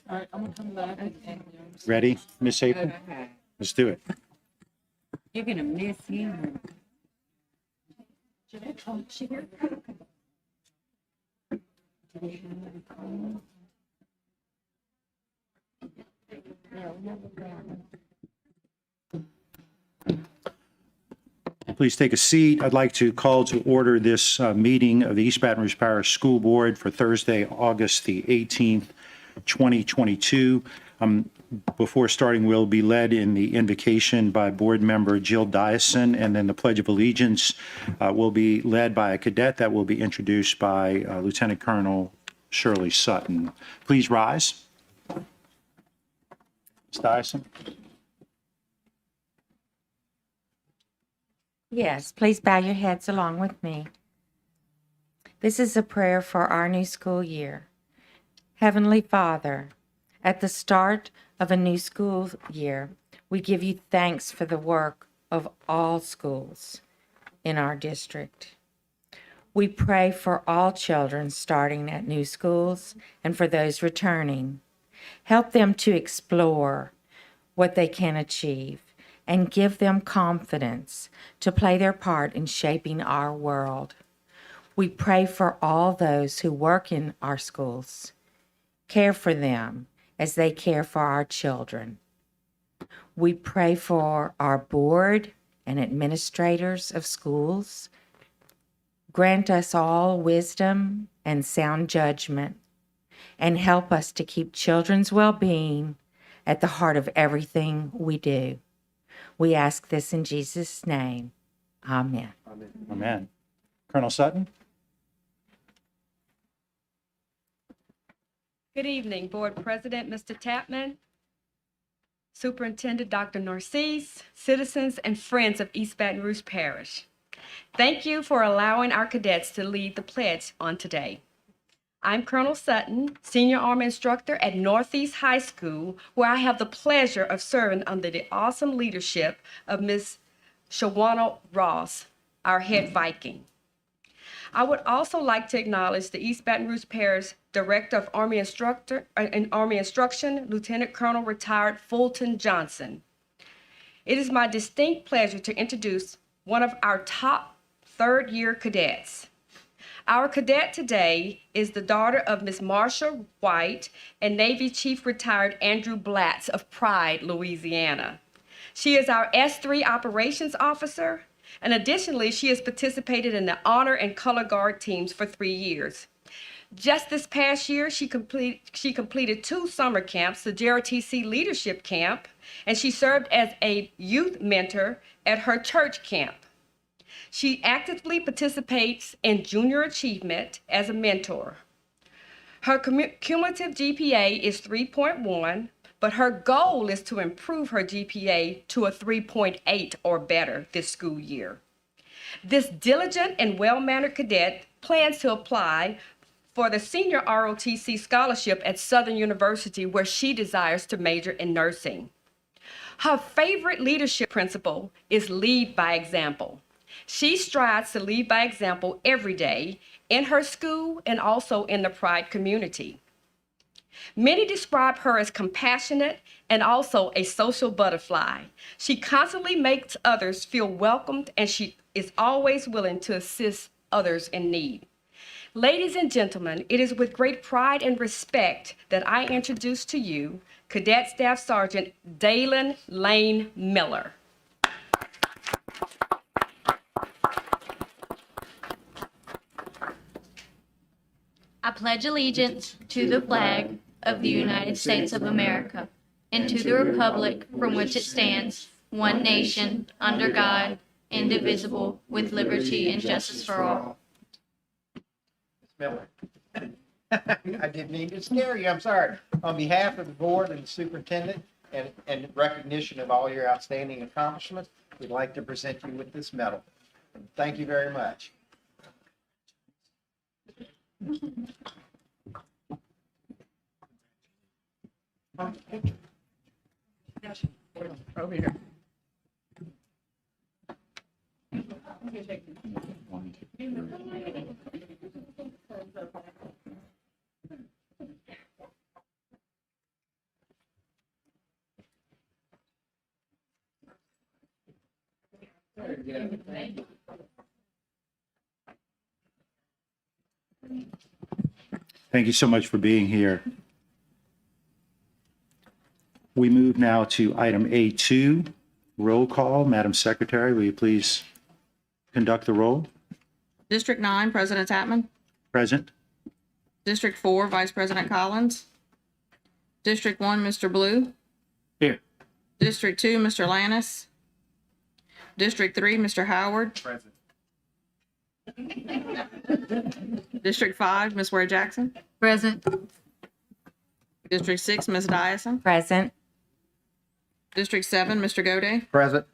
All right, I'm gonna come back. Ready, Miss April? Let's do it. You're gonna miss him. Please take a seat. I'd like to call to order this meeting of the East Baton Rouge Parish School Board for Thursday, August the 18th, 2022. Before starting, we'll be led in the invocation by Board Member Jill Dyson, and then the Pledge of Allegiance will be led by a cadet that will be introduced by Lieutenant Colonel Shirley Sutton. Please rise. Ms. Dyson. Yes, please bow your heads along with me. This is a prayer for our new school year. Heavenly Father, at the start of a new school year, we give you thanks for the work of all schools in our district. We pray for all children starting at new schools and for those returning. Help them to explore what they can achieve and give them confidence to play their part in shaping our world. We pray for all those who work in our schools. Care for them as they care for our children. We pray for our board and administrators of schools. Grant us all wisdom and sound judgment, and help us to keep children's well-being at the heart of everything we do. We ask this in Jesus' name. Amen. Amen. Colonel Sutton. Good evening, Board President, Mr. Tapman, Superintendent Dr. Narcisse, citizens and friends of East Baton Rouge Parish. Thank you for allowing our cadets to lead the pledge on today. I'm Colonel Sutton, Senior Army Instructor at Northeast High School, where I have the pleasure of serving under the awesome leadership of Ms. Shawana Ross, our head Viking. I would also like to acknowledge the East Baton Rouge Parish Director of Army Instruction, Lieutenant Colonel Retired Fulton Johnson. It is my distinct pleasure to introduce one of our top third-year cadets. Our cadet today is the daughter of Ms. Marsha White and Navy Chief Retired Andrew Blatz of Pride, Louisiana. She is our S3 Operations Officer, and additionally, she has participated in the Honor and Color Guard teams for 3 years. Just this past year, she completed 2 summer camps, the JRTC Leadership Camp, and she served as a youth mentor at her church camp. She actively participates in junior achievement as a mentor. Her cumulative GPA is 3.1, but her goal is to improve her GPA to a 3.8 or better this school year. This diligent and well-mannered cadet plans to apply for the senior ROTC scholarship at Southern University, where she desires to major in nursing. Her favorite leadership principle is lead by example. She strives to lead by example every day in her school and also in the Pride community. Many describe her as compassionate and also a social butterfly. She constantly makes others feel welcomed, and she is always willing to assist others in need. Ladies and gentlemen, it is with great pride and respect that I introduce to you Cadet Staff Sergeant Dalen Lane Miller. I pledge allegiance to the flag of the United States of America and to the republic from which it stands, one nation, under God, indivisible, with liberty and justice for all. Miller. I didn't mean to scare you. I'm sorry. On behalf of the board and the superintendent, and recognition of all your outstanding accomplishments, we'd like to present you with this medal. Thank you very much. Over here. Thank you so much for being here. We move now to item A2, roll call. Madam Secretary, will you please conduct the roll? District 9, President Tatman. Present? District 4, Vice President Collins. District 1, Mr. Blue. Here. District 2, Mr. Lannis. District 3, Mr. Howard. Present. District 5, Ms. Ware Jackson. Present. District 6, Ms. Dyson. Present. District 7, Mr. Goday. Present.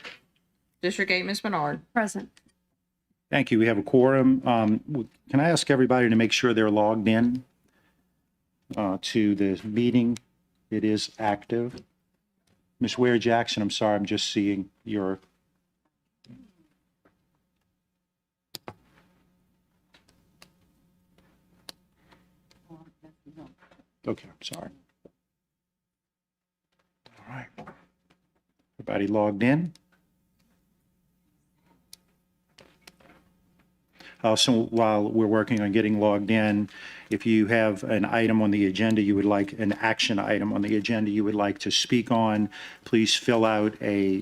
District 8, Ms. Bernard. Present. Thank you. We have a quorum. Can I ask everybody to make sure they're logged in to the meeting? It is active. Ms. Ware Jackson, I'm sorry, I'm just seeing your. Okay, I'm sorry. All right. Everybody logged in? So while we're working on getting logged in, if you have an item on the agenda you would like, an action item on the agenda you would like to speak on, please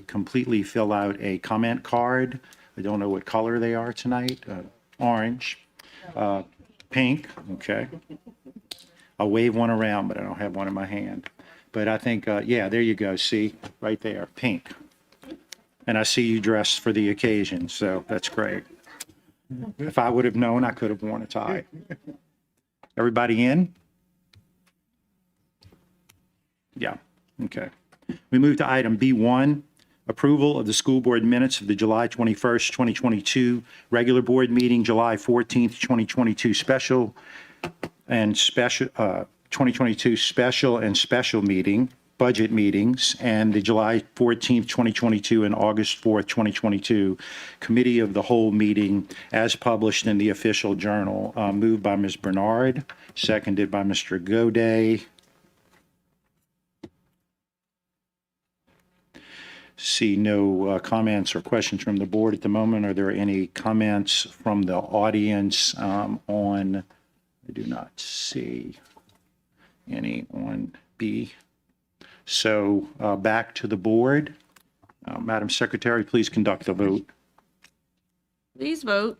completely fill out a comment card. I don't know what color they are tonight. Orange, pink, okay. I'll wave one around, but I don't have one in my hand. But I think, yeah, there you go. See, right there, pink. And I see you dressed for the occasion, so that's great. If I would have known, I could have worn a tie. Everybody in? Yeah, okay. We move to item B1, approval of the school board minutes of the July 21st, 2022 regular board meeting, July 14th, 2022 special 2022 special and special meeting, budget meetings, and the July 14th, 2022 and August 4th, 2022 committee of the whole meeting as published in the official journal. Moved by Ms. Bernard, seconded by Mr. Goday. See no comments or questions from the board at the moment. Are there any comments from the audience on, I do not see any on B. So back to the board. Madam Secretary, please conduct the vote. Please vote.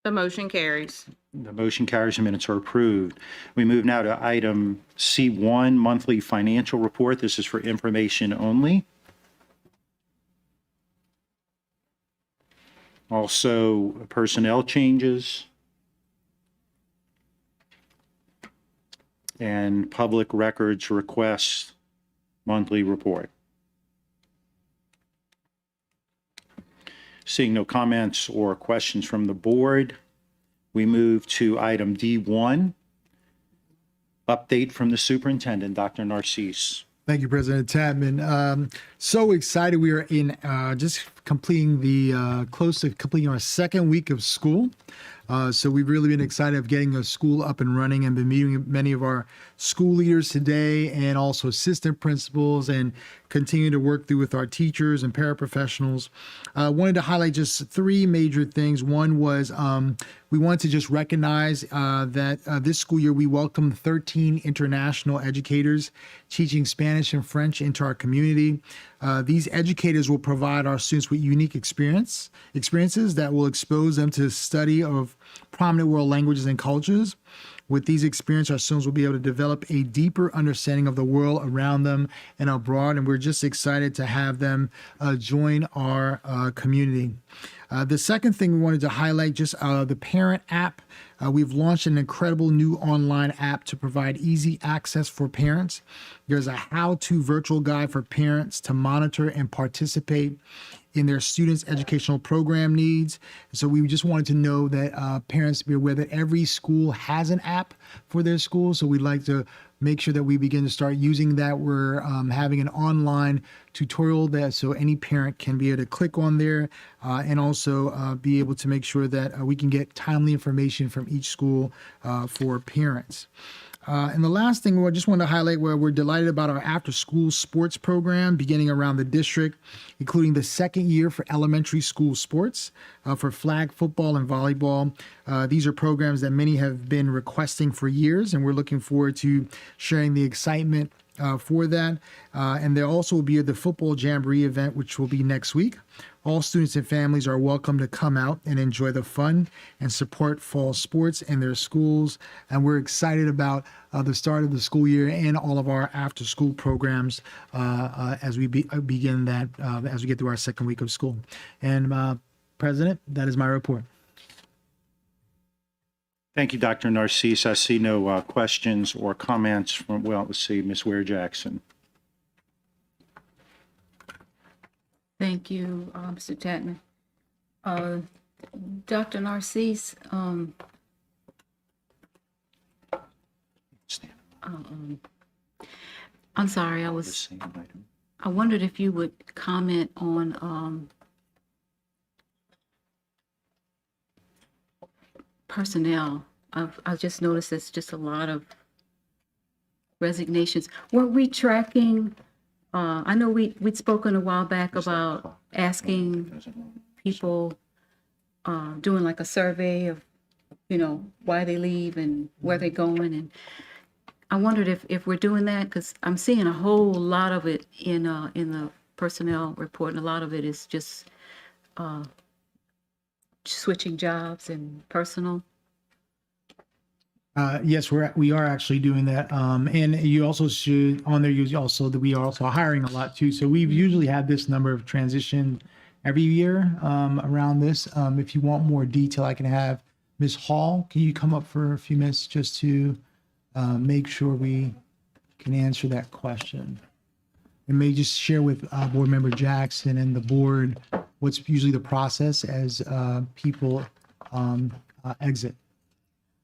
The motion carries. The motion carries and minutes are approved. We move now to item C1, monthly financial report. This is for information only. Also, personnel changes and public records request monthly report. Seeing no comments or questions from the board, we move to item D1, update from the superintendent, Dr. Narcisse. Thank you, President Tatman. So excited. We are in just completing close to completing our second week of school. So we've really been excited of getting a school up and running and been meeting many of our school leaders today and also assistant principals and continue to work through with our teachers and paraprofessionals. Wanted to highlight just three major things. One was we wanted to just recognize that this school year we welcomed 13 international educators teaching Spanish and French into our community. These educators will provide our students with unique experiences that will expose them to the study of prominent world languages and cultures. With these experiences, our students will be able to develop a deeper understanding of the world around them and abroad, and we're just excited to have them join our community. The second thing we wanted to highlight, just the parent app. We've launched an incredible new online app to provide easy access for parents. There's a how-to virtual guide for parents to monitor and participate in their students' educational program needs. So we just wanted to know that parents be aware that every school has an app for their school. So we'd like to make sure that we begin to start using that. We're having an online tutorial that so any parent can be able to click on there and also be able to make sure that we can get timely information from each school for parents. And the last thing I just want to highlight where we're delighted about our after-school sports program beginning around the district, including the second year for elementary school sports for flag football and volleyball. These are programs that many have been requesting for years, and we're looking forward to sharing the excitement for that. And there also will be the football jamboree event, which will be next week. All students and families are welcome to come out and enjoy the fun and support fall sports in their schools. And we're excited about the start of the school year and all of our after-school programs as we begin that, as we get through our second week of school. And President, that is my report. Thank you, Dr. Narcisse. I see no questions or comments from, well, let's see, Ms. Ware Jackson. Thank you, Mr. Tatman. Dr. Narcisse, I'm sorry, The same item. I wondered if you would comment on personnel. I've just noticed there's just a lot of resignations. Were we tracking? I know we'd spoken a while back about asking people, doing like a survey of, why they leave and where they're going. And I wondered if we're doing that, because I'm seeing a whole lot of it in the personnel report, and a lot of it is just switching jobs and personal. Yes, we are actually doing that. And you also should, on there, you also, that we are also hiring a lot too. So we've usually had this number of transition every year around this. If you want more detail, I can have Ms. Hall. Can you come up for a few minutes just to make sure we can answer that question? And maybe just share with Board Member Jackson and the board what's usually the process as people exit.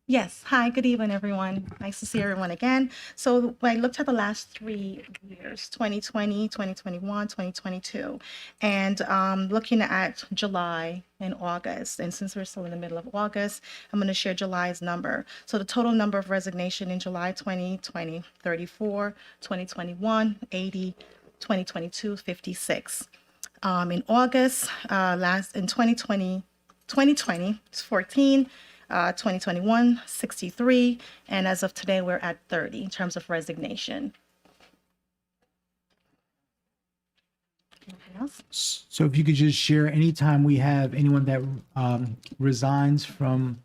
Yes. Hi, good evening, everyone. Nice to see everyone again. So I looked at the last 3 years, 2020, 2021, 2022, and looking at July and August. And since we're still in the middle of August, I'm going to share July's number. So the total number of resignation in July 2020, 34, 2021, 80, 2022, 56. In August, in 2020, it's 14. 2021, 63, and as of today, we're at 30 in terms of resignation. Anything else? So if you could just share, anytime we have anyone that resigns from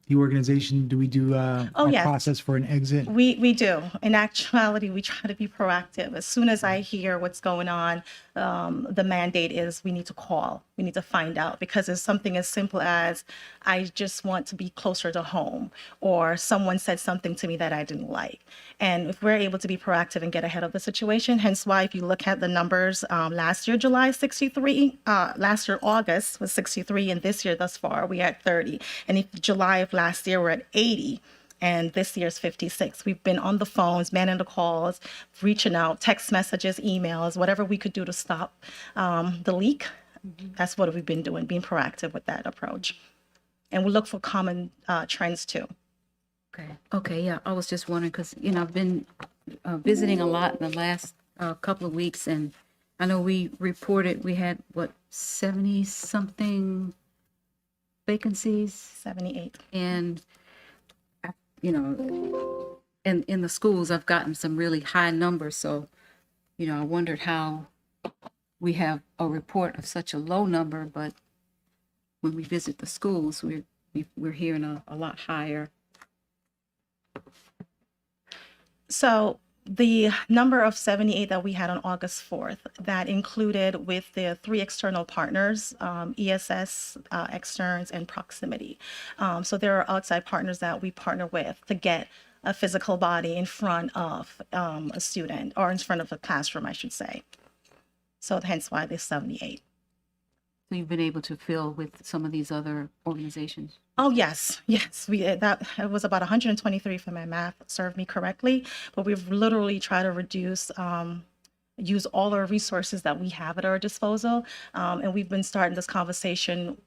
the organization, do we do a yes. process for an exit? We do. In actuality, we try to be proactive. As soon as I hear what's going on, the mandate is we need to call. We need to find out, because it's something as simple as I just want to be closer to home, or someone said something to me that I didn't like. And if we're able to be proactive and get ahead of the situation, hence why if you look at the numbers, last year, July 63, last year, August was 63, and this year thus far, we at 30. And if July of last year, we're at 80. And this year's 56. We've been on the phones, manning the calls, reaching out, text messages, emails, whatever we could do to stop the leak. That's what we've been doing, being proactive with that approach. And we look for common trends too. Okay, yeah. I was just wondering because, I've been visiting a lot in the last couple of weeks, and I know we reported we had, 70-something vacancies? 78. And in the schools, I've gotten some really high numbers. So, I wondered how we have a report of such a low number, but when we visit the schools, we're hearing a lot higher. So the number of 78 that we had on August 4th, that included with the 3 external partners, ESS, externs, and proximity. So there are outside partners that we partner with to get a physical body in front of a student, or in front of a classroom, I should say. So hence why there's 78. So you've been able to fill with some of these other organizations? Oh, yes, yes. That it was about 123 for my math served me correctly, but we've literally tried to reduce use all our resources that we have at our disposal. And we've been starting this conversation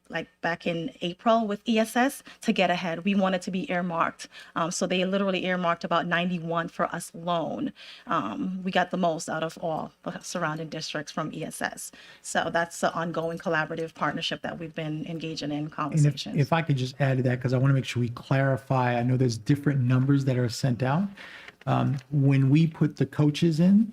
like back in April with ESS to get ahead. We wanted to be earmarked. So they literally earmarked about 91 for us alone. We got the most out of all the surrounding districts from ESS. So that's the ongoing collaborative partnership that we've been engaging in And conversations. if I could just add to that, because I want to make sure we clarify, I know there's different numbers that are sent out. When we put the coaches in,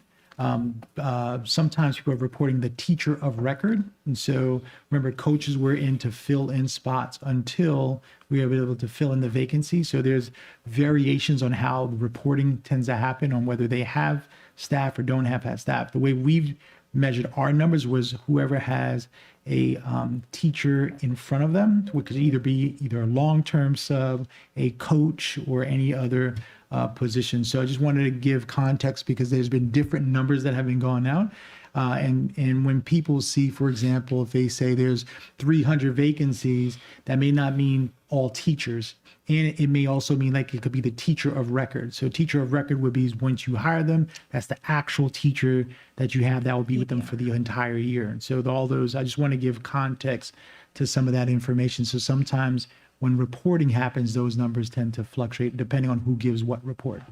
sometimes people are reporting the teacher of record. And so remember, coaches were in to fill in spots until we were able to fill in the vacancy. So there's variations on how the reporting tends to happen on whether they have staff or don't have staff. The way we've measured our numbers was whoever has a teacher in front of them, which could either be either a long-term sub, a coach, or any other position. So I just wanted to give context because there's been different numbers that have been going out. And when people see, for example, if they say there's 300 vacancies, that may not mean all teachers. And it may also mean like it could be the teacher of record. So teacher of record would be once you hire them, that's the actual teacher that you have that will be with them for the entire year. And so all those, I just want to give context to some of that information. So sometimes when reporting happens, those numbers tend to fluctuate depending on who gives what report.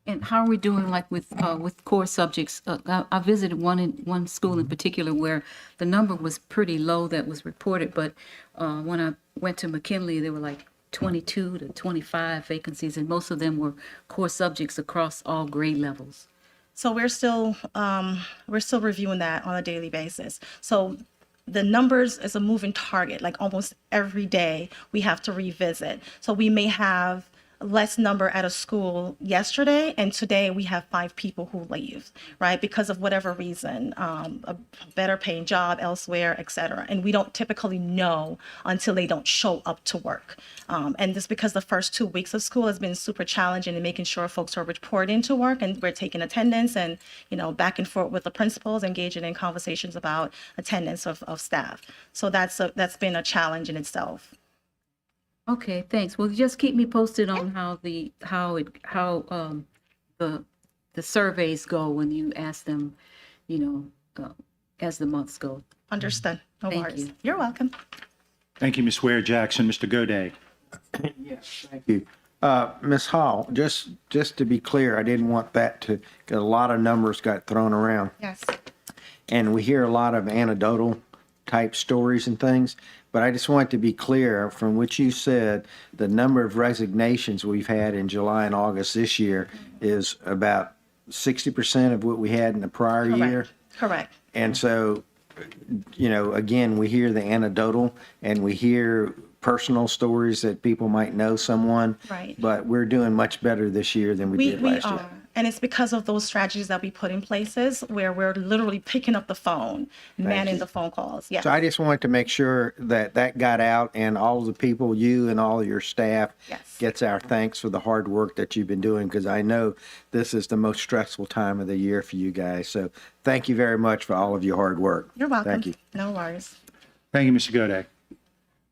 And how are we doing like with core subjects? I visited one school in particular where the number was pretty low that was reported, but when I went to McKinley, there were like 22 to 25 vacancies, and most of them were core subjects across all grade levels. So we're still reviewing that on a daily basis. So the numbers is a moving target. Like almost every day we have to revisit. So we may have less number at a school yesterday, and today we have 5 people who leave, right? Because of whatever reason, a better paying job elsewhere, et cetera. And we don't typically know until they don't show up to work. And this because the first 2 weeks of school has been super challenging in making sure folks are reporting to work and we're taking attendance and, back and forth with the principals, engaging in conversations about attendance of staff. So that's been a challenge in itself. Okay, thanks. Well, just keep me posted on how the surveys go when you ask them, as the months go. Understood. No Thank worries. you. You're welcome. Thank you, Ms. Ware Jackson. Mr. Goday. Yes, thank you. Ms. Hall, just to be clear, I didn't want that to, because a lot of numbers got thrown around. Yes. And we hear a lot of anecdotal type stories and things, but I just want to be clear from what you said, the number of resignations we've had in July and August this year is about 60% of what we had in the prior year. Correct. And so, again, we hear the anecdotal and we hear personal stories that people might know someone. Right. But we're doing much better this year than we did last year. are. And it's because of those strategies that we put in places where we're literally picking up the phone, manning the phone calls. Yes. So I just wanted to make sure that got out and all of the people, you and all your staff Yes. gets our thanks for the hard work that you've been doing, because I know this is the most stressful time of the year for you guys. So thank you very much for all of your hard work. You're welcome. Thank you. No worries. Thank you, Mr. Goday.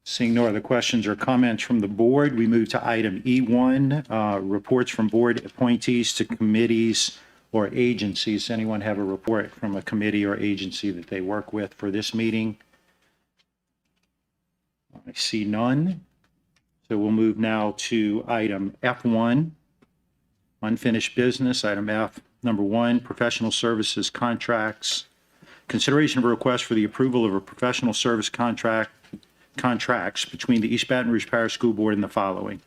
Seeing no other questions or comments from the board, we move to item E1, reports from board appointees to committees or agencies. Anyone have a report from a committee or agency that they work with for this meeting? I see none. So we'll move now to item F1, unfinished business. Item F, number 1, professional services contracts. Consideration of a request for the approval of a professional service contracts between the East Baton Rouge Parish School Board and the following.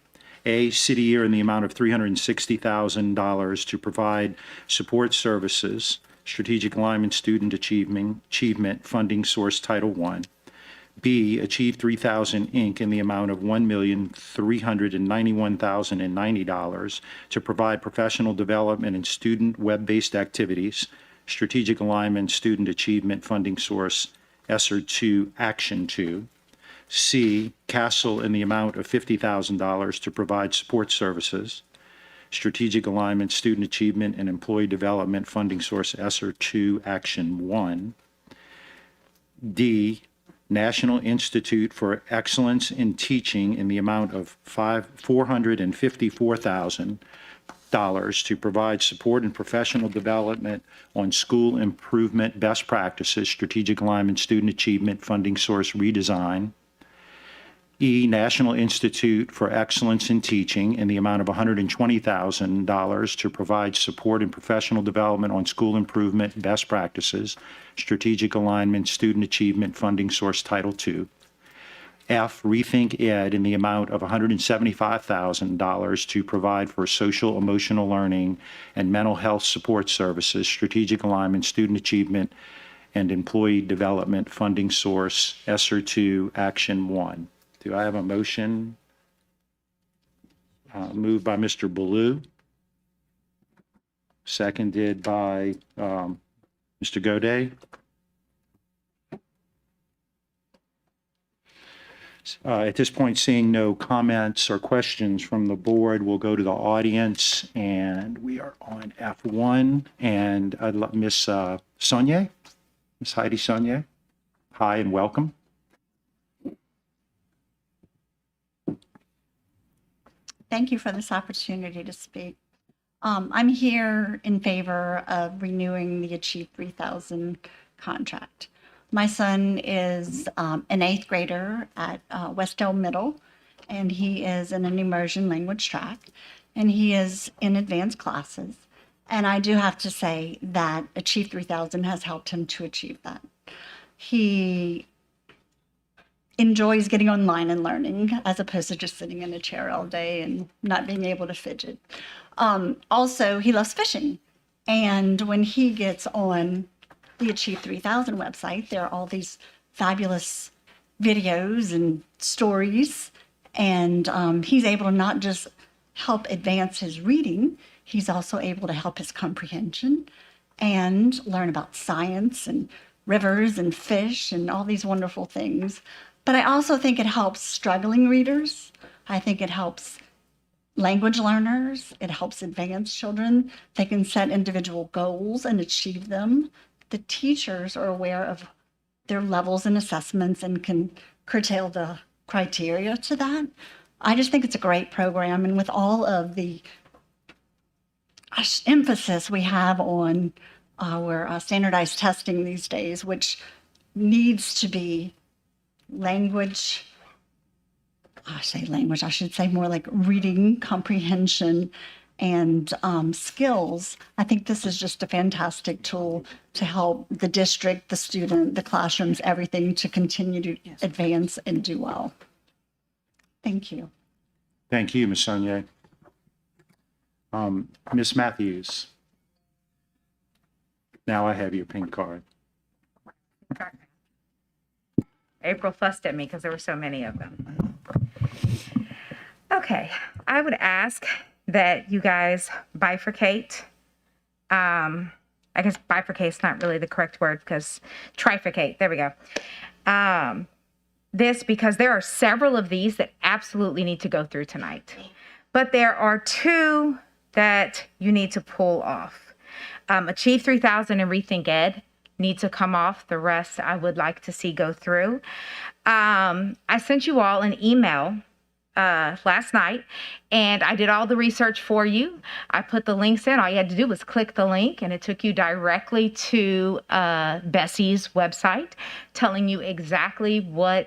A, city year in the amount of $360,000 to provide support services, strategic alignment, student achievement funding source Title I. B, Achieve 3000 Inc. in the amount of $1,391,090 to provide professional development and student web-based activities, strategic alignment, student achievement funding source ESSER 2 Action 2. C, Castle in the amount of $50,000 to provide support services, strategic alignment, student achievement, and employee development funding source ESSER 2 Action 1. D, National Institute for Excellence in Teaching in the amount of $454,000 to provide support and professional development on school improvement best practices, strategic alignment, student achievement, funding source redesign. E, National Institute for Excellence in Teaching in the amount of $120,000 to provide support and professional development on school improvement best practices, strategic alignment, student achievement, funding source Title II. F, Rethink Ed in the amount of $175,000 to provide for social emotional learning and mental health support services, strategic alignment, student achievement, and employee development, funding source ESSER 2, Action 1. Do I have a motion? Moved by Mr. Baloo. Seconded by Mr. Godet. At this point, seeing no comments or questions from the board, we'll go to the audience, and we are on F1. And I'd love Miss Saunier, Miss Heidi Saunier. Hi and welcome. Thank you for this opportunity to speak. I'm here in favor of renewing the Achieve 3000 contract. My son is an 8th grader at Westdale Middle, and he is in an immersion language track, and he is in advanced classes. And I do have to say that Achieve 3000 has helped him to achieve that. He enjoys getting online and learning as opposed to just sitting in a chair all day and not being able to fidget. Also, he loves fishing. And when he gets on the Achieve 3000 website, there are all these fabulous videos and stories. And he's able to not just help advance his reading, he's also able to help his comprehension and learn about science and rivers and fish and all these wonderful things. But I also think it helps struggling readers. I think it helps language learners. It helps advanced children. They can set individual goals and achieve them. The teachers are aware of their levels and assessments and can curtail the criteria to that. I just think it's a great program. And with all of the emphasis we have on our standardized testing these days, which needs to be language, I should say more like reading, comprehension, and skills. I think this is just a fantastic tool to help the district, the student, the classrooms, everything to continue to advance and do well. Thank you. Thank you, Ms. Saunier. Ms. Matthews. Now I have your pink card. April fussed at me because there were so many of them. Okay, I would ask that you guys bifurcate. I guess bifurcate is not really the correct word because trifurcate, there we go. This because there are several of these that absolutely need to go through tonight. But there are two that you need to pull off. Achieve 3000 and Rethink Ed need to come off. The rest I would like to see go through. I sent you all an email last night, and I did all the research for you. I put the links in. All you had to do was click the link, and it took you directly to Bessie's website, telling you exactly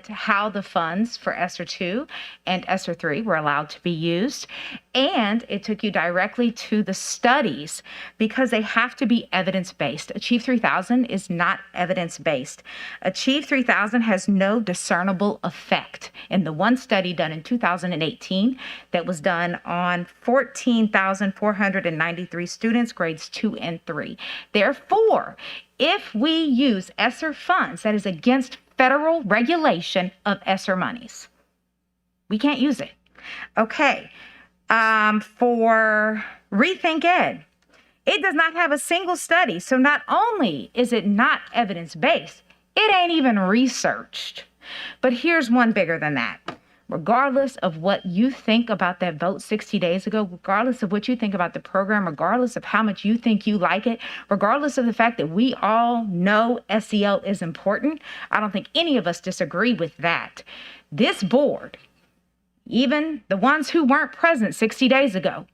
how the funds for ESSER 2 and ESSER 3 were allowed to be used. And it took you directly to the studies because they have to be evidence-based. Achieve 3000 is not evidence-based. Achieve 3000 has no discernible effect. In the one study done in 2018 that was done on 14,493 students, grades 2 and 3. Therefore, if we use ESSER funds, that is against federal regulation of ESSER monies. We can't use it. Okay. For Rethink Ed, it does not have a single study. So not only is it not evidence-based, it ain't even researched. But here's one bigger than that. regardless of what you think about that vote 60 days ago, regardless of what you think about the program, regardless of how much you think you like it, regardless of the fact that we all know SEL is important, I don't think any of us disagree with that. This board, even the ones who weren't present 60 days ago,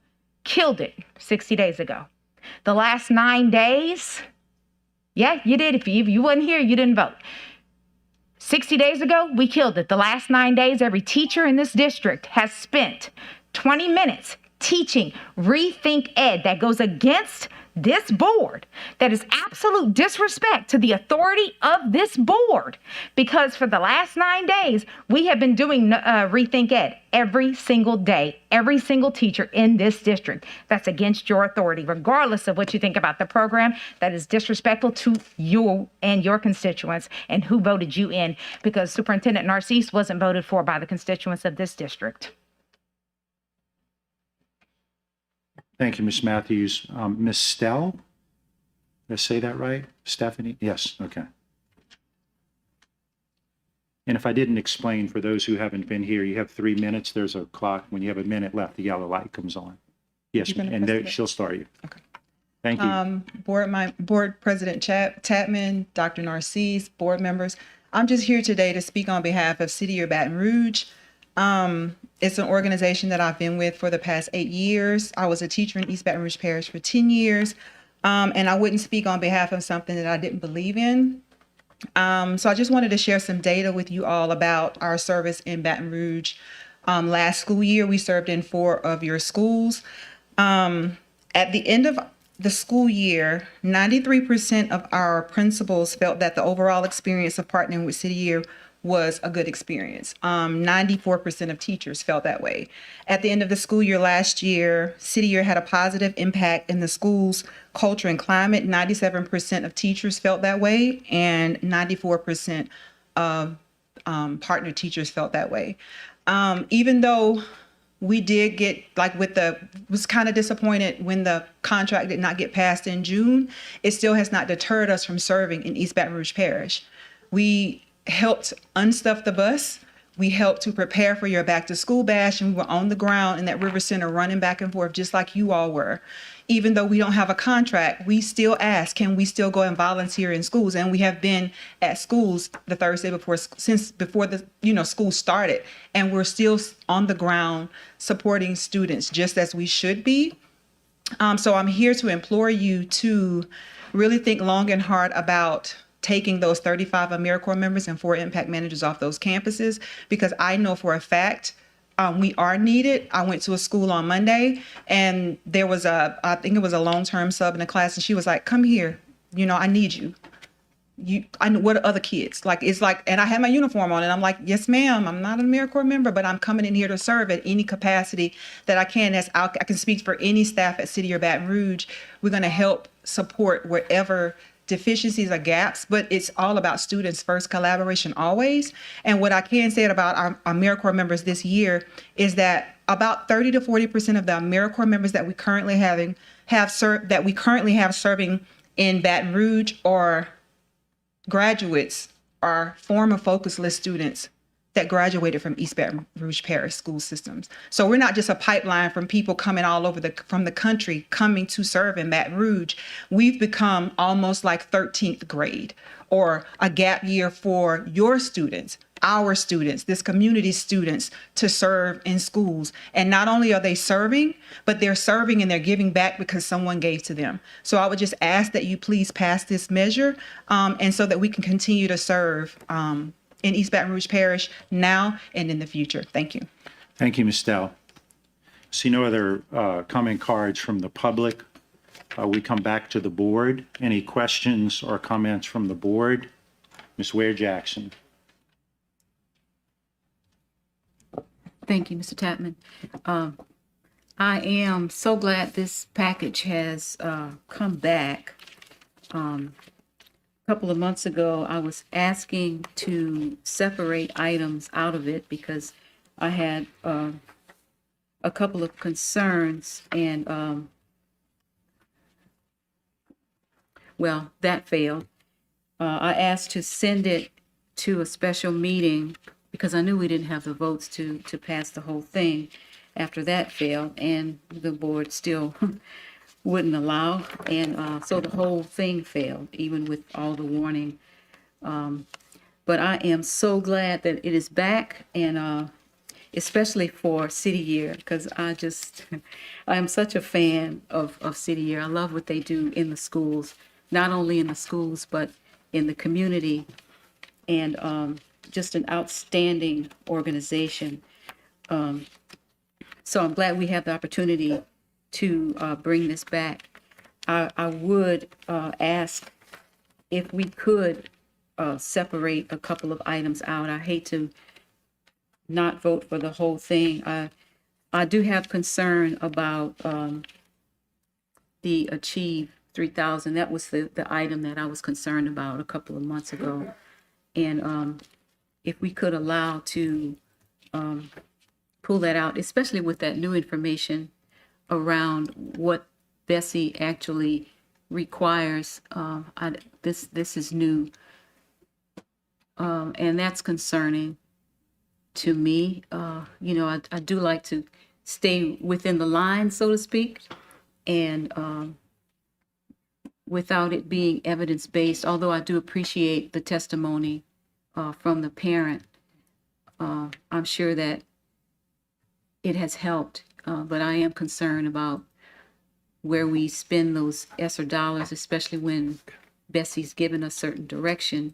killed it 60 days ago. The last 9 days, yeah, you did. If you wasn't here, you didn't vote. 60 days ago, we killed it. The last 9 days, every teacher in this district has spent 20 minutes teaching Rethink Ed that goes against this board, that is absolute disrespect to the authority of this board. Because for the last 9 days, we have been doing Rethink Ed every single day, every single teacher in this district. That's against your authority, regardless of what you think about the program. That is disrespectful to you and your constituents and who voted you in, because Superintendent Narcisse wasn't voted for by the constituents of this district. Thank you, Ms. Matthews. Ms. Stell? Did I say that right? Stephanie? Yes, okay. And if I didn't explain, for those who haven't been here, you have 3 minutes. There's a clock. When you have a minute left, the yellow light comes on. Yes, and there, she'll start you. Okay. Thank you. Board President Chapman, Dr. Narcisse, board members. I'm just here today to speak on behalf of City of Baton Rouge. It's an organization that I've been with for the past 8 years. I was a teacher in East Baton Rouge Parish for 10 years. And I wouldn't speak on behalf of something that I didn't believe in. So I just wanted to share some data with you all about our service in Baton Rouge. Last school year, we served in 4 of your schools. At the end of the school year, 93% of our principals felt that the overall experience of partnering with City Year was a good experience. 94% of teachers felt that way. At the end of the school year last year, City Year had a positive impact in the school's culture and climate. 97% of teachers felt that way, and 94% of partner teachers felt that way. Even though we did get, was kind of disappointed when the contract did not get passed in June, it still has not deterred us from serving in East Baton Rouge Parish. We helped unstuff the bus. We helped to prepare for your back to school bash, and we were on the ground in that River Center running back and forth just like you all were. Even though we don't have a contract, we still ask, can we still go and volunteer in schools? And we have been at schools the Thursday before the school started, and we're still on the ground supporting students just as we should be. So I'm here to implore you to really think long and hard about taking those 35 AmeriCorps members and 4 impact managers off those campuses, because I know for a fact we are needed. I went to a school on Monday, and there was I think it was a long-term sub in the class, and she was like, come here, I need you. I know what are other kids and I had my uniform on, and I'm like, yes, ma'am, I'm not an AmeriCorps member, but I'm coming in here to serve at any capacity that I can. I can speak for any staff at City or Baton Rouge. We're going to help support wherever deficiencies or gaps, but it's all about students first, collaboration always. And what I can say about our AmeriCorps members this year is that about 30 to 40% of the AmeriCorps members that we currently have serving in Baton Rouge are graduates, are former focus list students that graduated from East Baton Rouge Parish school systems. So we're not just a pipeline from people coming all over from the country coming to serve in Baton Rouge. We've become almost like 13th grade, or a gap year for your students, our students, this community's students, to serve in schools. And not only are they serving, but they're serving and they're giving back because someone gave to them. So I would just ask that you please pass this measure, and so that we can continue to serve in East Baton Rouge Parish now and in the future. Thank you. Thank you, Ms. Stell. See no other comment cards from the public. We come back to the board. Any questions or comments from the board? Ms. Ware-Jackson. Thank you, Mr. Tapman. I am so glad this package has come back. A couple of months ago, I was asking to separate items out of it because I had a couple of concerns, and well, that failed. I asked to send it to a special meeting because I knew we didn't have the votes to pass the whole thing after that failed, and the board still wouldn't allow, and so the whole thing failed, even with all the warning. But I am so glad that it is back, and especially for City Year, because I am such a fan of City Year. I love what they do in the schools, not only in the schools, but in the community, and just an outstanding organization. So I'm glad we have the opportunity to bring this back. I would ask if we could separate a couple of items out. I hate to not vote for the whole thing. I do have concern about the Achieve 3000. That was the item that I was concerned about a couple of months ago. And if we could allow to pull that out, especially with that new information around what Bessie actually requires. This is new, and that's concerning to me. I do like to stay within the line, so to speak, and without it being evidence-based, although I do appreciate the testimony from the parent. I'm sure that it has helped, but I am concerned about where we spend those ESSER dollars, especially when Bessie's given us certain direction.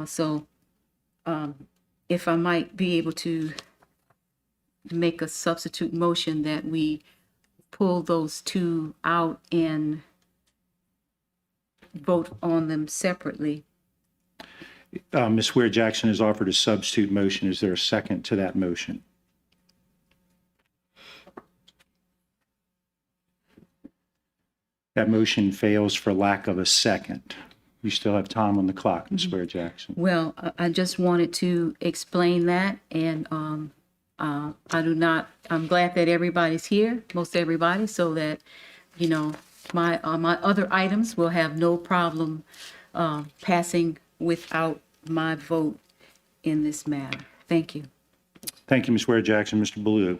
So if I might be able to make a substitute motion that we pull those two out and vote on them separately. Ms. Ware Jackson has offered a substitute motion. Is there a second to that motion? That motion fails for lack of a second. You still have time on the clock, Ms. Ware Jackson. Well, I just wanted to explain that, and I'm glad that everybody's here, most everybody, so that, my other items will have no problem passing without my vote in this matter. Thank you. Thank you, Ms. Ware Jackson. Mr. Blue.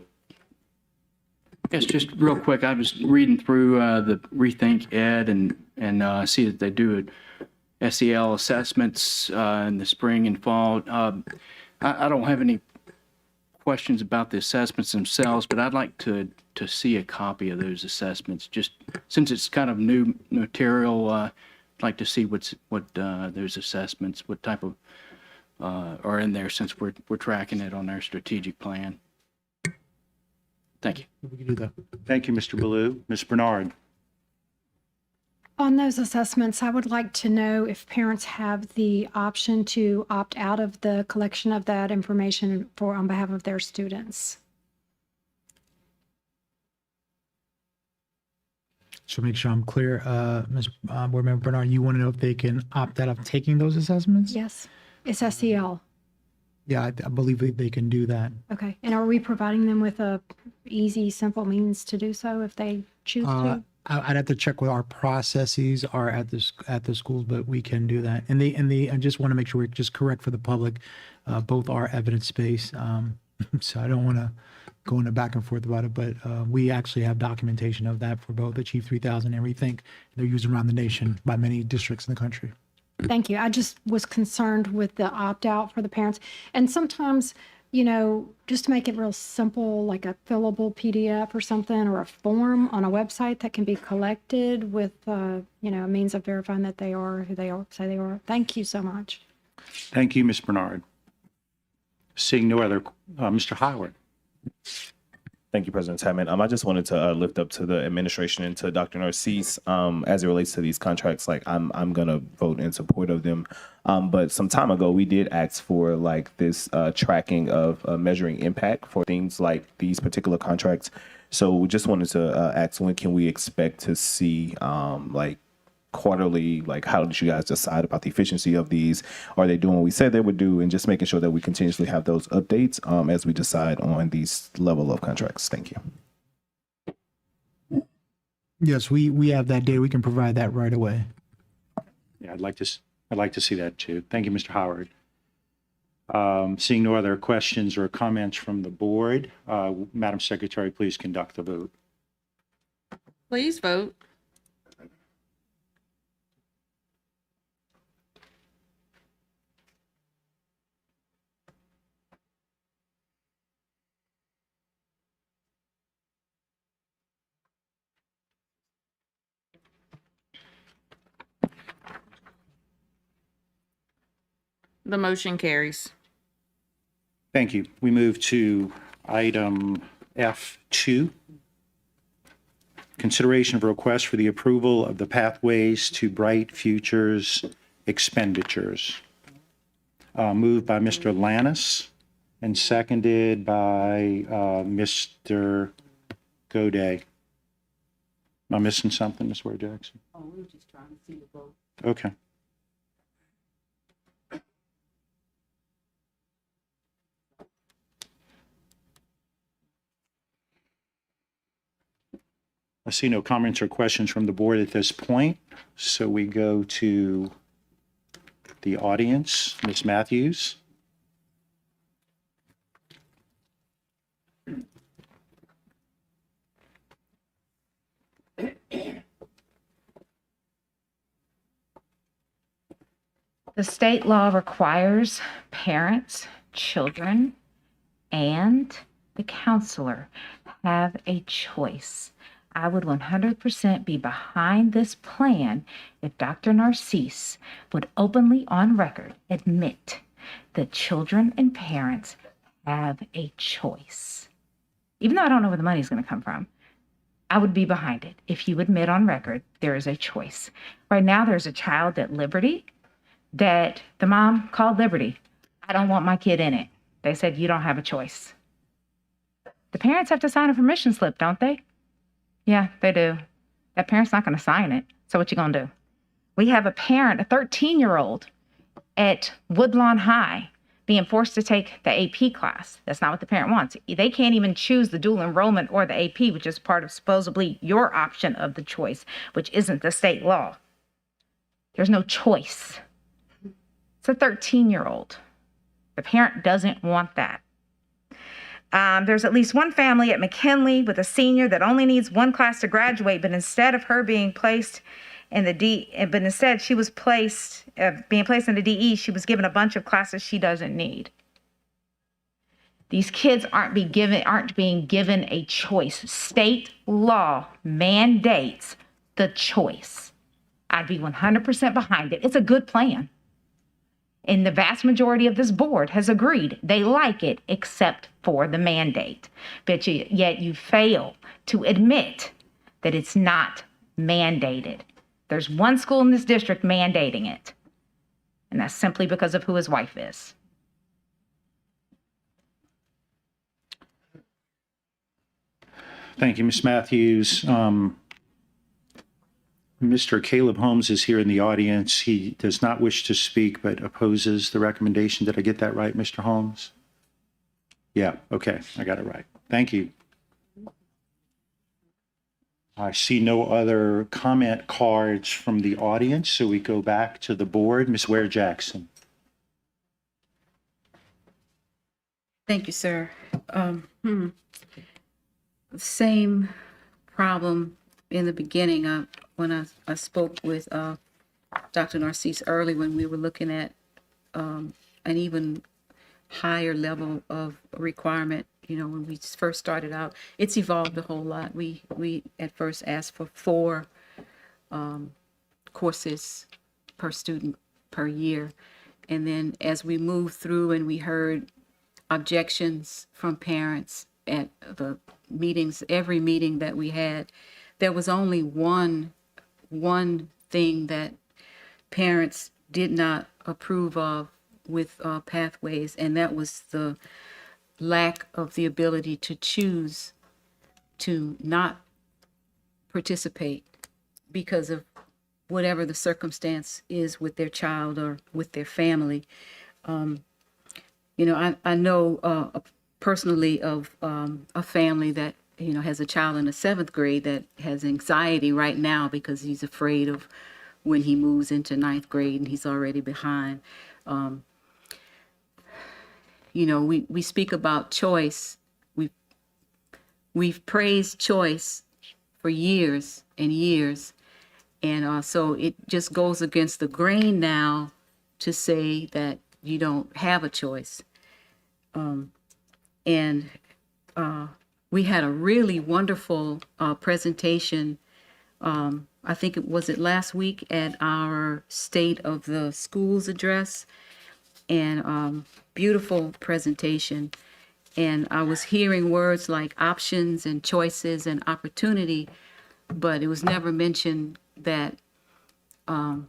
Yes, just real quick, I was reading through the Rethink Ed and I see that they do SEL assessments in the spring and fall. I don't have any questions about the assessments themselves, but I'd like to see a copy of those assessments. Just since it's kind of new material, I'd like to see what those assessments, what type of are in there, since we're tracking it on our strategic plan. Thank you. We can do that. Thank you, Mr. Ballou. Ms. Bernard. On those assessments, I would like to know if parents have the option to opt out of the collection of that information on behalf of their students. So make sure I'm clear, Ms. Board Member Bernard, you want to know if they can opt out of taking those assessments? Yes, it's SEL. Yeah, I believe they can do that. Okay, and are we providing them with a easy, simple means to do so if they choose to? I'd have to check what our processes are at the schools, but we can do that. And I just want to make sure we're just correct for the public. Both are evidence-based, so I don't want to go into back and forth about it. But we actually have documentation of that for both Achieve 3000 and Rethink. They're used around the nation by many districts in the country. Thank you. I just was concerned with the opt-out for the parents. And sometimes, just to make it real simple, like a fillable PDF or something, or a form on a website that can be collected with, a means of verifying that they are who they say they are. Thank you so much. Thank you, Ms. Bernard. Seeing no other, Mr. Howard. Thank you, President Chapman. I just wanted to lift up to the administration and to Dr. Narcisse as it relates to these contracts. Like, I'm gonna vote in support of them. But some time ago, we did ask for this tracking of measuring impact for things like these particular contracts. So we just wanted to ask, when can we expect to see quarterly, how did you guys decide about the efficiency of these? Are they doing what we said they would do? And just making sure that we continuously have those updates as we decide on these level of contracts. Thank you. Yes, we have that data. We can provide that right away. Yeah, I'd like to see that too. Thank you, Mr. Howard. Seeing no other questions or comments from the board, Madam Secretary, please conduct the vote. Please vote. The motion carries. Thank you. We move to item F2. Consideration of request for the approval of the Pathways to Bright Futures expenditures. Moved by Mr. Lannis and seconded by Mr. Goday. Am I missing something, Ms. Ware Jackson? Oh, we were just trying to see the vote. Okay. I see no comments or questions from the board at this point, so we go to the audience. Ms. Matthews? The state law requires parents, children, and the counselor have a choice. I would 100% be behind this plan if Dr. Narcisse would openly on record admit that children and parents have a choice. Even though I don't know where the money is going to come from, I would be behind it if you admit on record there is a choice. Right now, there's a child at Liberty that the mom called Liberty. I don't want my kid in it. They said, you don't have a choice. The parents have to sign a permission slip, don't they? Yeah, they do. That parent's not going to sign it. So what you going to do? We have a parent, a 13-year-old at Woodlawn High being forced to take the AP class. That's not what the parent wants. They can't even choose the dual enrollment or the AP, which is part of supposedly your option of the choice, which isn't the state law. There's no choice. It's a 13-year-old. The parent doesn't want that. There's at least one family at McKinley with a senior that only needs one class to graduate, but instead of her being placed in the but instead she was being placed in the DE, she was given a bunch of classes she doesn't need. These kids aren't being given a choice. State law mandates the choice. I'd be 100% behind it. It's a good plan. And the vast majority of this board has agreed they like it, except for the mandate. But yet you fail to admit that it's not mandated. There's one school in this district mandating it, and that's simply because of who his wife is. Thank you, Ms. Matthews. Mr. Caleb Holmes is here in the audience. He does not wish to speak, but opposes the recommendation. Did I get that right, Mr. Holmes? Yeah, okay, I got it right. Thank you. I see no other comment cards from the audience, so we go back to the board. Ms. Ware Jackson. Thank you, sir. Same problem in the beginning when I spoke with Dr. Narcisse early when we were looking at an even higher level of requirement. You know, when we first started out, it's evolved a whole lot. We at first asked for 4 courses per student per year. And then as we moved through and we heard objections from parents at the meetings, every meeting that we had, there was only one thing that parents did not approve of with Pathways, and that was the lack of the ability to choose to not participate because of whatever the circumstance is with their child or with their family. You know, I know personally of a family that, you know, has a child in the 7th grade that has anxiety right now because he's afraid of when he moves into 9th grade and he's already behind. we speak about choice. We've praised choice for years and years. And so it just goes against the grain now to say that you don't have a choice. And we had a really wonderful presentation. I think it was last week at our State of the Schools address, and beautiful presentation. And I was hearing words like options and choices and opportunity, but it was never mentioned that that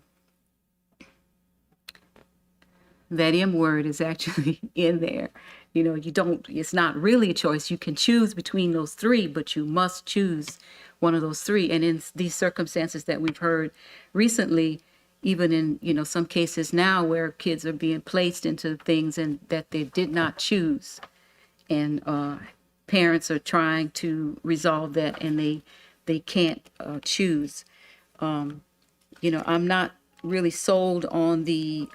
M word is actually in there. It's not really a choice. You can choose between those three, but you must choose one of those three. And in these circumstances that we've heard recently, even in, some cases now where kids are being placed into things and that they did not choose. And parents are trying to resolve that, and they can't choose. I'm not really sold on the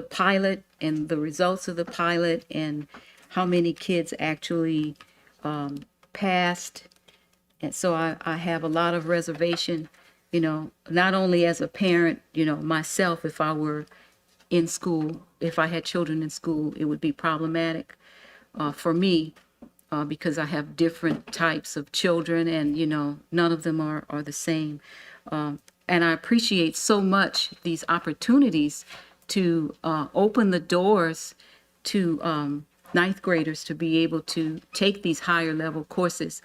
pilot and the results of the pilot and how many kids actually passed. And so I have a lot of reservation, not only as a parent, myself, if I were in school, if I had children in school, it would be problematic for me because I have different types of children, and, none of them are the same. And I appreciate so much these opportunities to open the doors to ninth graders to be able to take these higher level courses.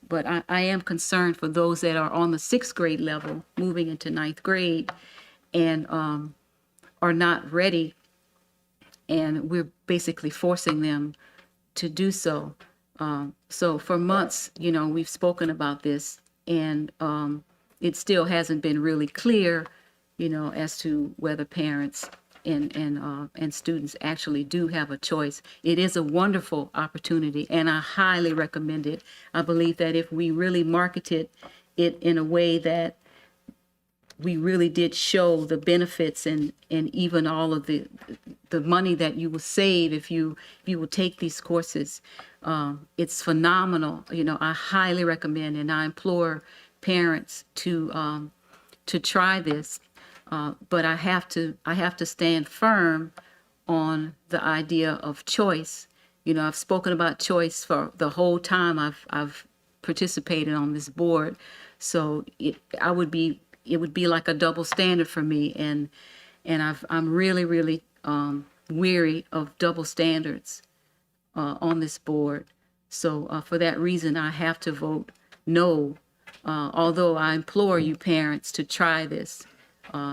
But I am concerned for those that are on the 6th grade level moving into 9th grade and are not ready. And we're basically forcing them to do so. So for months, we've spoken about this, and it still hasn't been really clear, as to whether parents and students actually do have a choice. It is a wonderful opportunity, and I highly recommend it. I believe that if we really marketed it in a way that we really did show the benefits and even all of the money that you will save if you will take these courses, it's phenomenal. I highly recommend, and I implore parents to try this. But I have to stand firm on the idea of choice. I've spoken about choice for the whole time I've participated on this board. So it would be like a double standard for me, and I'm really weary of double standards on this board. So for that reason, I have to vote no. Although I implore you parents to try this.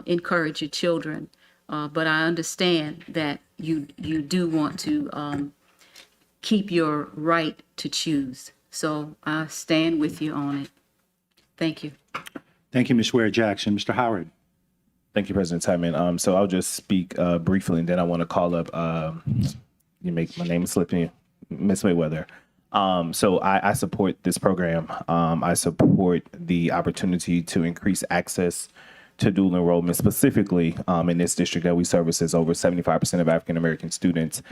Encourage your children, but I understand that you do want to keep your right to choose. So I stand with you on it. Thank you. Thank you, Ms. Ware Jackson. Mr. Howard. Thank you, President Tubman. So I'll just speak briefly, and then I want to call up, you make my name slip in, Ms. Mayweather. So I support this program. I support the opportunity to increase access to dual enrollment, specifically in this district that we service is over 75% of African-American students.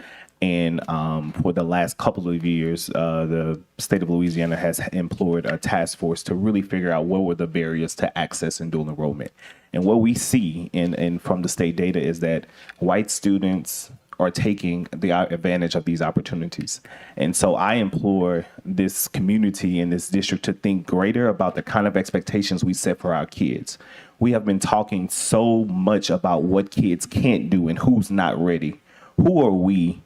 And for the last couple of years, the state of Louisiana has employed a task force to really figure out what were the barriers to access and dual enrollment. And what we see in from the state data is that white students are taking the advantage of these opportunities. And so I implore this community in this district to think greater about the kind of expectations we set for our kids. We have been talking so much about what kids can't do and who's not ready. Who are we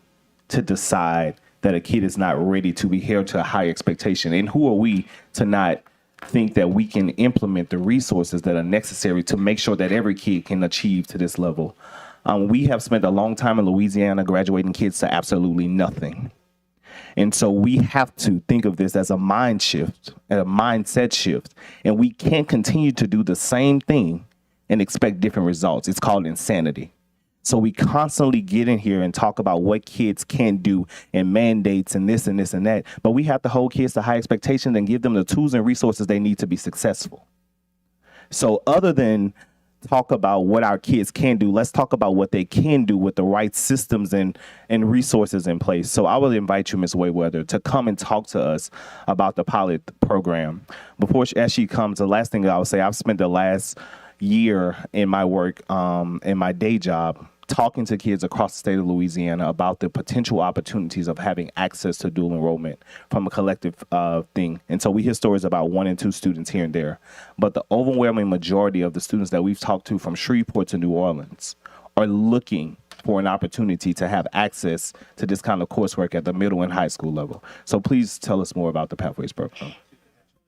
to decide that a kid is not ready to be held to a high expectation? And who are we to not think that we can implement the resources that are necessary to make sure that every kid can achieve to this level? We have spent a long time in Louisiana graduating kids to absolutely nothing. And so we have to think of this as a mind shift, a mindset shift. And we can't continue to do the same thing and expect different results. It's called insanity. So we constantly get in here and talk about what kids can do and mandates and this and this and that. But we have to hold kids to high expectations and give them the tools and resources they need to be successful. So other than talk about what our kids can do. Let's talk about what they can do with the right systems and resources in place. So I would invite you, Ms. Wayweather, to come and talk to us about the pilot program. As she comes, the last thing I would say, I've spent the last year in my work, in my day job, talking to kids across the state of Louisiana about the potential opportunities of having access to dual enrollment from a collective thing. And so we hear stories about 1 and 2 students here and there. But the overwhelming majority of the students that we've talked to from Shreveport to New Orleans are looking for an opportunity to have access to this kind of coursework at the middle and high school level. So please tell us more about the Pathways program.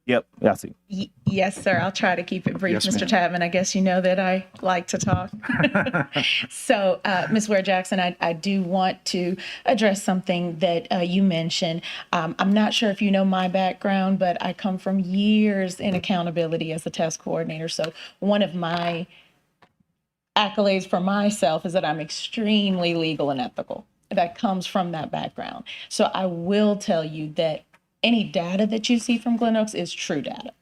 Yep, I see. Yes, sir. I'll try to keep it brief, Yes, Mr. ma'am. Chapman. I guess you know that I like to talk. So, Ms. Ware Jackson, I do want to address something that you mentioned. I'm not sure if you know my background, but I come from years in accountability as a test coordinator. So one of my accolades for myself is that I'm extremely legal and ethical. That comes from that background. So I will tell you that any data that you see from Glen Oaks is true data.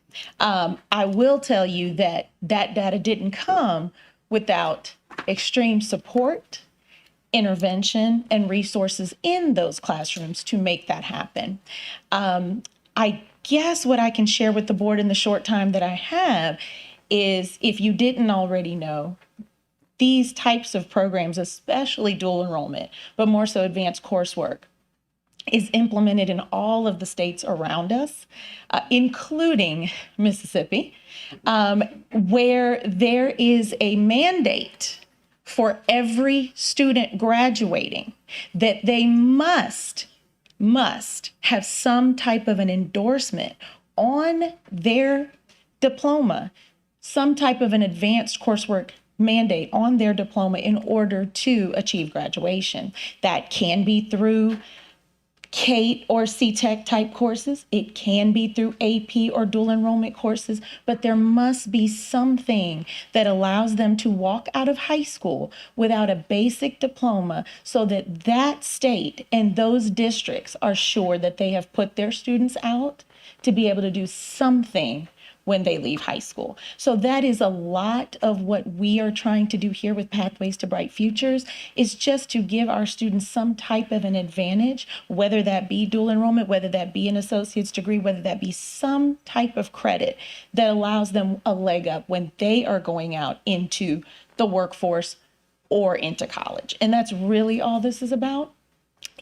I will tell you that that data didn't come without extreme support, intervention, and resources in those classrooms to make that happen. I guess what I can share with the board in the short time that I have is, if you didn't already know, these types of programs, especially dual enrollment, but more so advanced coursework, is implemented in all of the states around us, including Mississippi, where there is a mandate for every student graduating that they must have some type of an endorsement on their diploma, some type of an advanced coursework mandate on their diploma in order to achieve graduation. That can be through CATE or CTEC type courses. It can be through AP or dual enrollment courses, but there must be something that allows them to walk out of high school without a basic diploma, so that that state and those districts are sure that they have put their students out to be able to do something when they leave high school. So that is a lot of what we are trying to do here with Pathways to Bright Futures, is just to give our students some type of an advantage, whether that be dual enrollment, whether that be an associate's degree, whether that be some type of credit that allows them a leg up when they are going out into the workforce or into college. And that's really all this is about.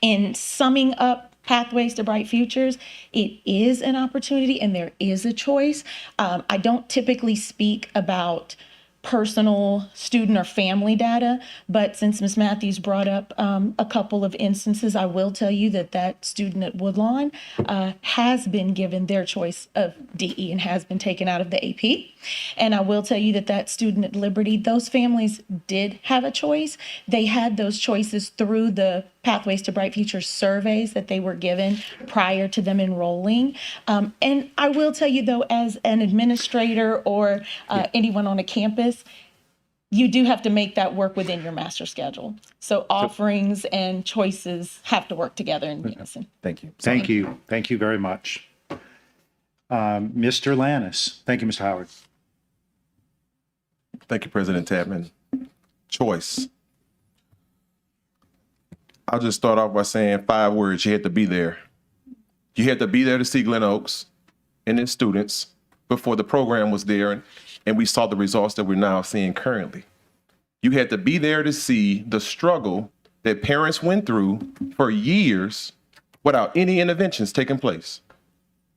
In summing up Pathways to Bright Futures, it is an opportunity and there is a choice. I don't typically speak about personal student or family data, but since Ms. Matthews brought up a couple of instances, I will tell you that that student at Woodlawn has been given their choice of DE and has been taken out of the AP. And I will tell you that that student at Liberty, those families did have a choice. They had those choices through the Pathways to Bright Futures surveys that they were given prior to them enrolling. And I will tell you, though, as an administrator or anyone on a campus, you do have to make that work within your master schedule. So offerings and choices have to work together in unison. Thank you. Thank you. Thank you very much. Mr. Lannis. Thank you, Mr. Howard. Thank you, President Tapman. Choice. I'll just start off by saying 5 words. You had to be there. You had to be there to see Glen Oaks and its students before the program was there, and we saw the results that we're now seeing currently. You had to be there to see the struggle that parents went through for years without any interventions taking place.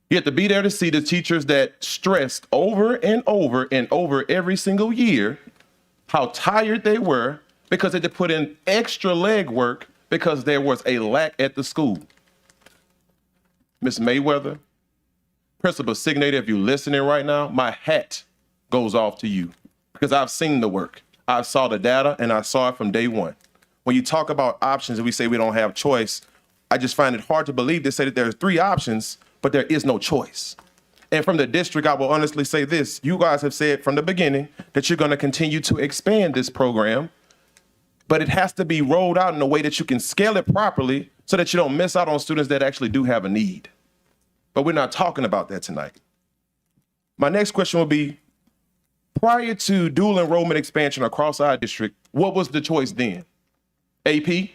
You had to be there to see the teachers that stressed over and over and over every single year how tired they were because they had to put in extra legwork because there was a lack at the school. Ms. Mayweather, Principal Signator, if you're listening right now, my hat goes off to you because I've seen the work. I saw the data and I saw it from day one. When you talk about options and we say we don't have choice, I just find it hard to believe to say that there's 3 options, but there is no choice. And from the district, I will honestly say this. You guys have said from the beginning that you're going to continue to expand this program, but it has to be rolled out in a way that you can scale it properly so that you don't miss out on students that actually do have a need. But we're not talking about that tonight. My next question will be, Prior to dual enrollment expansion across our district, what was the choice then? AP?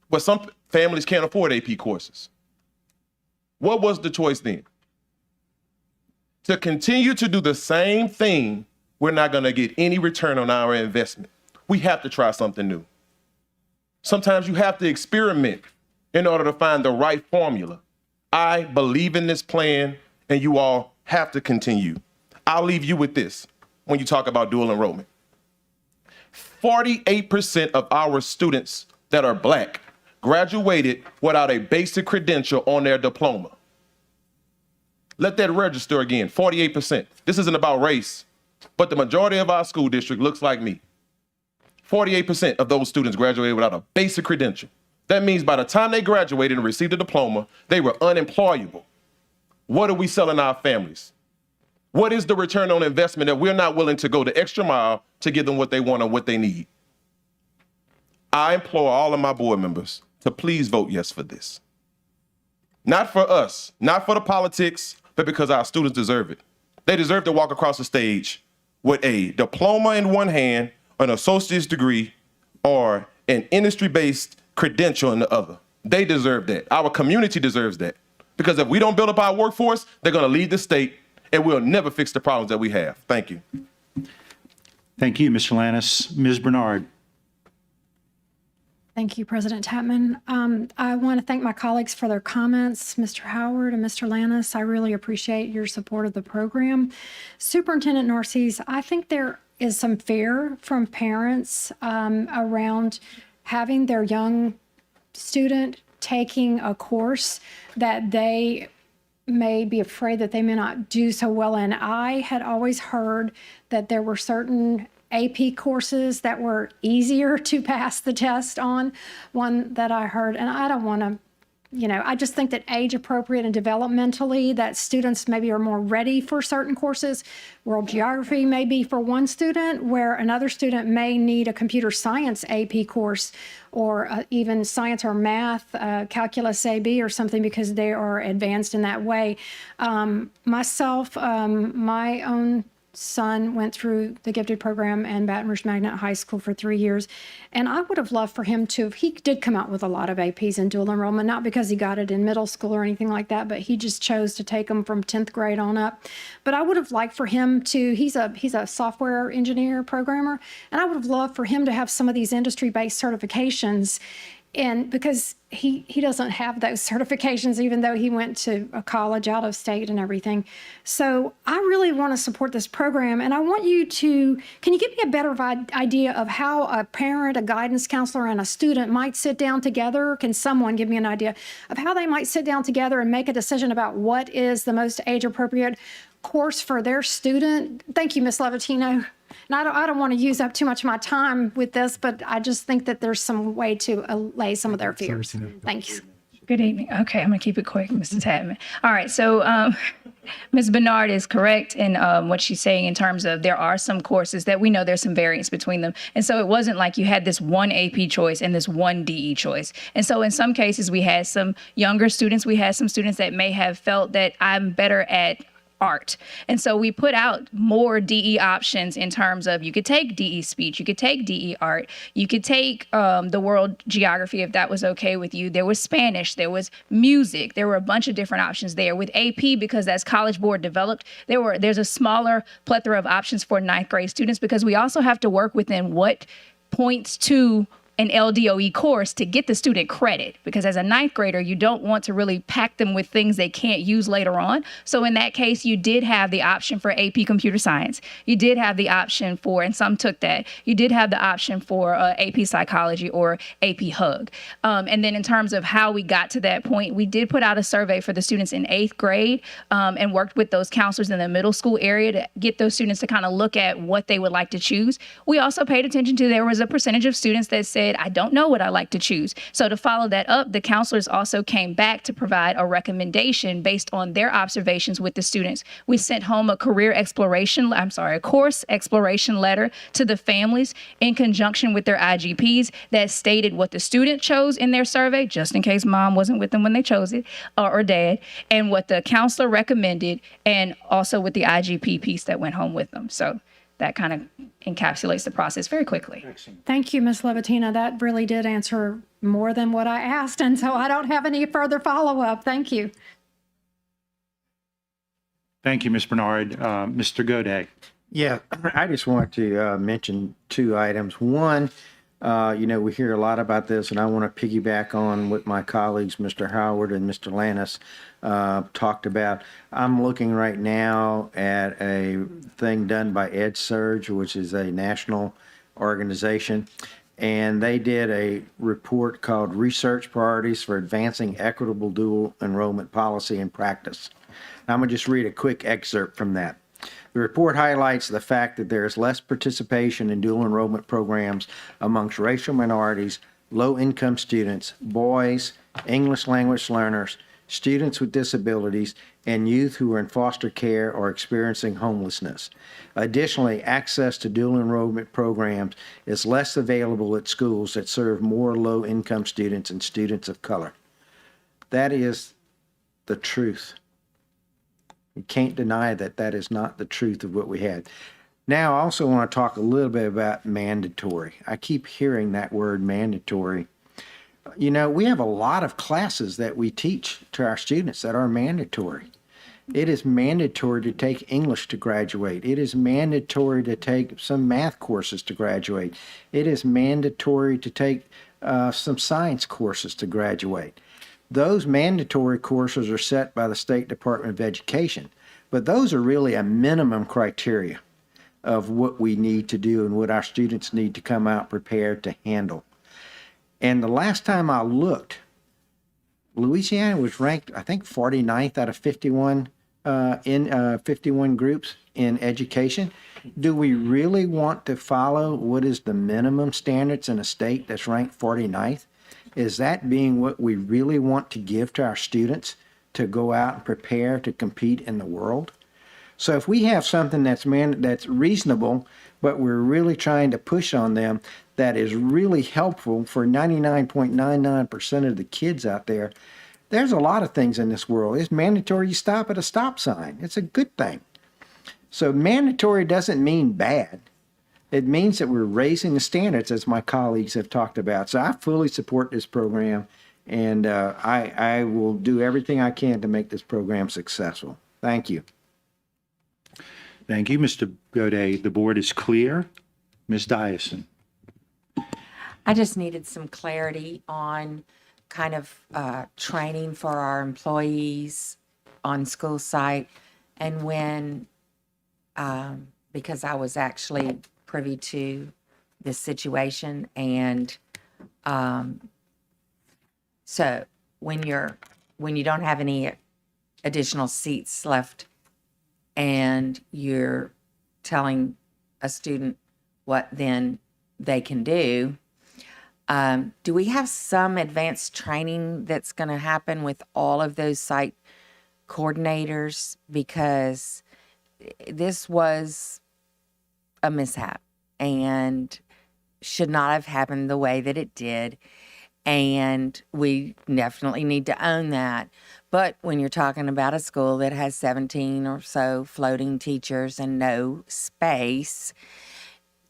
But some families can't afford AP courses. What was the choice then? To continue to do the same thing, we're not going to get any return on our investment. We have to try something new. Sometimes you have to experiment in order to find the right formula. I believe in this plan, and you all have to continue. I'll leave you with this when you talk about dual enrollment. 48% of our students that are Black graduated without a basic credential on their diploma. Let that register again, 48%. This isn't about race, but the majority of our school district looks like me. 48% of those students graduated without a basic credential. That means by the time they graduated and received a diploma, they were unemployable. What are we selling our families? What is the return on investment that we're not willing to go the extra mile to give them what they want and what they need? I implore all of my board members to please vote yes for this. Not for us, not for the politics, but because our students deserve it. They deserve to walk across the stage with a diploma in one hand, an associate's degree, or an industry-based credential in the other. They deserve that. Our community deserves that. Because if we don't build up our workforce, they're going to lead the state, and we'll never fix the problems that we have. Thank you. Thank you, Mr. Lannis. Ms. Bernard. Thank you, President Tapman. I want to thank my colleagues for their comments, Mr. Howard and Mr. Lannis. I really appreciate your support of the program. Superintendent Narcisse, I think there is some fear from parents around having their young student taking a course that they may be afraid that they may not do so well in. I had always heard that there were certain AP courses that were easier to pass the test on, one that I heard, and I don't want to, I just think that age appropriate and developmentally that students maybe are more ready for certain courses. World geography may be for one student, where another student may need a computer science AP course, or even science or math, calculus AB or something, because they are advanced in that way. Myself, my own son went through the gifted program and Baton Rouge Magnet High School for 3 years. And I would have loved for him to, he did come out with a lot of APs in dual enrollment, not because he got it in middle school or anything like that, but he just chose to take them from 10th grade on up. But I would have liked for him to, he's a software engineer programmer, and I would have loved for him to have some of these industry-based certifications. And because he doesn't have those certifications, even though he went to a college out of state and everything. So I really want to support this program. And I want you to, can you give me a better idea of how a parent, a guidance counselor, and a student might sit down together? Can someone give me an idea of how they might sit down together and make a decision about what is the most age-appropriate course for their student? Thank you, Ms. Levatino. And I don't want to use up too much of my time with this, but I just think that there's some way to allay some of their fears. Thanks. Good evening. Okay, I'm going to keep it quick, Mr. Tapman. All right, so Ms. Bernard is correct in what she's saying in terms of there are some courses that we know there's some variance between them. And so it wasn't like you had this one AP choice and this one DE choice. And so in some cases, we had some younger students. We had some students that may have felt that I'm better at art. And so we put out more DE options in terms of you could take DE speech, you could take DE art, you could take the world geography if that was okay with you. There was Spanish, there was music, there were a bunch of different options there. With AP, because as College Board developed, there's a smaller plethora of options for ninth grade students, because we also have to work within what points to an LDOE course to get the student credit, because as a ninth grader, you don't want to really pack them with things they can't use later on. So in that case, you did have the option for AP computer science. You did have the option for, and some took that, you did have the option for AP psychology or AP hug. And then in terms of how we got to that point, we did put out a survey for the students in 8th grade and worked with those counselors in the middle school area to get those students to kind of look at what they would like to choose. We also paid attention to, there was a percentage of students that said, I don't know what I like to choose. So to follow that up, the counselors also came back to provide a recommendation based on their observations with the students. We sent home a course exploration letter to the families in conjunction with their IGPs that stated what the student chose in their survey, just in case mom wasn't with them when they chose it, or dad, and what the counselor recommended, and also with the IGP piece that went home with them. So that kind of encapsulates the process very quickly. Thank you, Ms. Levitina. That really did answer more than what I asked, and so I don't have any further follow-up. Thank you. Thank you, Ms. Bernard. Mr. Goday. Yeah, I just want to mention two items. One, we hear a lot about this, and I want to piggyback on what my colleagues, Mr. Howard and Mr. Lannis, talked about. I'm looking right now at a thing done by EdSurge, which is a national organization, and they did a report called Research Priorities for Advancing Equitable Dual Enrollment Policy and Practice. I'm going to just read a quick excerpt from that. The report highlights the fact that there is less participation in dual enrollment programs amongst racial minorities, low-income students, boys, English language learners, students with disabilities, and youth who are in foster care or experiencing homelessness. Additionally, access to dual enrollment programs is less available at schools that serve more low-income students and students of color. That is the truth. You can't deny that that is not the truth of what we had. Now, I also want to talk a little bit about mandatory. I keep hearing that word mandatory. We have a lot of classes that we teach to our students that are mandatory. It is mandatory to take English to graduate. It is mandatory to take some math courses to graduate. It is mandatory to take some science courses to graduate. Those mandatory courses are set by the State Department of Education, but those are really a minimum criteria of what we need to do and what our students need to come out prepared to handle. And the last time I looked, Louisiana was ranked, I think, 49th out of 51 51 groups in education. Do we really want to follow what is the minimum standards in a state that's ranked 49th? Is that being what we really want to give to our students to go out and prepare to compete in the world? So if we have something that's reasonable, but we're really trying to push on them, that is really helpful for 99.99% of the kids out there, there's a lot of things in this world. It's mandatory you stop at a stop sign. It's a good thing. So mandatory doesn't mean bad. It means that we're raising the standards, as my colleagues have talked about. So I fully support this program, and I will do everything I can to make this program successful. Thank you. Thank you, Mr. Goday. The board is clear. Ms. Dyson. I just needed some clarity on kind of training for our employees on school site, and when, because I was actually privy to this situation, and so when you don't have any additional seats left and you're telling a student what then they can do, do we have some advanced training that's going to happen with all of those site coordinators? Because this was a mishap and should not have happened the way that it did. And we definitely need to own that. But when you're talking about a school that has 17 or so floating teachers and no space,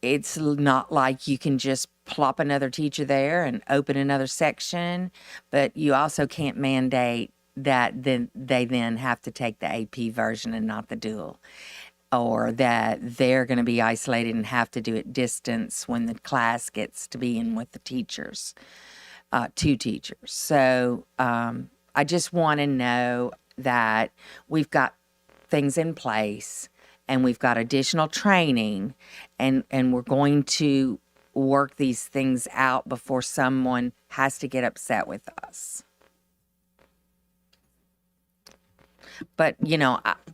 it's not like you can just plop another teacher there and open another section, but you also can't mandate that then they then have to take the AP version and not the dual, or that they're going to be isolated and have to do it distance when the class gets to be in with the teachers, two teachers. So I just want to know that we've got things in place and we've got additional training, and we're going to work these things out before someone has to get upset with us. But,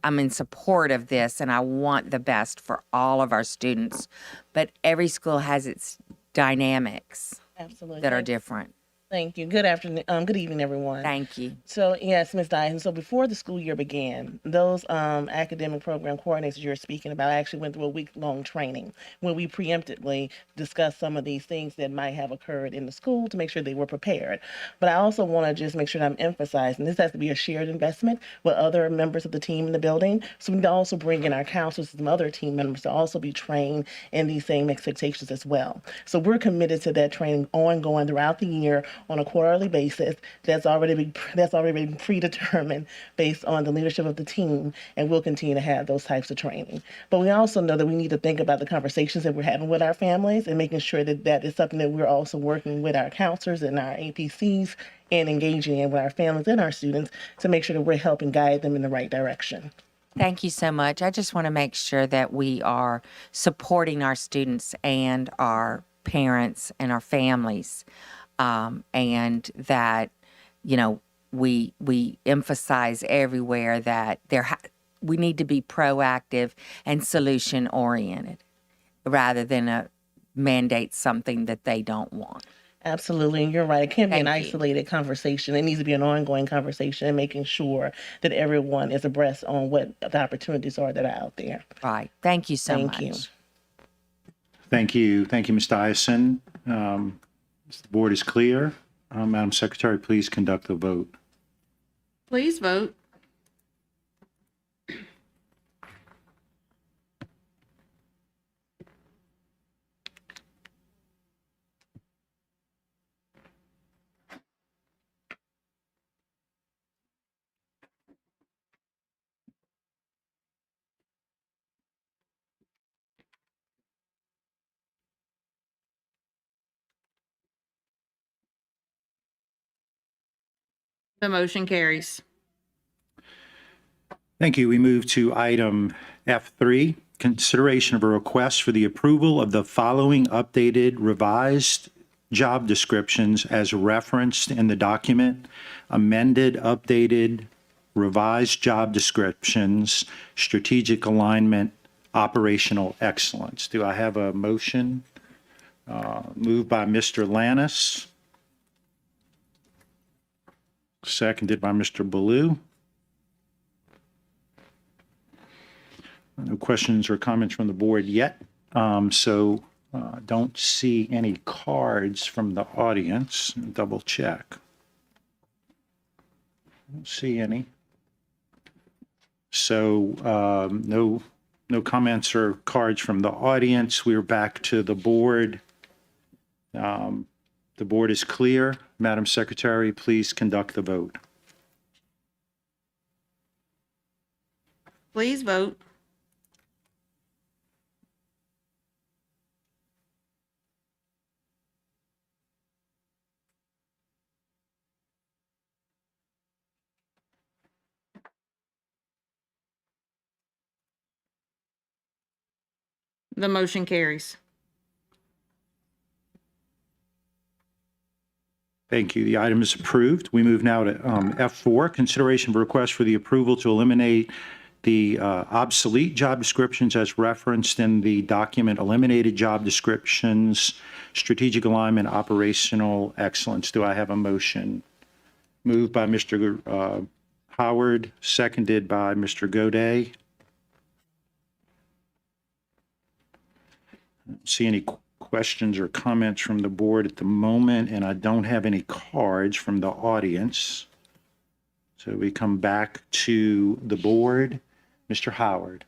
I'm in support of this, and I want the best for all of our students. But every school has its dynamics Absolutely. that are different. Thank you. Good afternoon. Good evening, everyone. Thank you. So yes, Ms. Dyson. So before the school year began, those academic program coordinators you're speaking about actually went through a week-long training where we preemptively discussed some of these things that might have occurred in the school to make sure they were prepared. But I also want to just make sure that I'm emphasizing this has to be a shared investment with other members of the team in the building. So we need to also bring in our counselors and some other team members to also be trained in these same expectations as well. So we're committed to that training ongoing throughout the year on a quarterly basis. That's already been predetermined based on the leadership of the team, and we'll continue to have those types of training. But we also know that we need to think about the conversations that we're having with our families and making sure that that is something that we're also working with our counselors and our APCs and engaging in with our families and our students to make sure that we're helping guide them in the right direction. Thank you so much. I just want to make sure that we are supporting our students and our parents and our families, and that, you know, we emphasize everywhere that we need to be proactive and solution oriented rather than mandate something that they don't want. Absolutely, and you're right. It can't be an Thank you. isolated conversation. It needs to be an ongoing conversation and making sure that everyone is abreast on what the opportunities are that are out there. Right. Thank you so much. Thank you. Thank you. Thank you, Ms. Dyson. The board is clear. Madam Secretary, please conduct the vote. Please vote. The motion carries. Thank you. We move to item F3, consideration of a request for the approval of the following updated revised job descriptions as referenced in the document, amended, updated, revised job descriptions, strategic alignment, operational excellence. Do I have a motion? Moved by Mr. Lannis. Seconded by Mr. Baloo. No questions or comments from the board yet. Don't see any cards from the audience. Double check. Don't see any. So no comments or cards from the audience. We're back to the board. The board is clear. Madam Secretary, please conduct the vote. Please vote. The motion carries. Thank you. The item is approved. We move now to F4, consideration of a request for the approval to eliminate the obsolete job descriptions as referenced in the document, eliminated job descriptions, strategic alignment, operational excellence. Do I have a motion? Moved by Mr. Howard, seconded by Mr. Godet. I don't see any questions or comments from the board at the moment, and I don't have any cards from the audience. So we come back to the board. Mr. Howard.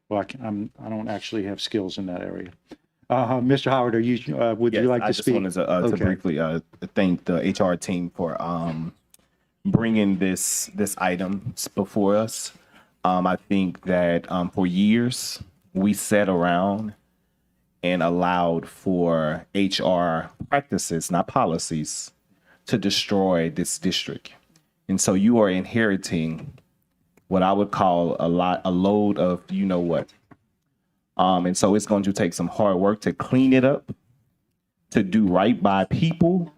Well, I don't actually have skills in that area. Mr. Howard, would you like to speak? I just wanted to briefly thank the HR team for bringing this item before us. I think that for years we sat around and allowed for HR practices, not policies, to destroy this district. And so you are inheriting what I would call a load of you know what. And so it's going to take some hard work to clean it up, to do right by people.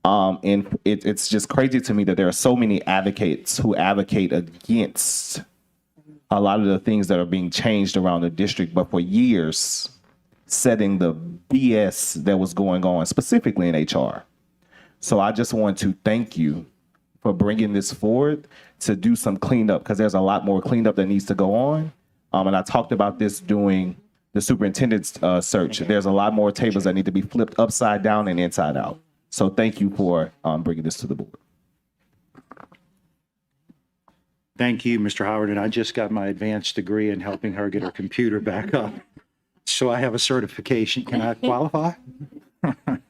And it's just crazy to me that there are so many advocates who advocate against a lot of the things that are being changed around the district, but for years, setting the BS that was going on, specifically in HR. So I just want to thank you for bringing this forward to do some cleanup, because there's a lot more cleanup that needs to go on. And I talked about this during the superintendent's search. There's a lot more tables that need to be flipped upside down and inside out. So thank you for bringing this to the board. Thank you, Mr. Howard, and I just got my advanced degree in helping her get her computer back up. So I have a certification. Can I qualify? I'm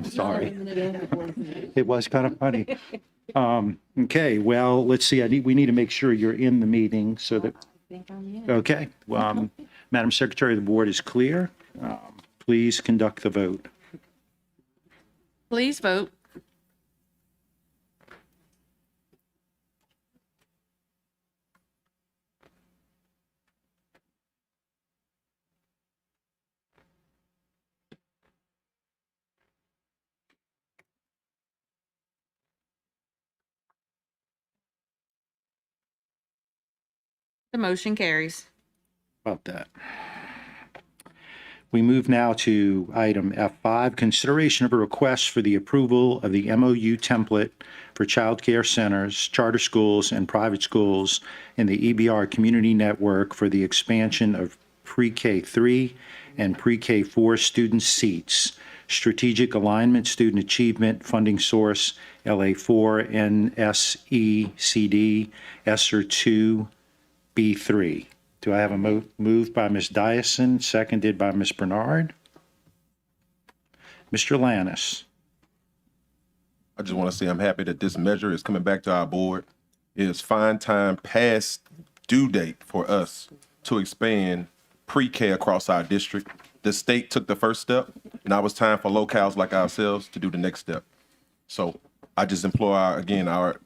sorry. It was kind of funny. Okay, well, let's see. We need to make sure you're in the meeting so that. Okay, Madam Secretary, the board is clear. Please conduct the vote. Please vote. The motion carries. About that. We move now to item F5, consideration of a request for the approval of the MOU template for child care centers, charter schools, and private schools in the EBR community network for the expansion of pre-K 3 and pre-K 4 student seats, strategic alignment, student achievement, funding source, LA4, NSECD, ESSER 2, B3. Do I have a move by Ms. Dyson, seconded by Ms. Bernard? Mr. Lannis. I just want to say I'm happy that this measure is coming back to our board. It is fine time past due date for us to expand pre-K across our district. The state took the first step. Now it's time for locales like ourselves to do the next step. So I just implore,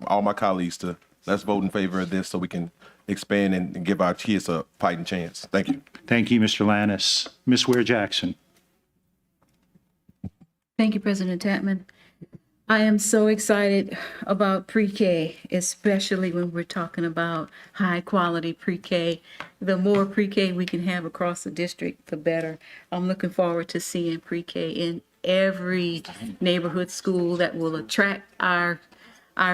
all my colleagues to let's vote in favor of this so we can expand and give our kids a fighting chance. Thank you. Thank you, Mr. Lannis. Ms. Ware-Jackson. Thank you, President Tatman. I am so excited about pre-K, especially when we're talking about high-quality pre-K. The more pre-K we can have across the district, the better. I'm looking forward to seeing pre-K in every neighborhood school that will attract our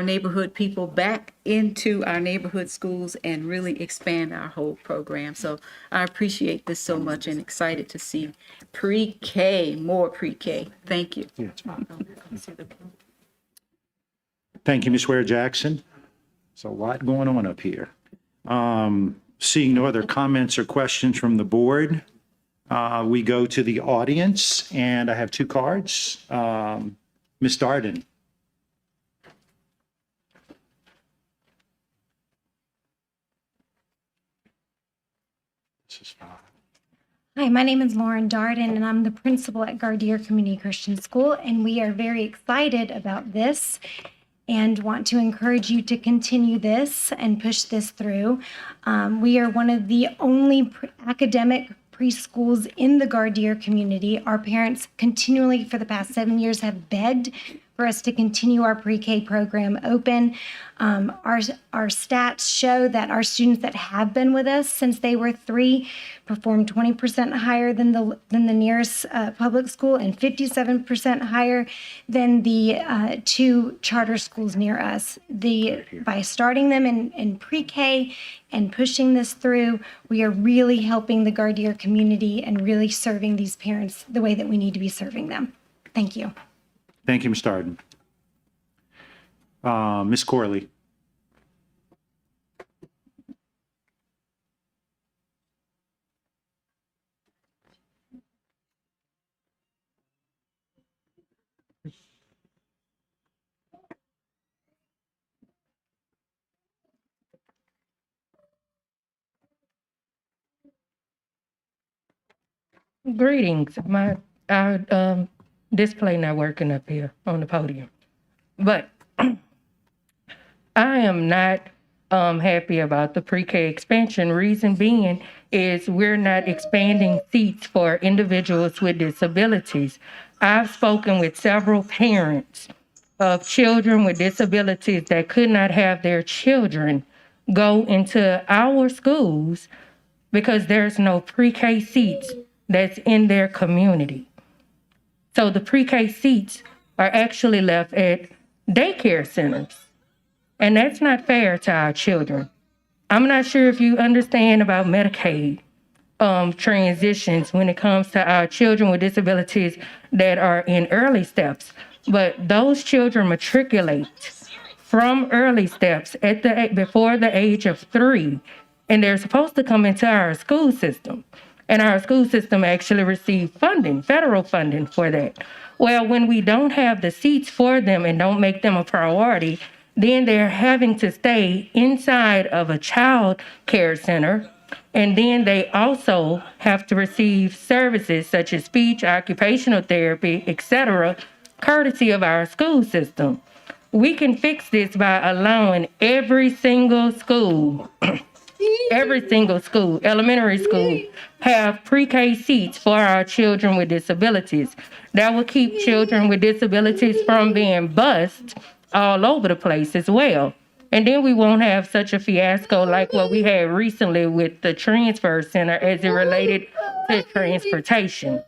neighborhood people back into our neighborhood schools and really expand our whole program. So I appreciate this so much and excited to see pre-K, more pre-K. Thank you. Thank you, Ms. Ware-Jackson. There's a lot going on up here. Seeing no other comments or questions from the board, we go to the audience, and I have two cards. Ms. Darden. This is fine. Hi, my name is Lauren Darden, and I'm the principal at Gardier Community Christian School, and we are very excited about this and want to encourage you to continue this and push this through. We are one of the only academic preschools in the Gardier community. Our parents continually for the past 7 years have begged for us to continue our pre-K program open. Our stats show that our students that have been with us since they were 3 perform 20% higher than the nearest public school and 57% higher than the 2 charter schools near us. By starting them in pre-K and pushing this through, we are really helping the Gardier community and really serving these parents the way that we need to be serving them. Thank you. Thank you, Ms. Darden. Ms. Corley. Greetings. Our display not working up here on the podium, but I am not happy about the pre-K expansion. Reason being is we're not expanding seats for individuals with disabilities. I've spoken with several parents of children with disabilities that could not have their children go into our schools because there's no pre-K seats that's in their community. So the pre-K seats are actually left at daycare centers. And that's not fair to our children. I'm not sure if you understand about Medicaid transitions when it comes to our children with disabilities that are in early steps. But those children matriculate from early steps before the age of 3, and they're supposed to come into our school system. And our school system actually receive funding, federal funding for that. Well, when we don't have the seats for them and don't make them a priority, then they're having to stay inside of a child care center. And then they also have to receive services such as speech, occupational therapy, etc., courtesy of our school system. We can fix this by allowing every single school, elementary school, have pre-K seats for our children with disabilities. That will keep children with disabilities from being bused all over the place as well. And then we won't have such a fiasco like what we had recently with the transfer center as it related to transportation.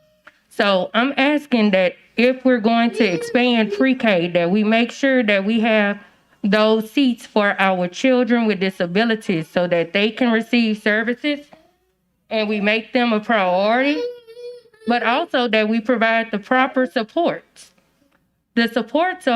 So I'm asking that if we're going to expand pre-K, that we make sure that we have those seats for our children with disabilities so that they can receive services and we make them a priority, but also that we provide the proper supports. The supports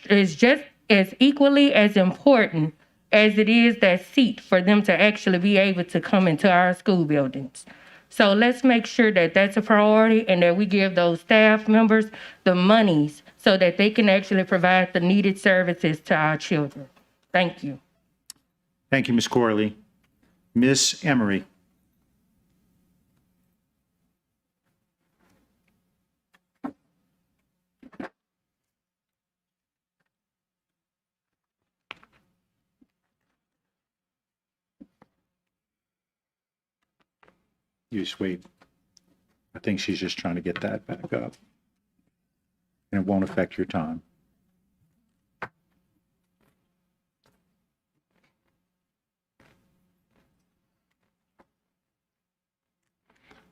is just as equally as important as it is that seat for them to actually be able to come into our school buildings. So let's make sure that that's a priority and that we give those staff members the monies so that they can actually provide the needed services to our children. Thank you. Thank you, Ms. Corley. Ms. Emery. You just wait. I think she's just trying to get that back up. And it won't affect your time.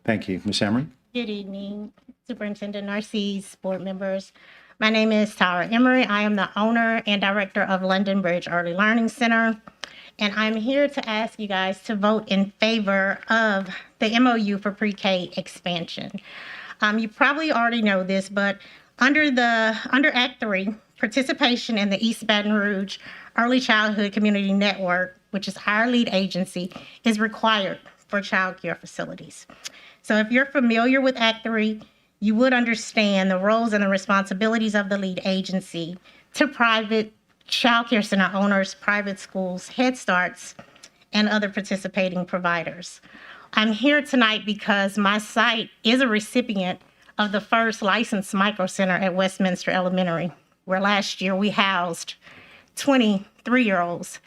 Thank you. Ms. Emery? Good evening, Superintendent Narcisse, board members. My name is Tara Emery. I am the owner and director of London Bridge Early Learning Center. And I'm here to ask you guys to vote in favor of the MOU for pre-K expansion. You probably already know this, but under Act 3, participation in the East Baton Rouge Early Childhood Community Network, which is our lead agency, is required for child care facilities. So if you're familiar with Act 3, you would understand the roles and the responsibilities of the lead agency to private child care center owners, private schools, Head Starts, and other participating providers. I'm here tonight because my site is a recipient of the first licensed micro center at Westminster Elementary, where last year we housed 20 3-year-olds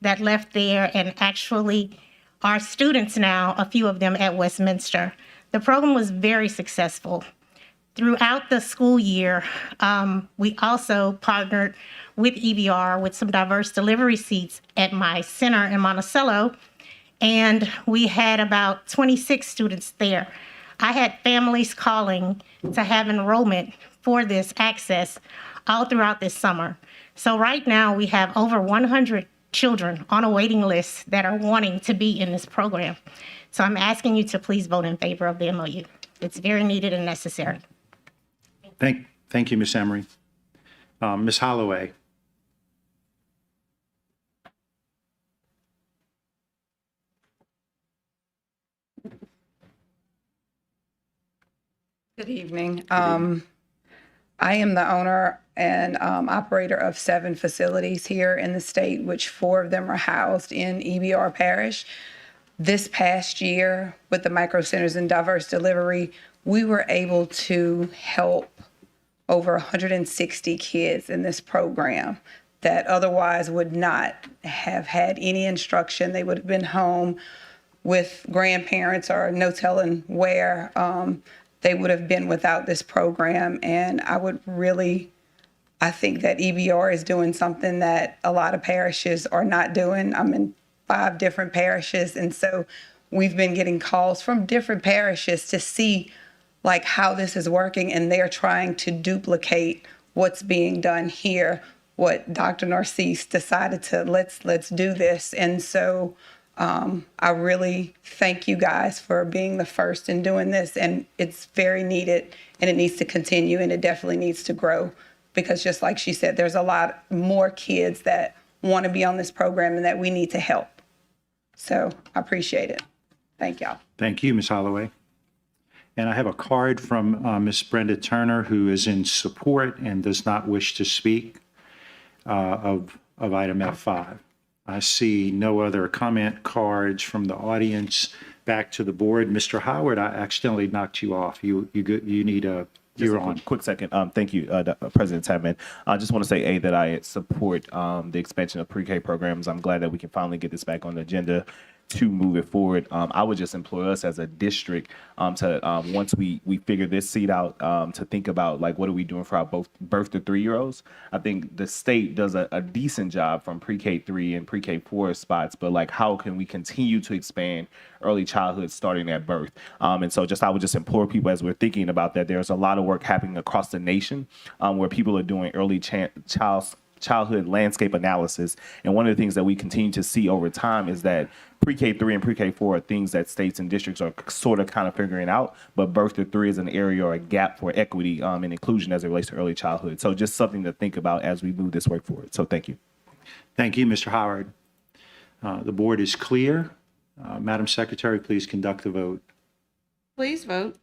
that left there and actually are students now, a few of them at Westminster. The program was very successful. Throughout the school year, we also partnered with EBR with some diverse delivery seats at my center in Monticello, and we had about 26 students there. I had families calling to have enrollment for this access all throughout this summer. So right now we have over 100 children on a waiting list that are wanting to be in this program. So I'm asking you to please vote in favor of the MOU. It's very needed and necessary. Thank you, Ms. Emery. Ms. Holloway. Good evening. I am the owner and operator of 7 facilities here in the state, which 4 of them are housed in EBR Parish. This past year, with the micro centers and diverse delivery, we were able to help over 160 kids in this program that otherwise would not have had any instruction. They would have been home with grandparents or no telling where they would have been without this program. And I would really I think that EBR is doing something that a lot of parishes are not doing. I'm in 5 different parishes, and so we've been getting calls from different parishes to see like how this is working, and they're trying to duplicate what's being done here. What Dr. Narcisse decided to let's do this, and so I really thank you guys for being the first in doing this, and it's very needed, and it needs to continue, and it definitely needs to grow, because just like she said, there's a lot more kids that want to be on this program and that we need to help. So I appreciate it. Thank y'all. Thank you, Ms. Holloway. And I have a card from Ms. Brenda Turner, who is in support and does not wish to speak of item F5. I see no other comment cards from the audience. Back to the board. Mr. Howard, I accidentally knocked you off. You need a, you're on. Quick second. Thank you, President Tapman. I just want to say, that I support the expansion of pre-K programs. I'm glad that we can finally get this back on the agenda to move it forward. I would just implore us as a district to once we figure this seat out, to think about like what are we doing for our both birth to 3-year-olds. I think the state does a decent job from pre-K 3 and pre-K 4 spots, but like how can we continue to expand early childhood starting at birth? And so I would just implore people as we're thinking about that. There's a lot of work happening across the nation where people are doing early childhood landscape analysis. And one of the things that we continue to see over time is that pre-K 3 and pre-K 4 are things that states and districts are sort of kind of figuring out, but birth to 3 is an area or a gap for equity and inclusion as it relates to early childhood. So just something to think about as we move this work forward. So thank you. Thank you, Mr. Howard. The board is clear. Madam Secretary, please conduct the vote. Please vote.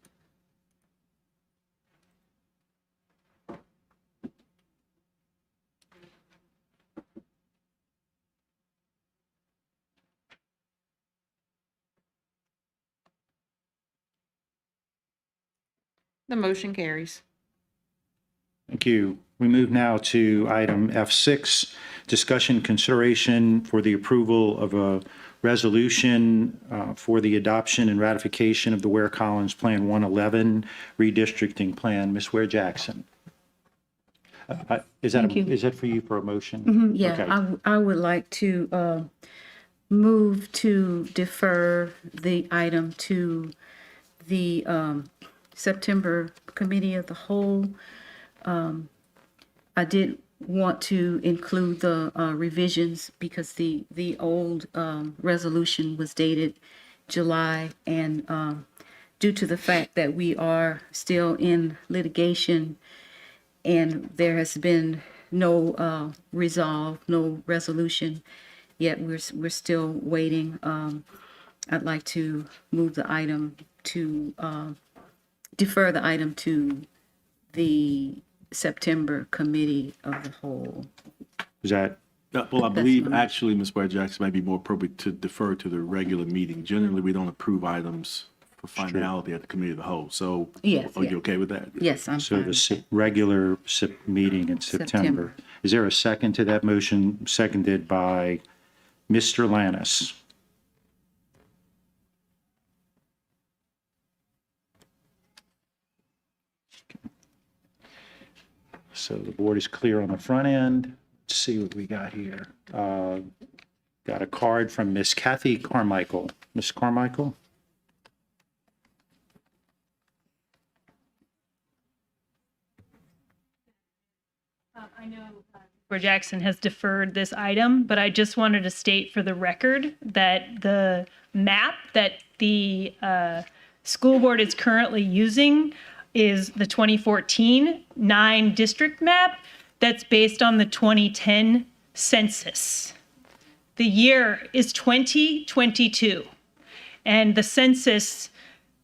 The motion carries. Thank you. We move now to item F6, discussion consideration for the approval of a resolution for the adoption and ratification of the Ware Collins Plan 111 redistricting plan. Ms. Ware Jackson. Is that for you for a motion? Yeah, Okay. I would like to move to defer the item to the September Committee of the Whole. I did want to include the revisions because the old resolution was dated July, and due to the fact that we are still in litigation and there has been no resolve, no resolution yet, we're still waiting. I'd like to move the item to defer the item to the September Committee of the Whole. Is that? Well, I believe actually, Ms. Ware Jackson, might be more appropriate to defer to the regular meeting. Generally, we don't approve items for finality at the Committee of the Whole. So Yes, are you okay with that? Yes, I'm So fine. the regular meeting in September. Is there a second to that motion? Seconded by Mr. Lannis. So the board is clear on the front end. Let's see what we got here. Got a card from Miss Kathy Carmichael. Miss Carmichael? I know Ware Jackson has deferred this item, but I just wanted to state for the record that the map that the school board is currently using is the 2014 9 district map that's based on the 2010 census. The year is 2022, and the census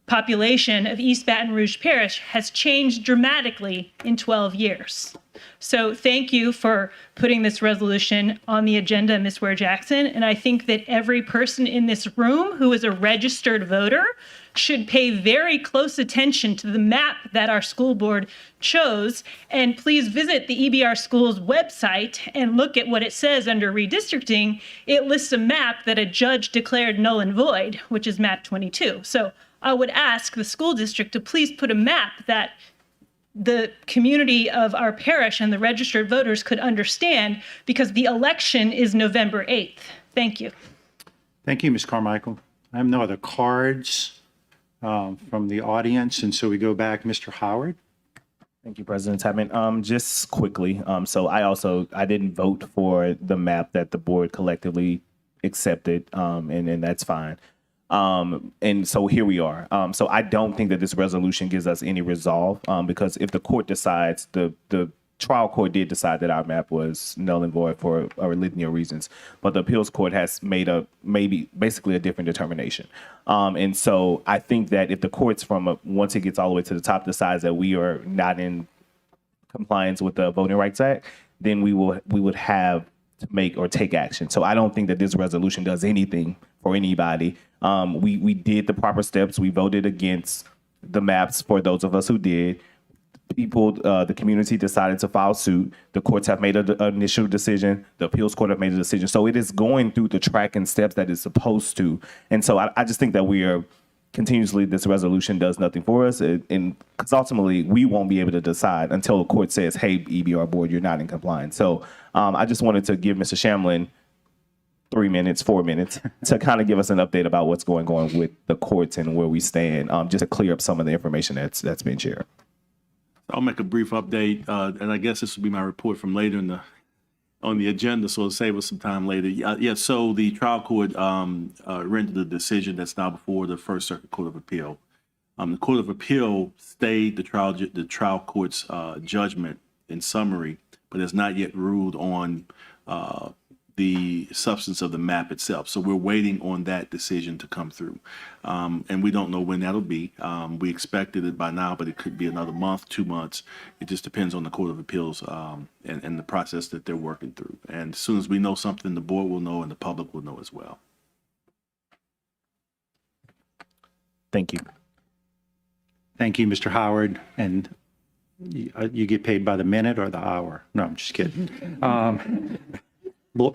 population of East Baton Rouge Parish has changed dramatically in 12 years. So thank you for putting this resolution on the agenda, Ms. Ware Jackson. And I think that every person in this room who is a registered voter should pay very close attention to the map that our school board chose. And please visit the EBR Schools website and look at what it says under redistricting. It lists a map that a judge declared null and void, which is map 22. So I would ask the school district to please put a map that the community of our parish and the registered voters could understand, because the election is November 8th. Thank you. Thank you, Ms. Carmichael. I have no other cards from the audience, and so we go back, Mr. Howard. Thank you, President Tapman. Just quickly, so I didn't vote for the map that the board collectively accepted, and that's fine. And so here we are. So I don't think that this resolution gives us any resolve, because if the court decides, the trial court did decide that our map was null and void for a litany of reasons, but the appeals court has made basically a different determination. And so I think that if the courts once it gets all the way to the top decides that we are not in compliance with the Voting Rights Act, then we would have to make or take action. So I don't think that this resolution does anything for anybody. We did the proper steps. We voted against the maps for those of us who did. People, the community decided to file suit. The courts have made an initial decision. The appeals court have made a decision. So it is going through the track and steps that it's supposed to. And so I just think that we are continuously, this resolution does nothing for us. And because ultimately we won't be able to decide until the court says, hey, EBR board, you're not in compliance. So I just wanted to give Mr. Shamlin 4 minutes to kind of give us an update about what's going on with the courts and where we stand, just to clear up some of the information that's been shared. I'll make a brief update, and I guess this will be my report from later on the agenda, so it'll save us some time later. So the trial court rendered a decision that's now before the First Circuit Court of Appeal. The Court of Appeal stayed the trial court's judgment in summary, but has not yet ruled on the substance of the map itself. So we're waiting on that decision to come through. And we don't know when that'll be. We expected it by now, but it could be another month, 2 months. It just depends on the Court of Appeals and the process that they're working through. And as soon as we know something, the board will know and the public will know as well. Thank you. Thank you, Mr. Howard. And you get paid by the minute or the hour? No, I'm just kidding.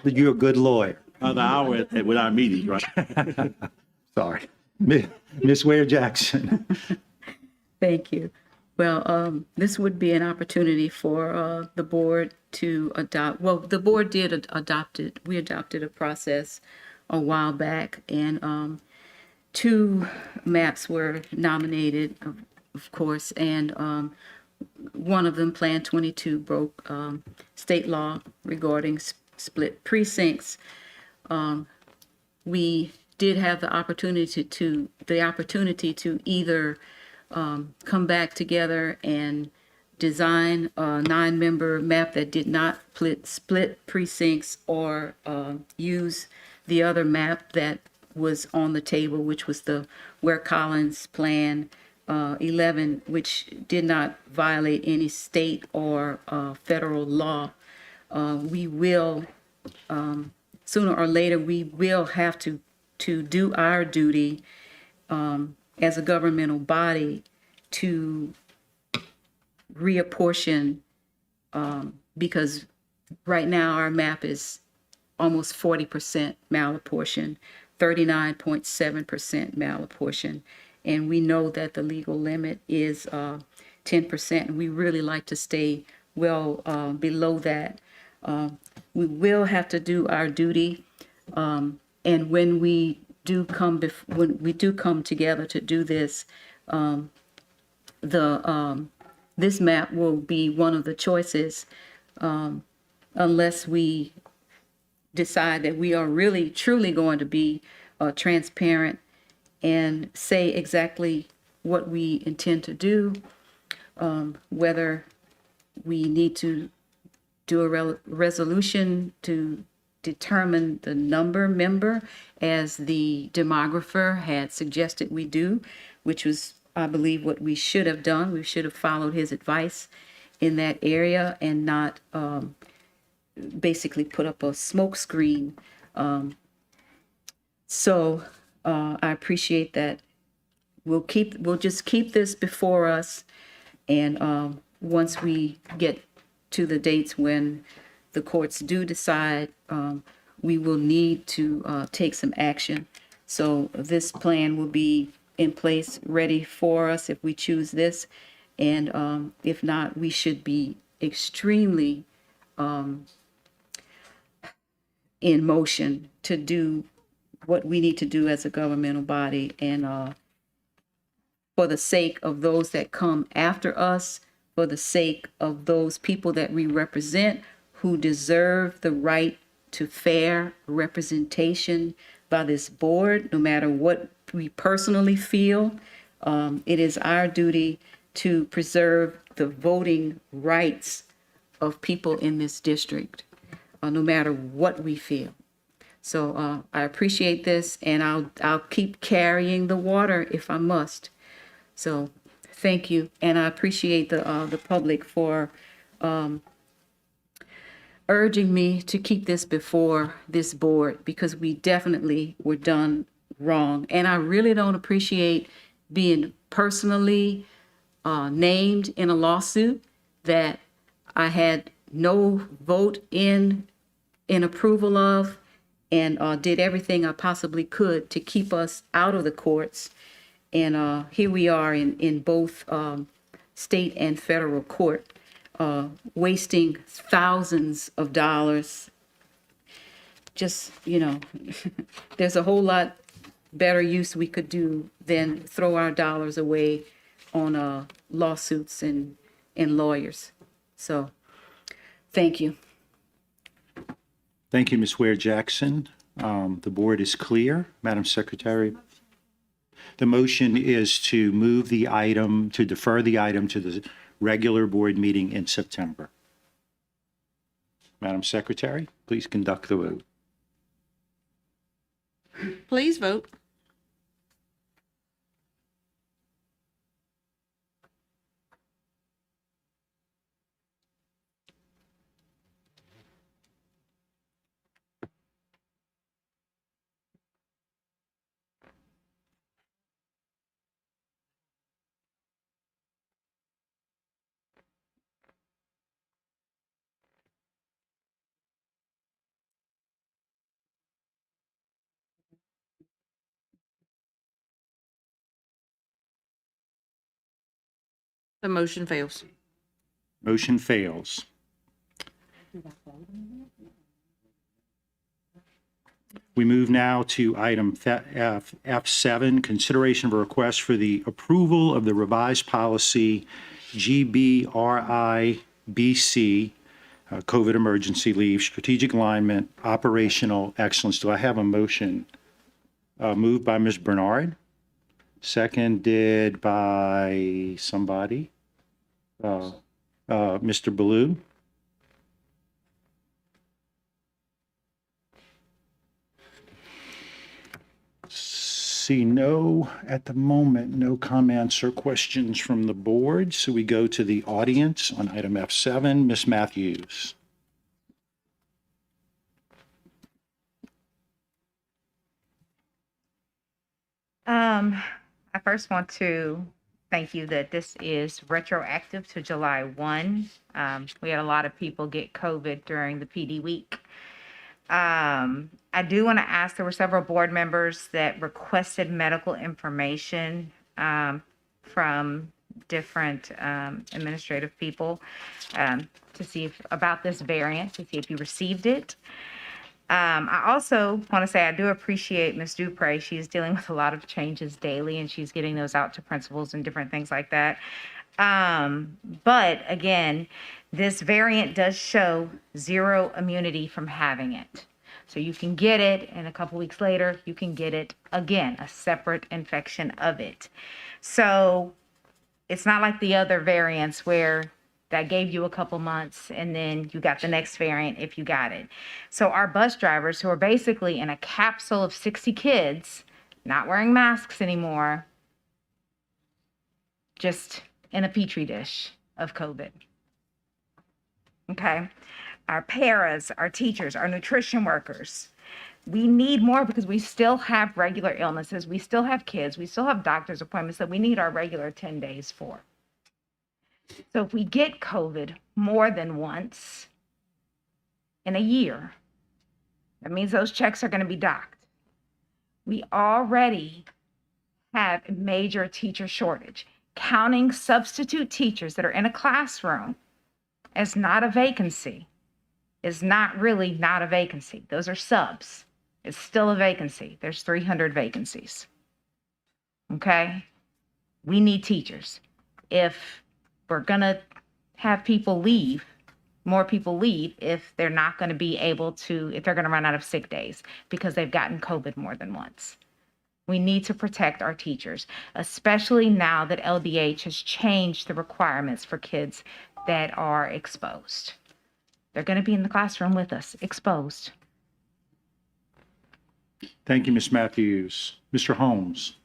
You're a good lawyer. The hour with our meeting, right? Sorry. Ms. Ware Jackson. Thank you. Well, this would be an opportunity for the board to adopt. Well, the board did adopt it. We adopted a process a while back, and 2 maps were nominated, of course, and one of them, Plan 22, broke state law regarding split precincts. We did have the opportunity to either come back together and design a 9-member map that did not split precincts, or use the other map that was on the table, which was the Ware Collins Plan 11, which did not violate any state or federal law. We will, sooner or later, we will have to do our duty as a governmental body to reapportion, because right now our map is almost 40% malapportioned, 39.7% malapportioned. And we know that the legal limit is 10%, and we really like to stay well below that. We will have to do our duty, and when we do come together to do this, this map will be one of the choices, unless we decide that we are really truly going to be transparent and say exactly what we intend to do, whether we need to do a resolution to determine the member as the demographer had suggested we do, which was, I believe, what we should have done. We should have followed his advice in that area and not basically put up a smoke screen. So I appreciate that. We'll just keep this before us, and once we get to the dates when the courts do decide, we will need to take some action. So this plan will be in place, ready for us if we choose this. And if not, we should be extremely in motion to do what we need to do as a governmental body. And for the sake of those that come after us, for the sake of those people that we represent who deserve the right to fair representation by this board, no matter what we personally feel, it is our duty to preserve the voting rights of people in this district, no matter what we feel. So I appreciate this, and I'll keep carrying the water if I must. So thank you, and I appreciate the public for urging me to keep this before this board, because we definitely were done wrong. And I really don't appreciate being personally named in a lawsuit that I had no vote in approval of, and did everything I possibly could to keep us out of the courts. And here we are in both state and federal court, wasting thousands of dollars. Just, there's a whole lot better use we could do than throw our dollars away on lawsuits and lawyers. So, thank you. Thank you, Ms. Ware Jackson. The board is clear. Madam Secretary. The motion is to move the item, to defer the item to the regular board meeting in September. Madam Secretary, please conduct the vote. Please vote. The motion fails. Motion fails. We move now to item F7, consideration of a request for the approval of the revised policy GBRIBC, COVID emergency leave, strategic alignment, operational excellence. Do I have a motion? Moved by Ms. Bernard, seconded by somebody. Mr. Baloo. See no, at the moment, no comments or questions from the board. So we go to the audience on item F7. Ms. Matthews. I first want to thank you that this is retroactive to July 1. We had a lot of people get COVID during the PD week. I do want to ask, there were several board members that requested medical information from different administrative people to see if about this variant, to see if you received it. I also want to say I do appreciate Ms. Dupre. She's dealing with a lot of changes daily, and she's getting those out to principals and different things like that. But again, this variant does show zero immunity from having it. So you can get it, and a couple weeks later, you can get it again, a separate infection of it. So it's not like the other variants where that gave you a couple months and then you got the next variant if you got it. So our bus drivers, who are basically in a capsule of 60 kids, not wearing masks anymore, just in a petri dish of COVID. Okay? Our paras, our teachers, our nutrition workers, we need more because we still have regular illnesses. We still have kids. We still have doctor's appointments that we need our regular 10 days for. So if we get COVID more than once in a year, that means those checks are going to be docked. We already have a major teacher shortage. Counting substitute teachers that are in a classroom as not a vacancy is not really not a vacancy. Those are subs. It's still a vacancy. There's 300 vacancies. Okay? We need teachers. If we're going to have people leave, more people leave if they're not going to be able to, if they're going to run out of sick days because they've gotten COVID more than once. We need to protect our teachers, especially now that LDH has changed the requirements for kids that are exposed. They're going to be in the classroom with us, exposed. Thank you, Ms. Matthews. Mr. Holmes.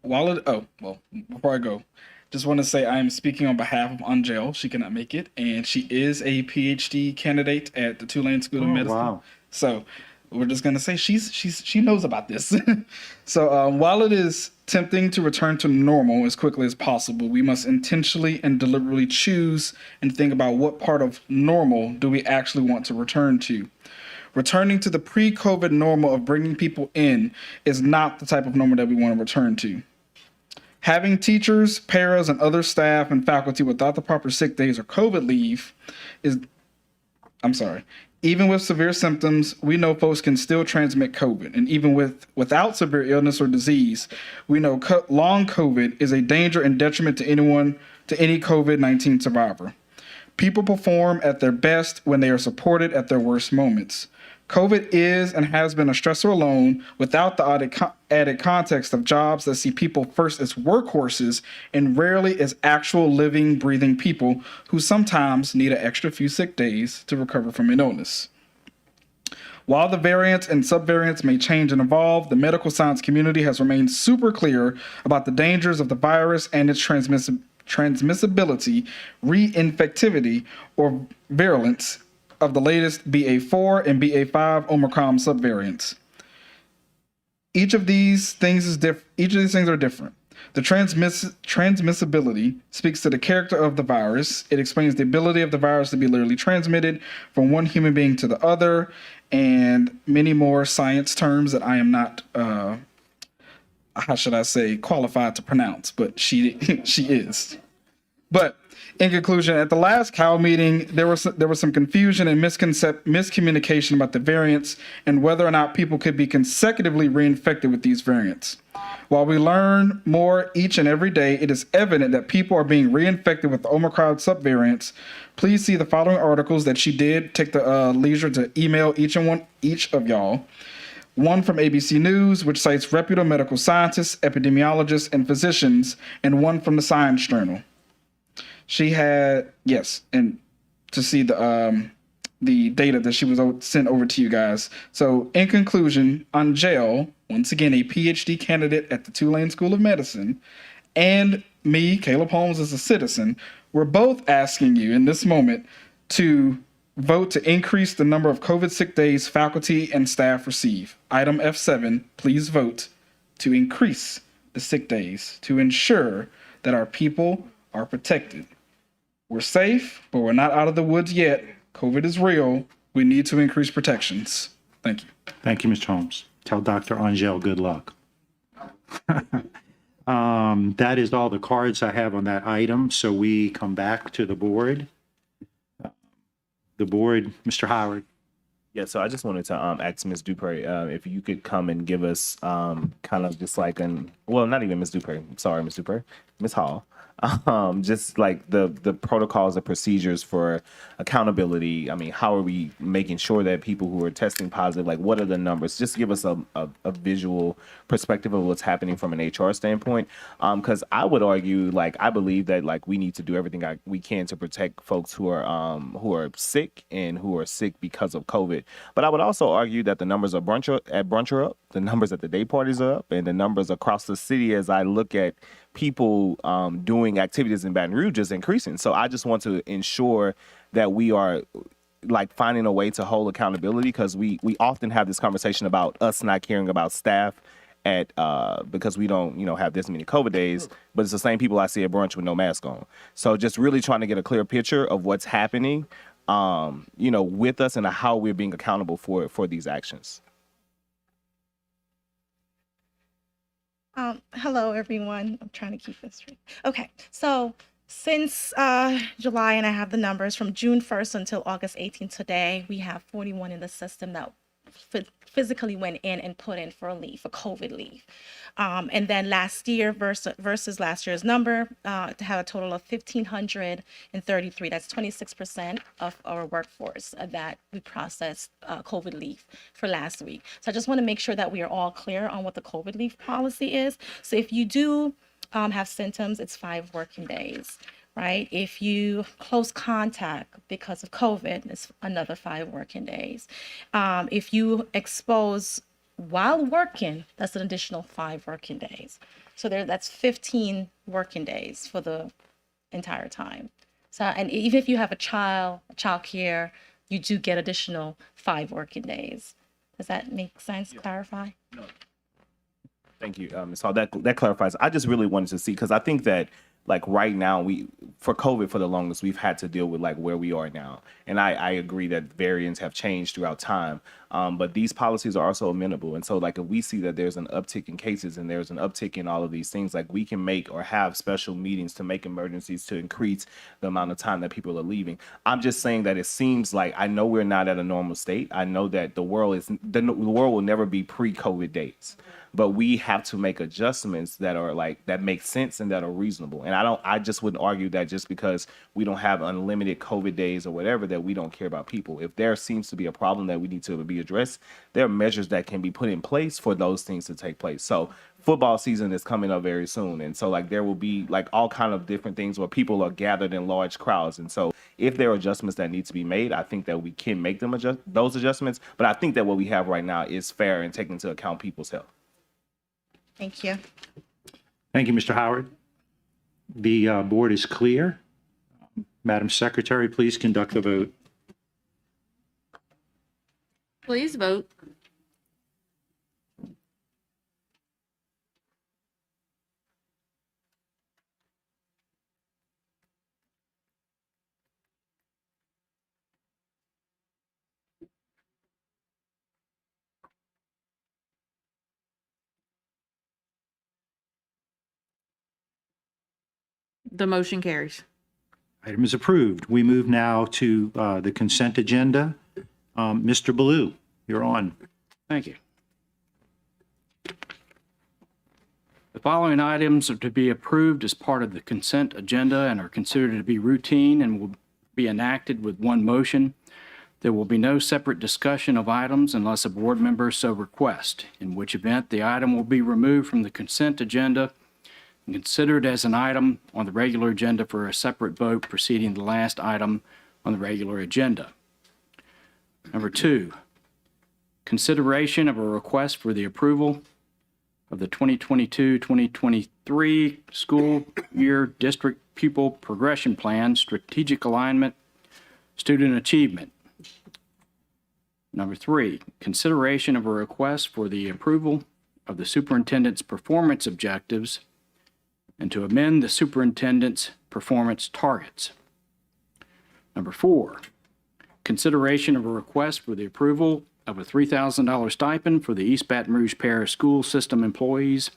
Before I go, just want to say I am speaking on behalf of Angel. She cannot make it, and she is a PhD candidate at the Tulane School of Medicine. Wow. So we're just gonna say she knows about this. So while it is tempting to return to normal as quickly as possible, we must intentionally and deliberately choose and think about what part of normal do we actually want to return to. Returning to the pre-COVID normal of bringing people in is not the type of normal that we want to return to. Having teachers, paras, and other staff and faculty without the proper sick days or COVID leave even with severe symptoms, we know folks can still transmit COVID. And even without severe illness or disease, we know long COVID is a danger and detriment to any COVID-19 survivor. People perform at their best when they are supported at their worst moments. COVID is and has been a stressor alone without the added context of jobs that see people first as workhorses and rarely as actual living, breathing people who sometimes need an extra few sick days to recover from an illness. While the variants and subvariants may change and evolve, the medical science community has remained super clear about the dangers of the virus and its transmissibility, reinfectivity, or virulence of the latest BA4 and BA5 Omicron subvariants. Each of these things are different. The transmissibility speaks to the character of the virus. It explains the ability of the virus to be literally transmitted from one human being to the other, and many more science terms that I am not, qualified to pronounce, but she is. But in conclusion, at the last COW meeting, there was some confusion and miscommunication about the variants and whether or not people could be consecutively reinfected with these variants. While we learn more each and every day, it is evident that people are being reinfected with the Omicron subvariants. Please see the following articles that she did take the leisure to email each of y'all. One from ABC News, which cites reputable medical scientists, epidemiologists, and physicians, and one from the Science Journal. She had, and to see the data that she was sent over to you guys. So in conclusion, Angel, once again, a PhD candidate at the Tulane School of Medicine, and me, Caleb Holmes, as a citizen, we're both asking you in this moment to vote to increase the number of COVID sick days faculty and staff receive. Item F7, please vote to increase the sick days to ensure that our people are protected. We're safe, but we're not out of the woods yet. COVID is real. We need to increase protections. Thank you. Thank you, Mr. Holmes. Tell Dr. Angel good luck. That is all the cards I have on that item. So we come back to the board. The board, Mr. Howard. Yeah, so I just wanted to ask Ms. Dupre if you could come and give us kind of just like not even Ms. Dupre. Sorry, Ms. Dupre. Ms. Hall. Just like the protocols and procedures for accountability. I mean, how are we making sure that people who are testing positive, like what are the numbers? Just give us a visual perspective of what's happening from an HR standpoint. Because I would argue, like, I believe that like we need to do everything we can to protect folks who are sick and who are sick because of COVID. But I would also argue that the numbers at brunch are up, the numbers at the day parties are up, and the numbers across the city as I look at people doing activities in Baton Rouge is increasing. So I just want to ensure that we are like finding a way to hold accountability, because we often have this conversation about us not caring about staff because we don't have this many COVID days, but it's the same people I see at brunch with no mask on. So just really trying to get a clear picture of what's happening with us and how we're being accountable for these actions. Hello, everyone. I'm trying to keep this straight. Okay, so since July, and I have the numbers from June 1st until August 18th today, we have 41 in the system that physically went in and put in for a leave, for COVID leave. And then last year versus last year's number, to have a total of 1,533. That's 26% of our workforce that we processed COVID leave for last week. So I just want to make sure that we are all clear on what the COVID leave policy is. So if you do have symptoms, it's 5 working days. Right? If you close contact because of COVID, it's another 5 working days. If you expose while working, that's an additional 5 working days. So that's 15 working days for the entire time. So, and even if you have a child care, you do get additional 5 working days. Does that make sense? Yeah. Clarify? No. Thank you, Ms. Hall. That clarifies. I just really wanted to see, because I think that right now, for COVID for the longest, we've had to deal with where we are now. And I agree that variants have changed throughout time. But these policies are also amenable. And so if we see that there's an uptick in cases and there's an uptick in all of these things, we can make or have special meetings to make emergencies to increase the amount of time that people are leaving. I'm just saying that it seems like, I know we're not at a normal state. I know that the world will never be pre-COVID days. But we have to make adjustments that are that make sense and that are reasonable. And I just wouldn't argue that just because we don't have unlimited COVID days or whatever, that we don't care about people. If there seems to be a problem that we need to be addressed, there are measures that can be put in place for those things to take place. So football season is coming up very soon. And so there will be all kind of different things where people are gathered in large crowds. And so if there are adjustments that need to be made, I think that we can make those adjustments. But I think that what we have right now is fair and taking into account people's health. Thank you. Thank you, Mr. Howard. The board is clear. Madam Secretary, please conduct the vote. Please vote. The motion carries. Item is approved. We move now to the consent agenda. Mr. Baloo, you're on. Thank you. The following items are to be approved as part of the consent agenda and are considered to be routine and will be enacted with one motion. There will be no separate discussion of items unless a board member so requests, in which event the item will be removed from the consent agenda and considered as an item on the regular agenda for a separate vote preceding the last item on the regular agenda. Number 2, consideration of a request for the approval of the 2022-2023 school year district pupil progression plan, strategic alignment, student achievement. Number 3, consideration of a request for the approval of the superintendent's performance objectives and to amend the superintendent's performance targets. Number 4, consideration of a request for the approval of a $3,000 stipend for the East Baton Rouge Parish School System employees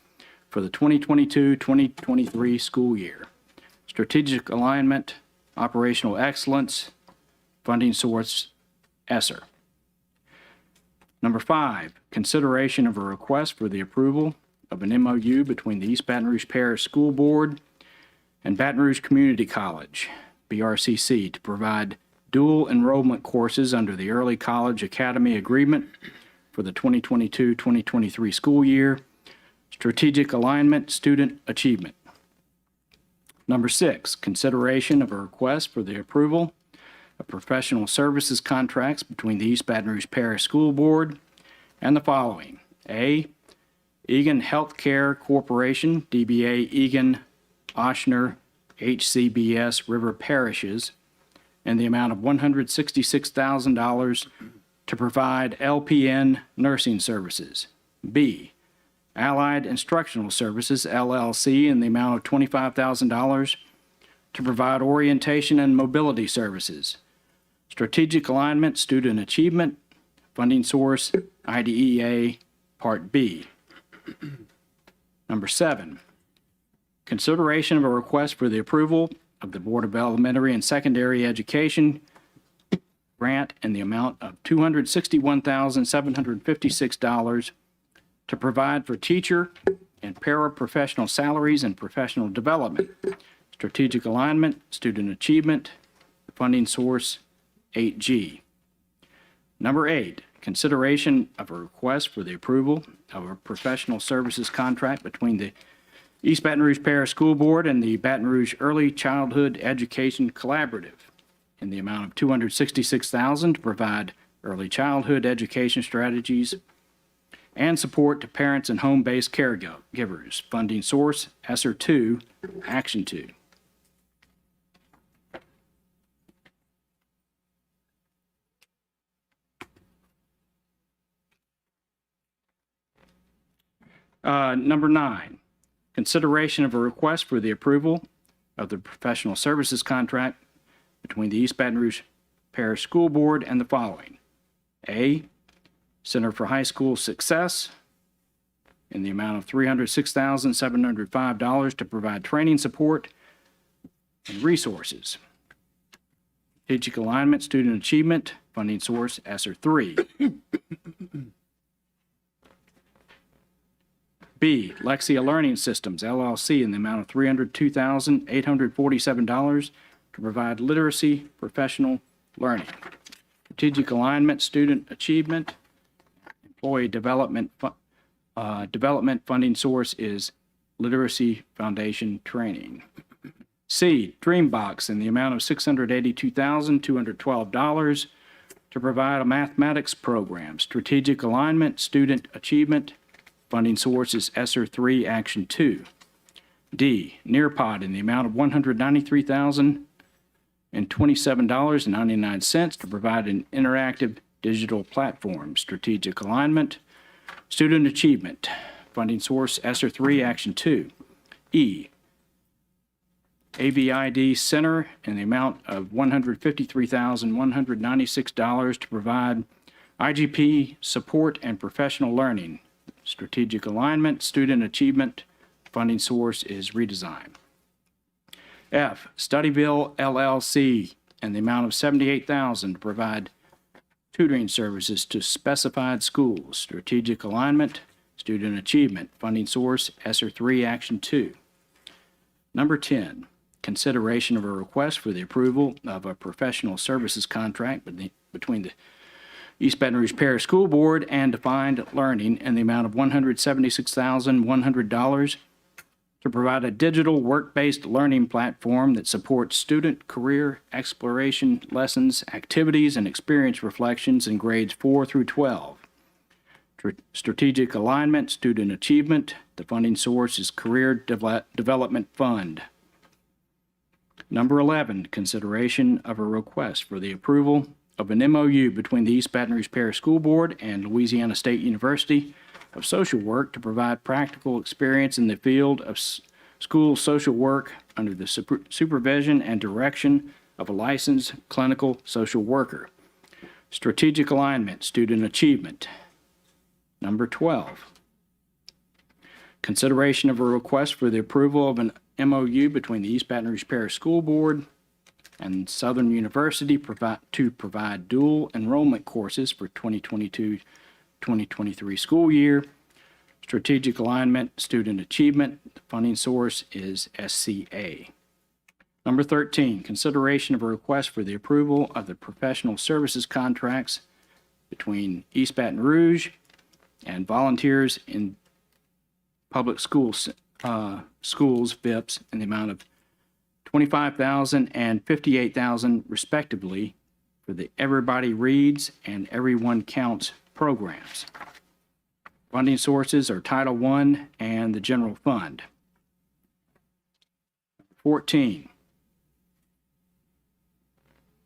for the 2022-2023 school year. Strategic alignment, operational excellence, funding source, ESSER. Number 5, consideration of a request for the approval of an MOU between the East Baton Rouge Parish School Board and Baton Rouge Community College, BRCC, to provide dual enrollment courses under the Early College Academy Agreement for the 2022-2023 school year, strategic alignment, student achievement. Number 6, consideration of a request for the approval of professional services contracts between the East Baton Rouge Parish School Board and the following. A, Egan Healthcare Corporation, DBA Egan, Ochsner, HCBS River Parishes, in the amount of $166,000 to provide LPN nursing services. B, Allied Instructional Services, LLC, in the amount of $25,000 to provide orientation and mobility services. Strategic alignment, student achievement, funding source, IDEA, Part B. Number 7, consideration of a request for the approval of the Board of Elementary and Secondary Education grant in the amount of $261,756 to provide for teacher and paraprofessional salaries and professional development, strategic alignment, student achievement, funding source 8G. Number 8, consideration of a request for the approval of a professional services contract between the East Baton Rouge Parish School Board and the Baton Rouge Early Childhood Education Collaborative in the amount of $266,000 to provide early childhood education strategies and support to parents and home-based caregivers. Funding source, ESSER 2, Action 2. Number 9, consideration of a request for the approval of the professional services contract between the East Baton Rouge Parish School Board and the following. A, Center for High School Success in the amount of $306,705 to provide training support and resources. Strategic alignment, student achievement, funding source, ESSER 3. B, Lexia Learning Systems, LLC, in the amount of $302,847 to provide literacy professional learning. Strategic alignment, student achievement, employee development, funding source is Literacy Foundation Training. C, Dreambox, in the amount of $682,212 to provide a mathematics program. Strategic alignment, student achievement, funding source is ESSER 3, Action 2. D, Nearpod, in the amount of $193,027.99 to provide an interactive digital platform. Strategic alignment, student achievement, funding source ESSER 3, Action 2. E, AVID Center, in the amount of $153,196 to provide IGP support and professional learning. Strategic alignment, student achievement, funding source is Redesign. F, Studyville LLC, in the amount of $78,000 to provide tutoring services to specified schools. Strategic alignment, student achievement, funding source ESSER 3, Action 2. Number 10, consideration of a request for the approval of a professional services contract between the East Baton Rouge Parish School Board and Defined Learning in the amount of $176,100 to provide a digital work-based learning platform that supports student career exploration lessons, activities, and experience reflections in grades 4 through 12. Strategic alignment, student achievement. The funding source is Career Development Fund. Number 11, consideration of a request for the approval of an MOU between the East Baton Rouge Parish School Board and Louisiana State University of Social Work to provide practical experience in the field of school social work under the supervision and direction of a licensed clinical social worker. Strategic alignment, student achievement. Number 12, consideration of a request for the approval of an MOU between the East Baton Rouge Parish School Board and Southern University to provide dual enrollment courses for 2022-2023 school year. Strategic alignment, student achievement. The funding source is SCA. Number 13, consideration of a request for the approval of the professional services contracts between East Baton Rouge and Volunteers in Public Schools, VIPS, in the amount of $25,000 and $58,000 respectively for the Everybody Reads and Everyone Counts programs. Funding sources are Title I and the General Fund. 14,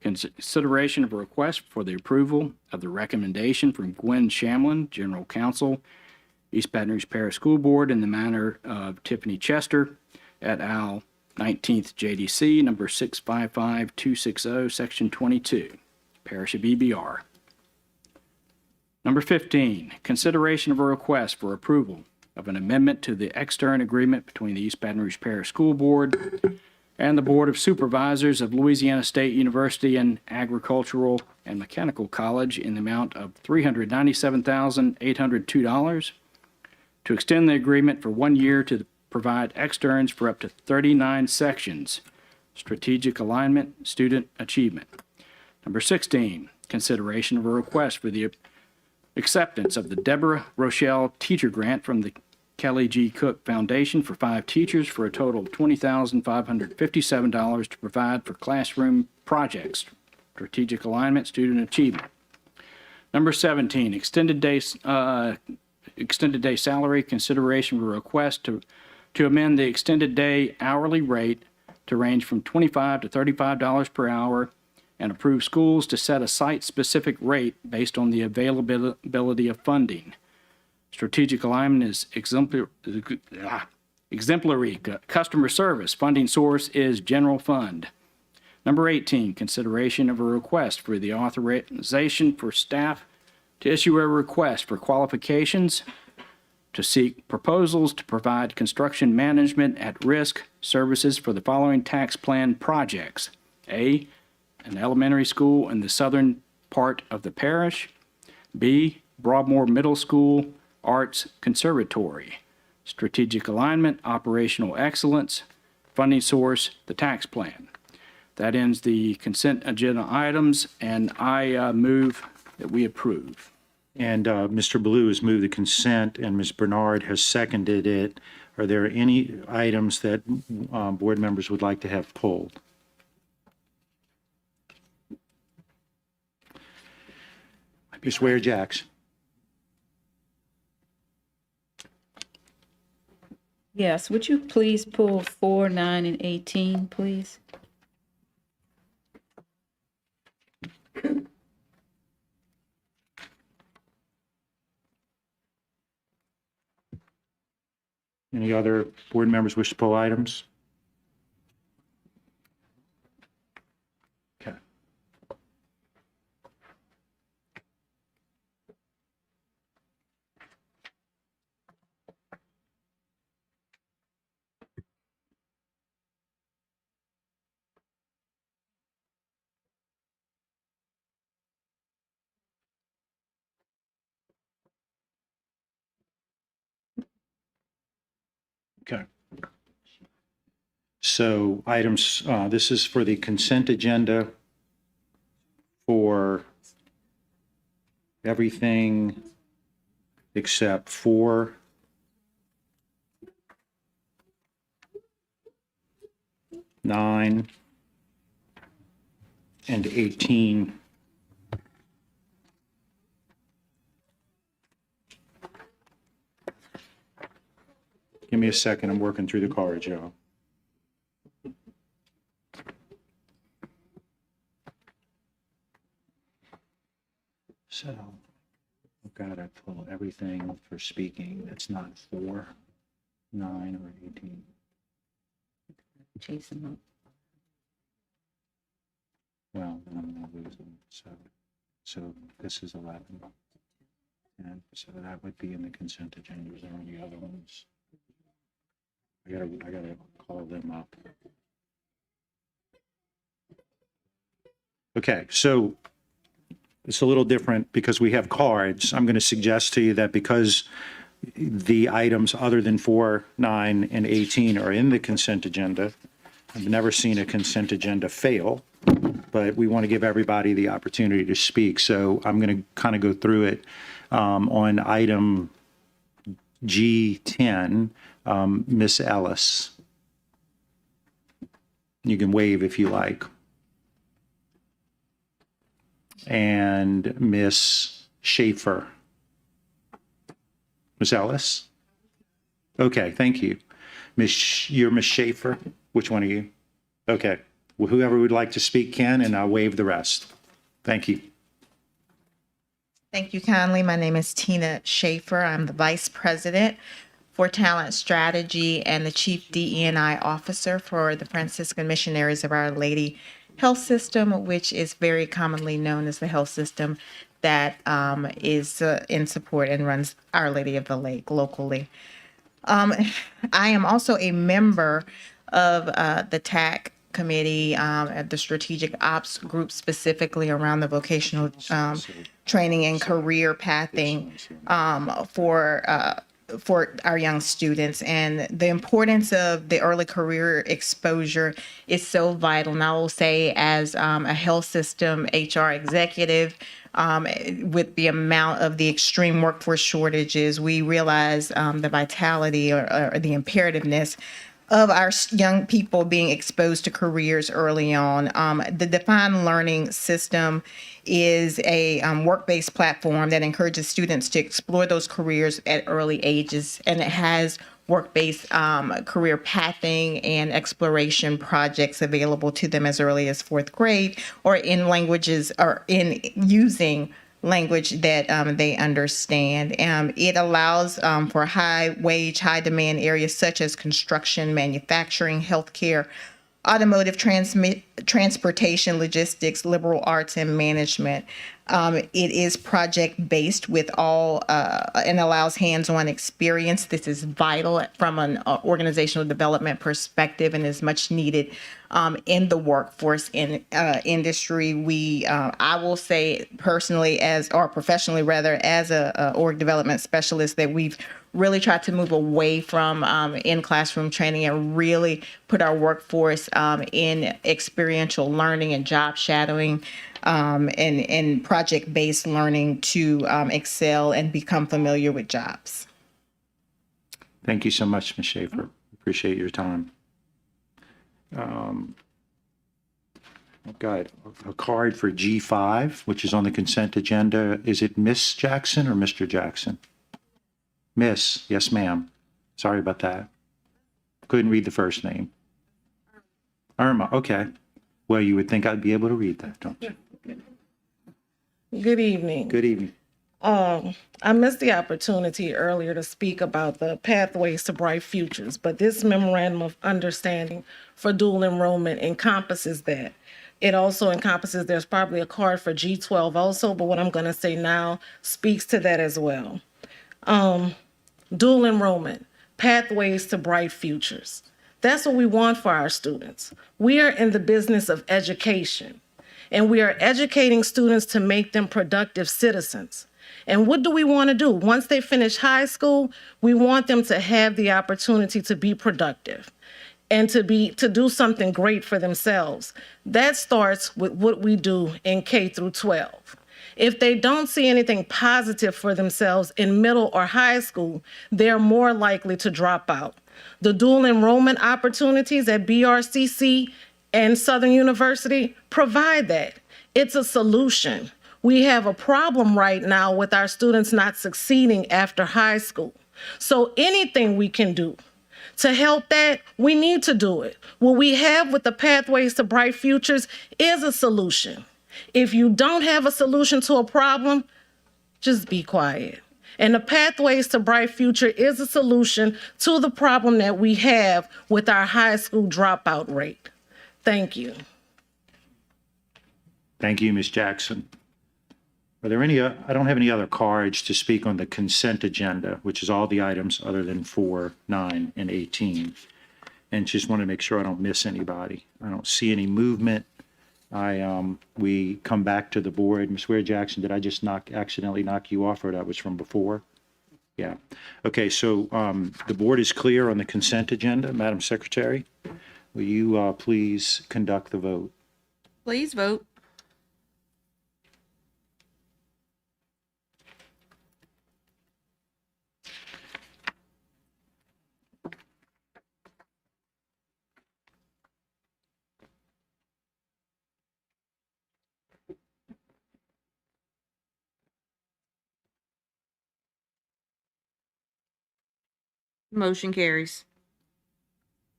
consideration of a request for the approval of the recommendation from Gwen Shamlin, General Counsel, East Baton Rouge Parish School Board, in the matter of Tiffany Chester et al., 19th JDC, number 655260, section 22. Parish of EBR. Number 15, consideration of a request for approval of an amendment to the extern agreement between the East Baton Rouge Parish School Board and the Board of Supervisors of Louisiana State University and Agricultural and Mechanical College in the amount of $397,802 to extend the agreement for 1 year to provide externs for up to 39 sections, strategic alignment, student achievement. Number 16, consideration of a request for the acceptance of the Deborah Rochelle Teacher Grant from the Kelly G. Cook Foundation for 5 teachers for a total of $20,557 to provide for classroom projects, strategic alignment, student achievement. Number 17, extended day salary consideration for a request to amend the extended day hourly rate to range from $25 to $35 per hour and approve schools to set a site-specific rate based on the availability of funding. Strategic alignment is exemplary customer service. Funding source is general fund. Number 18, consideration of a request for the authorization for staff to issue a request for qualifications to seek proposals to provide construction management at risk services for the following tax plan projects. A, an elementary school in the southern part of the parish. B, Broadmoor Middle School Arts Conservatory. Strategic alignment, operational excellence, funding source, the tax plan. That ends the consent agenda items, and I move that we approve. And Mr. Blue has moved the consent, and Ms. Bernard has seconded it. Are there any items that board members would like to have pulled? Ms. Ware-Jacks. Yes, would you please pull 4, 9, and 18, please? Any other board members wish to pull items? Okay. Okay. So items, this is for the consent agenda for everything except 4, 9, and 18. Give me a second, I'm working through the cards, y'all. So, I've got to pull everything for speaking that's not 4, 9, or 18. Chase them up. Well, then I'm going to lose them. So this is 11. And so that would be in the consent agenda. Is there any other ones? I gotta call them up. Okay, so it's a little different because we have cards. I'm going to suggest to you that because the items other than 4, 9, and 18 are in the consent agenda, I've never seen a consent agenda fail, but we want to give everybody the opportunity to speak. So I'm going to kind of go through it. On item G10, Miss Ellis. You can wave if you like. And Miss Schaefer. Miss Ellis? Okay, thank you. You're Miss Schaefer? Which one are you? Okay. Well, whoever would like to speak can, and I'll waive the rest. Thank you. Thank you kindly. My name is Tina Schaefer. I'm the Vice President for Talent Strategy and the Chief DE&I Officer for the Franciscan Missionaries of Our Lady health system, which is very commonly known as the health system that is in support and runs Our Lady of the Lake locally. I am also a member of the TAC committee at the strategic ops group, specifically around the vocational training and career pathing for our young students. And the importance of the early career exposure is so vital. And I will say, as a health system HR executive, with the amount of the extreme workforce shortages, we realize the vitality or the imperativeness of our young people being exposed to careers early on. The Defined Learning System is a work-based platform that encourages students to explore those careers at early ages, and it has work-based career pathing and exploration projects available to them as early as 4th grade, or in languages or in using language that they understand. It allows for high wage, high demand areas such as construction, manufacturing, healthcare, automotive, transportation, logistics, liberal arts, and management. It is project-based with all and allows hands-on experience. This is vital from an organizational development perspective and is much needed in the workforce industry. I will say personally, or professionally rather, as a org development specialist, that we've really tried to move away from in-classroom training and really put our workforce in experiential learning and job shadowing and project-based learning to excel and become familiar with jobs. Thank you so much, Ms. Schaefer. Appreciate your time. I've got a card for G5, which is on the consent agenda. Is it Miss Jackson or Mr. Jackson? Miss, yes, ma'am. Sorry about that. Couldn't read the first name. Irma, okay. Well, you would think I'd be able to read that, don't you? Good evening. Good evening. I missed the opportunity earlier to speak about the pathways to bright futures, but this memorandum of understanding for dual enrollment encompasses that. It also encompasses, there's probably a card for G12 also, but what I'm going to say now speaks to that as well. Dual enrollment, pathways to bright futures. That's what we want for our students. We are in the business of education, and we are educating students to make them productive citizens. And what do we want to do? Once they finish high school, we want them to have the opportunity to be productive and to do something great for themselves. That starts with what we do in K through 12. If they don't see anything positive for themselves in middle or high school, they're more likely to drop out. The dual enrollment opportunities at BRCC and Southern University provide that. It's a solution. We have a problem right now with our students not succeeding after high school. So anything we can do to help that, we need to do it. What we have with the Pathways to Bright Futures is a solution. If you don't have a solution to a problem, just be quiet. And the Pathways to Bright Future is a solution to the problem that we have with our high school dropout rate. Thank you. Thank you, Ms. Jackson. Are there any, I don't have any other cards to speak on the consent agenda, which is all the items other than 4, 9, and 18. And just want to make sure I don't miss anybody. I don't see any movement. We come back to the board. Ms. Ware Jackson, did I just accidentally knock you off, or that was from before? Yeah. Okay, so the board is clear on the consent agenda. Madam Secretary, will you please conduct the vote? Please vote. Motion carries.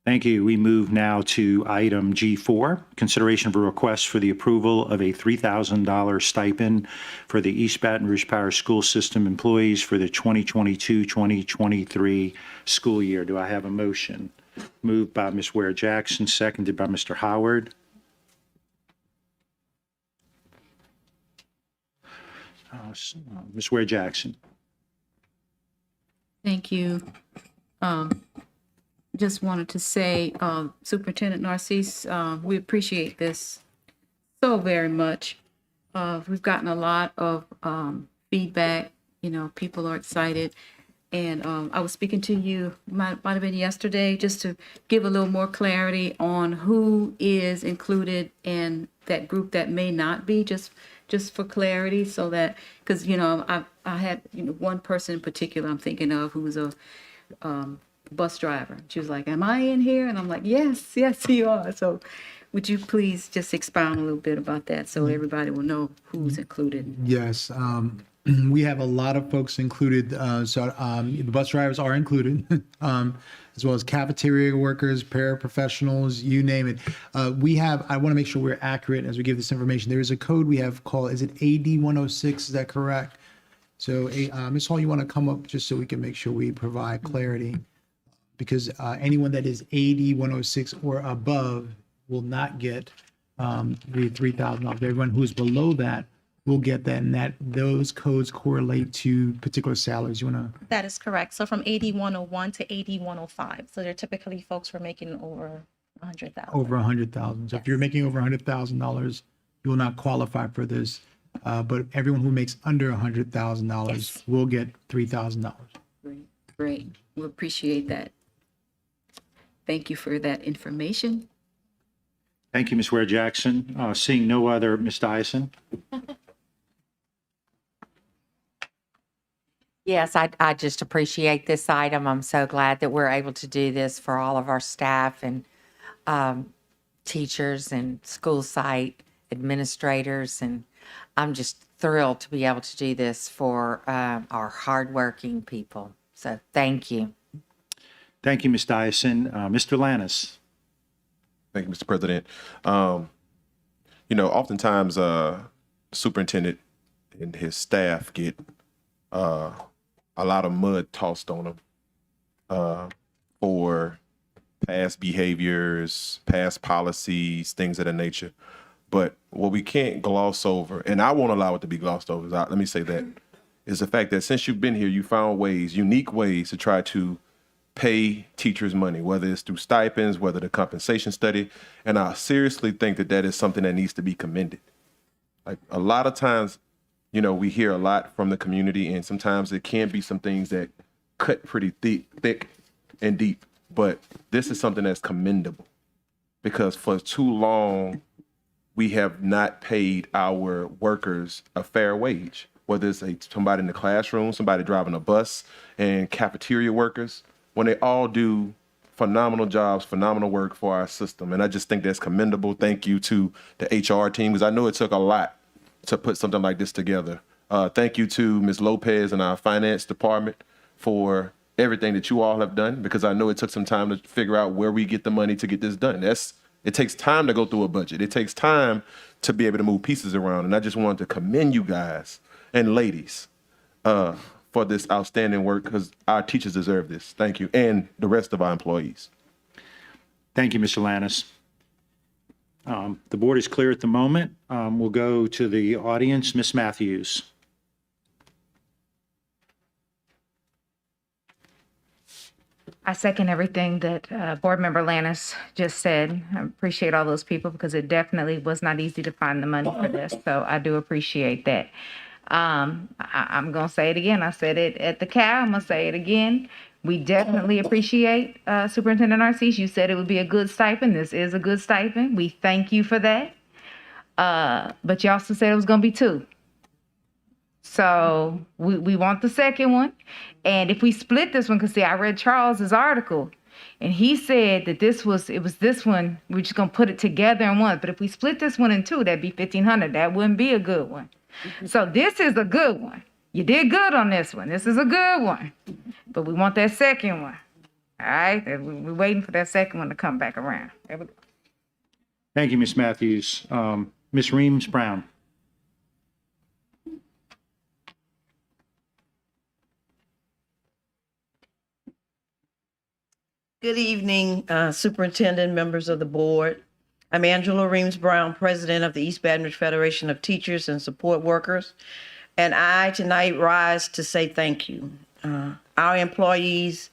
Thank you. We move now to item G4, consideration of a request for the approval of a $3,000 stipend for the East Baton Rouge Parish School System employees for the 2022-2023 school year. Do I have a motion? Moved by Ms. Ware Jackson, seconded by Mr. Howard. Ms. Ware Jackson. Thank you. Just wanted to say, Superintendent Narcisse, we appreciate this so very much. We've gotten a lot of feedback. You know, people are excited. And I was speaking to you, might have been yesterday, just to give a little more clarity on who is included in that group that may not be, just for clarity, so that, because, you know, I had, you know, one person in particular I'm thinking of who was a bus driver. She was like, am I in here? And I'm like, yes, you are. So would you please just expound a little bit about that so everybody will know who's included? Yes, we have a lot of folks included. The bus drivers are included, as well as cafeteria workers, paraprofessionals, you name it. I want to make sure we're accurate as we give this information. There is a code we have called, is it AD 106? Is that correct? So, Ms. Hall, you want to come up just so we can make sure we provide clarity? Because anyone that is AD 106 or above will not get the $3,000. Everyone who is below that will get that, and those codes correlate to particular salaries. You want to? That is correct. So from AD 101 to AD 105. So they're typically folks who are making over 100,000. Over 100,000. So if you're making over $100,000, you will not qualify for this. But everyone who makes under $100,000 will get $3,000. Great. We appreciate that. Thank you for that information. Thank you, Ms. Ware Jackson. Seeing no other, Ms. Dyson. Yes, I just appreciate this item. I'm so glad that we're able to do this for all of our staff and teachers and school site administrators. And I'm just thrilled to be able to do this for our hardworking people. So thank you. Thank you, Ms. Dyson. Mr. Lannis. Thank you, Mr. President. You know, oftentimes superintendent and his staff get a lot of mud tossed on them for past behaviors, past policies, things of that nature. But what we can't gloss over, and I won't allow it to be glossed over, let me say that, is the fact that since you've been here, you found ways, unique ways to try to pay teachers money, whether it's through stipends, whether the compensation study. And I seriously think that that is something that needs to be commended. Like a lot of times, you know, we hear a lot from the community, and sometimes it can be some things that cut pretty thick and deep. But this is something that's commendable, because for too long, we have not paid our workers a fair wage, whether it's somebody in the classroom, somebody driving a bus, and cafeteria workers, when they all do phenomenal jobs, phenomenal work for our system. And I just think that's commendable. Thank you to the HR team, because I know it took a lot to put something like this together. Thank you to Ms. Lopez and our finance department for everything that you all have done, because I know it took some time to figure out where we get the money to get this done. It takes time to go through a budget. It takes time to be able to move pieces around. And I just wanted to commend you guys and ladies for this outstanding work, because our teachers deserve this. Thank you. And the rest of our employees. Thank you, Mr. Lannis. The board is clear at the moment. We'll go to the audience. Ms. Matthews. I second everything that Board Member Lannis just said. I appreciate all those people, because it definitely was not easy to find the money for this. So I do appreciate that. I'm going to say it again. I said it at the cow. I'm going to say it again. We definitely appreciate Superintendent Narcisse. You said it would be a good stipend. This is a good stipend. We thank you for that. But you also said it was going to be 2. So we want the second one. And if we split this one, because see, I read Charles's article, and he said that it was this one, we're just going to put it together in one. But if we split this one in 2, that'd be $1,500. That wouldn't be a good one. So this is a good one. You did good on this one. This is a good one. But we want that second one. All right? We're waiting for that second one to come back around. There we go. Thank you, Ms. Matthews. Ms. Reams Brown. Good evening, Superintendent, members of the board. I'm Angela Reams Brown, President of the East Baton Rouge Federation of Teachers and Support Workers. And I tonight rise to say thank you. Our employees,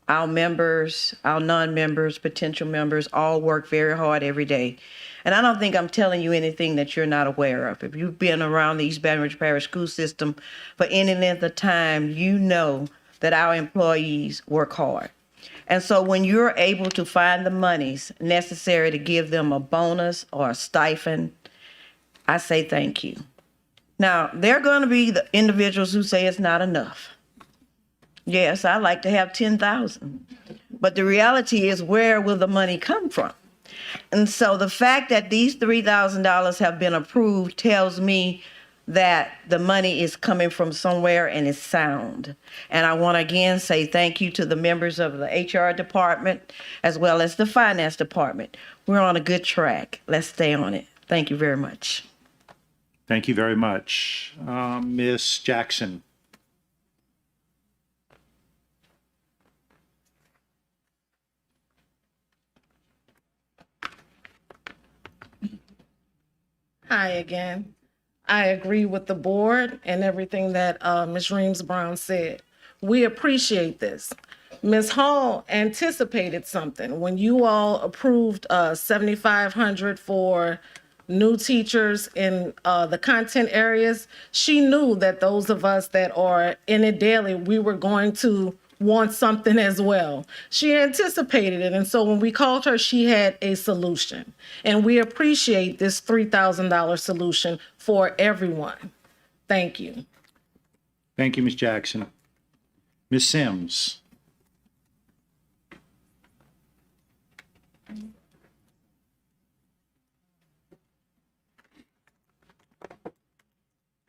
our members, our non-members, potential members, all work very hard every day. And I don't think I'm telling you anything that you're not aware of. If you've been around the East Baton Rouge Parish school system for any length of time, you know that our employees work hard. And so when you're able to find the monies necessary to give them a bonus or a stipend, I say thank you. Now, there are going to be the individuals who say it's not enough. Yes, I like to have 10,000. But the reality is, where will the money come from? And so the fact that these $3,000 have been approved tells me that the money is coming from somewhere and is sound. And I want to again say thank you to the members of the HR department as well as the finance department. We're on a good track. Let's stay on it. Thank you very much. Thank you very much. Ms. Jackson. Hi again. I agree with the board and everything that Ms. Reams Brown said. We appreciate this. Ms. Hall anticipated something. When you all approved $7,500 for new teachers in the content areas, she knew that those of us that are in it daily, we were going to want something as well. She anticipated it. And so when we called her, she had a solution. And we appreciate this $3,000 solution for everyone. Thank you. Thank you, Ms. Jackson. Ms. Sims.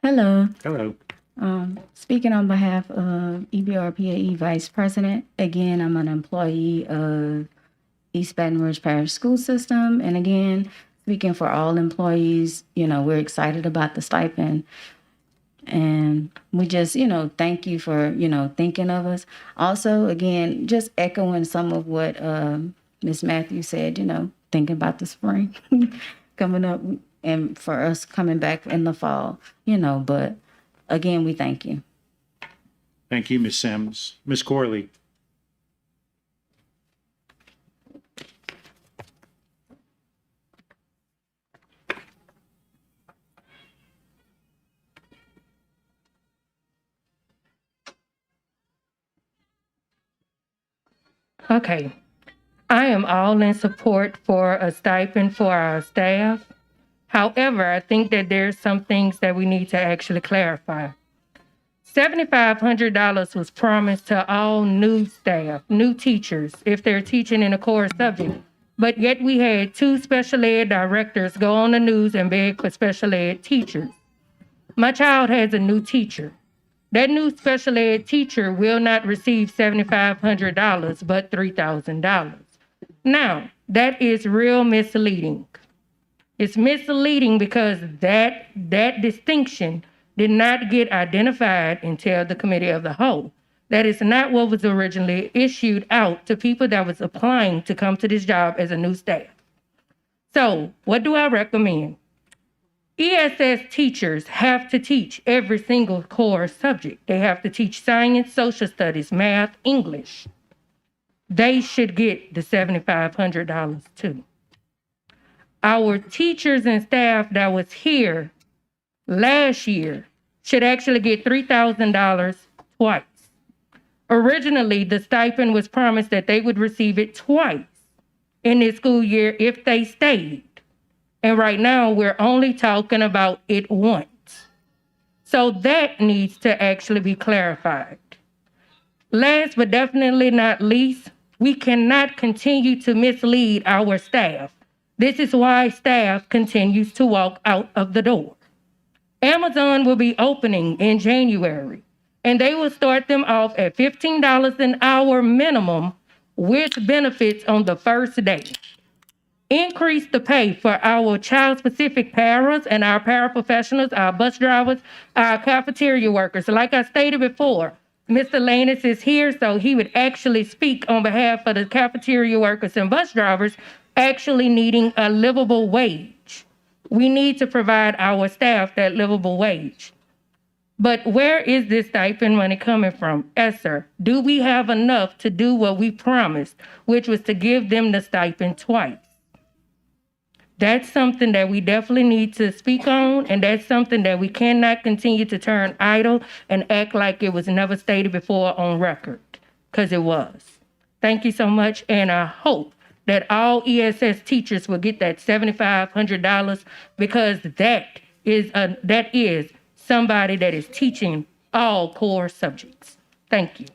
Hello. Hello. Speaking on behalf of EBR PAE Vice President, again, I'm an employee of East Baton Rouge Parish School System. And again, speaking for all employees, we're excited about the stipend. And we just, thank you for, thinking of us. Also, again, just echoing some of what Ms. Matthews said, thinking about the spring coming up and for us coming back in the fall, but again, we thank you. Thank you, Ms. Sims. Ms. Corley. Okay. I am all in support for a stipend for our staff. However, I think that there's some things that we need to actually clarify. $7,500 was promised to all new staff, new teachers, if they're teaching in a core subject. But yet we had 2 special ed directors go on the news and beg for special ed teachers. My child has a new teacher. That new special ed teacher will not receive $7,500, but $3,000. Now, that is real misleading. It's misleading because that distinction did not get identified until the committee of the whole. That is not what was originally issued out to people that was applying to come to this job as a new staff. So what do I recommend? ESS teachers have to teach every single core subject. They have to teach science, social studies, math, English. They should get the $7,500 too. Our teachers and staff that was here last year should actually get $3,000 twice. Originally, the stipend was promised that they would receive it twice in this school year if they stayed. And right now, we're only talking about it once. So that needs to actually be clarified. Last but definitely not least, we cannot continue to mislead our staff. This is why staff continues to walk out of the door. Amazon will be opening in January, and they will start them off at $15 an hour minimum with benefits on the first day. Increase the pay for our child-specific paras and our paraprofessionals, our bus drivers, our cafeteria workers. Like I stated before, Mr. Lannis is here, so he would actually speak on behalf of the cafeteria workers and bus drivers actually needing a livable wage. We need to provide our staff that livable wage. But where is this stipend money coming from? ESSER, do we have enough to do what we promised, which was to give them the stipend twice? That's something that we definitely need to speak on, and that's something that we cannot continue to turn idle and act like it was never stated before on record, because it was. Thank you so much, and I hope that all ESS teachers will get that $7,500 because that is somebody that is teaching all core subjects. Thank you.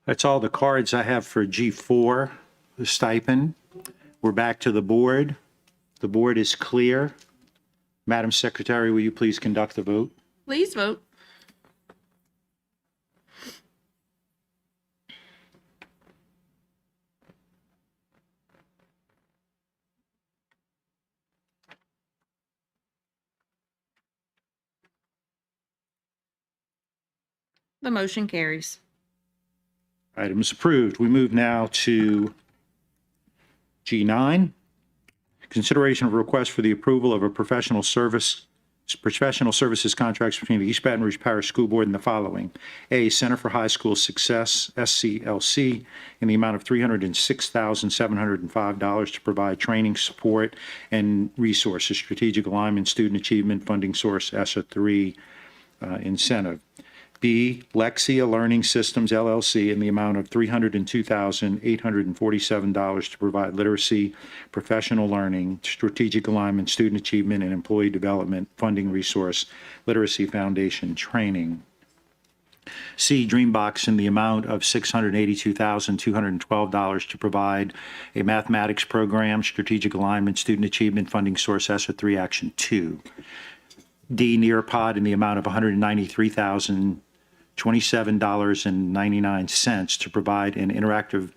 That's all the cards I have for G4, the stipend. We're back to the board. The board is clear. Madam Secretary, will you please conduct the vote? Please vote. The motion carries. Item is approved. We move now to G9, consideration of a request for the approval of a professional services contracts between the East Baton Rouge Parish School Board and the following. A, Center for High School Success, SCLC, in the amount of $306,705 to provide training, support, and resources, strategic alignment, student achievement, funding source, ESSA 3 incentive. B, Lexia Learning Systems, LLC, in the amount of $302,847 to provide literacy, professional learning, strategic alignment, student achievement, and employee development funding resource, Literacy Foundation training. C, Dreambox, in the amount of $682,212 to provide a mathematics program, strategic alignment, student achievement funding source, ESSA 3 Action 2. D, Nearpod, in the amount of $193,027.99 to provide an interactive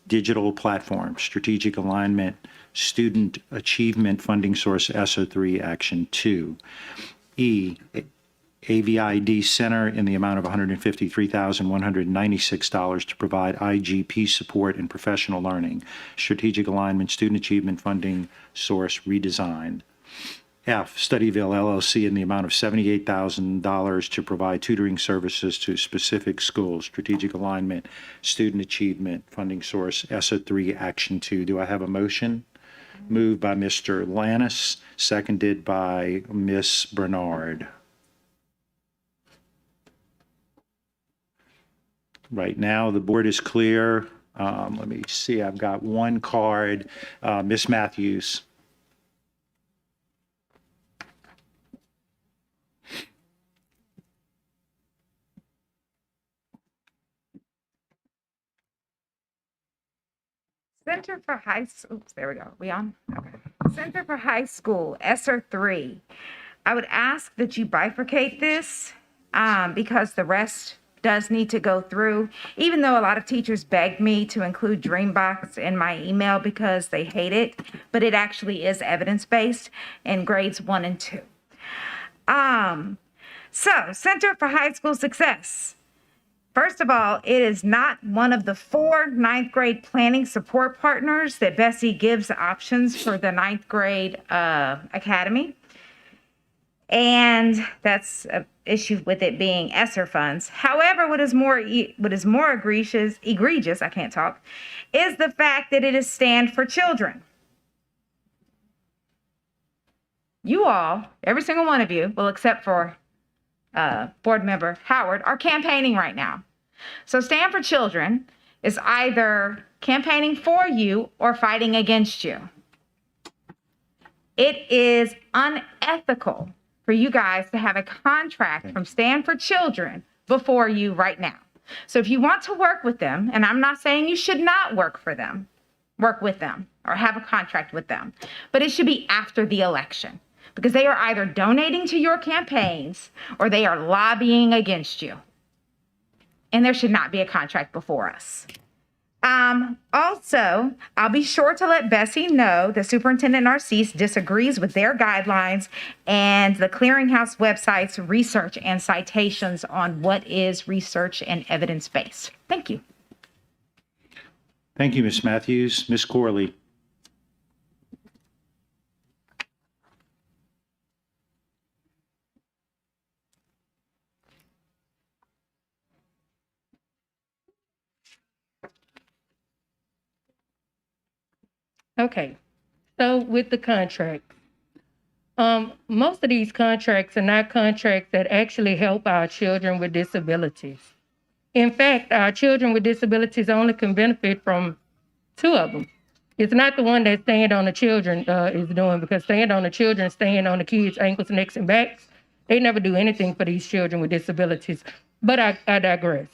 digital platform, strategic alignment, student achievement funding source, ESSA 3 Action 2. E, AVID Center, in the amount of $153,196 to provide IGP support and professional learning, strategic alignment, student achievement funding source redesigned. F, Studyville LLC, in the amount of $78,000 to provide tutoring services to specific schools, strategic alignment, student achievement, funding source, ESSA 3 Action 2. Do I have a motion? Moved by Mr. Lannis, seconded by Ms. Bernard. Right now, the board is clear. Let me see, I've got one card. Ms. Matthews. Center for High, oops, there we go. We on? Okay. Center for High School, ESSER 3. I would ask that you bifurcate this because the rest does need to go through, even though a lot of teachers begged me to include Dreambox in my email because they hate it, but it actually is evidence-based in grades 1 and 2. So Center for High School Success. First of all, it is not one of the 4 ninth grade planning support partners that Bessie gives options for the ninth grade academy. And that's an issue with it being ESSER funds. However, what is more egregious, I can't talk, is the fact that it is Stand for Children. You all, every single one of you, well, except for board member Howard, are campaigning right now. So Stand for Children is either campaigning for you or fighting against you. It is unethical for you guys to have a contract from Stand for Children before you right now. So if you want to work with them, and I'm not saying you should not work with them, or have a contract with them, but it should be after the election because they are either donating to your campaigns or they are lobbying against you. And there should not be a contract before us. Also, I'll be sure to let Bessie know that Superintendent Narcisse disagrees with their guidelines and the Clearinghouse website's research and citations on what is research and evidence-based. Thank you. Thank you, Ms. Matthews. Ms. Corley. Okay, so with the contract, most of these contracts are not contracts that actually help our children with disabilities. In fact, our children with disabilities only can benefit from two of them. It's not the one that Stand on the Children is doing, because Stand on the Children stand on the kids' ankles, necks, and backs. They never do anything for these children with disabilities. But I digress.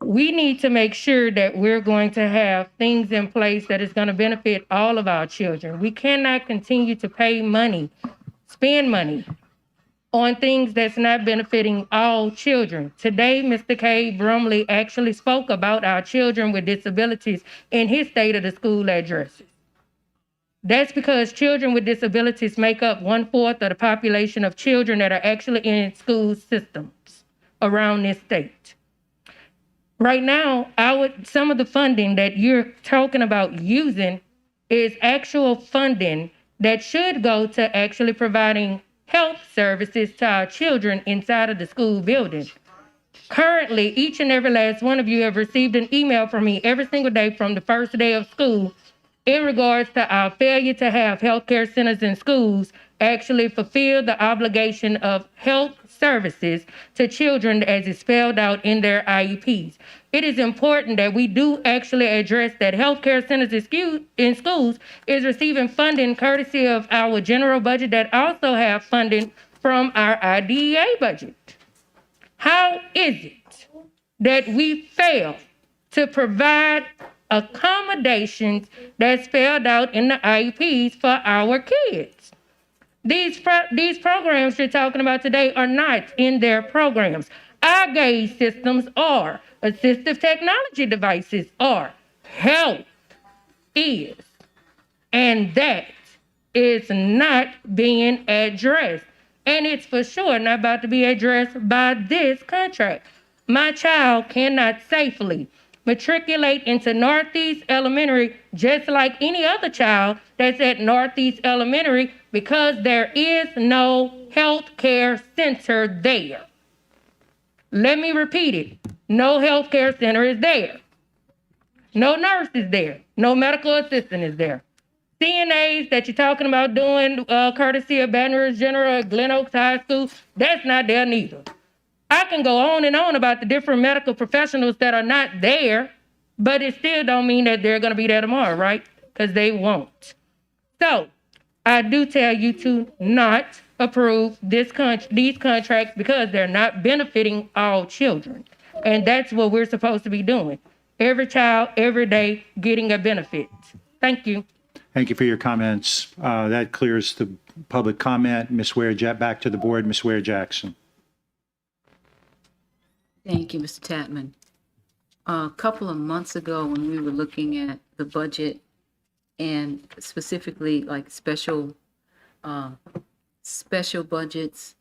We need to make sure that we're going to have things in place that is going to benefit all of our children. We cannot continue to pay money, spend money on things that's not benefiting all children. Today, Mr. K. Brumley actually spoke about our children with disabilities in his State of the School addresses. That's because children with disabilities make up 1/4 of the population of children that are actually in school systems around this state. Right now, some of the funding that you're talking about using is actual funding that should go to actually providing health services to our children inside of the school building. Currently, each and every last one of you have received an email from me every single day from the first day of school in regards to our failure to have healthcare centers in schools actually fulfill the obligation of health services to children as is spelled out in their IEPs. It is important that we do actually address that healthcare centers in schools is receiving funding courtesy of our general budget that also have funding from our IDEA budget. How is it that we fail to provide accommodations that's spelled out in the IEPs for our kids? These programs you're talking about today are not in their programs. Eye gaze systems are, assistive technology devices are, health is, and that is not being addressed. And it's for sure not about to be addressed by this contract. My child cannot safely matriculate into Northeast Elementary just like any other child that's at Northeast Elementary because there is no health care center there. Let me repeat it. No health care center is there. No nurse is there. No medical assistant is there. CNAs that you're talking about doing courtesy of Baton Rouge General, Glen Oaks High School, that's not there neither. I can go on and on about the different medical professionals that are not there, but it still don't mean that they're going to be there tomorrow, right? Because they won't. So I do tell you to not approve these contracts because they're not benefiting all children. And that's what we're supposed to be doing. Every child, every day, getting a benefit. Thank you. Thank you for your comments. That clears the public comment. Ms. Ware, back to the board. Ms. Ware Jackson. Thank you, Mr. Tatman. A couple of months ago, when we were looking at the budget and specifically like special budgets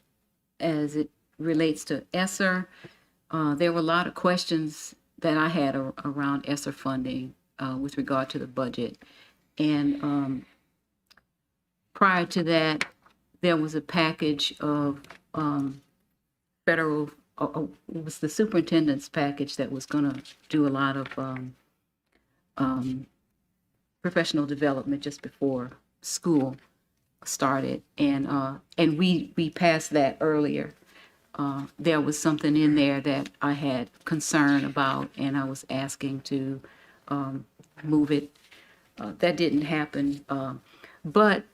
as it relates to ESSER, there were a lot of questions that I had around ESSER funding with regard to the budget. And prior to that, there was a package of federal, it was the superintendent's package that was going to do a lot of professional development just before school started. And we passed that earlier. There was something in there that I had concern about, and I was asking to move it. That didn't happen. But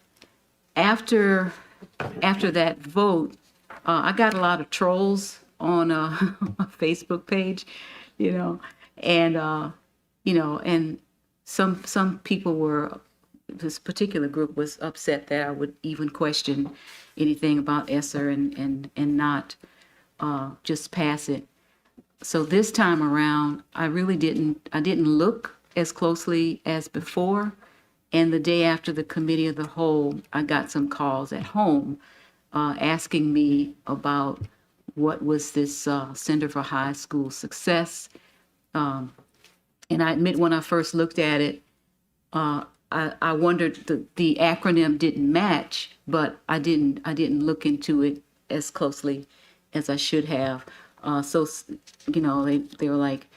after that vote, I got a lot of trolls on my Facebook page, and some people were, this particular group was upset that I would even question anything about ESSER and not just pass it. So this time around, I didn't look as closely as before. And the day after the committee of the whole, I got some calls at home asking me about what was this Center for High School Success. And I admit when I first looked at it, I wondered the acronym didn't match, but I didn't look into it as closely as I should have. So they were like,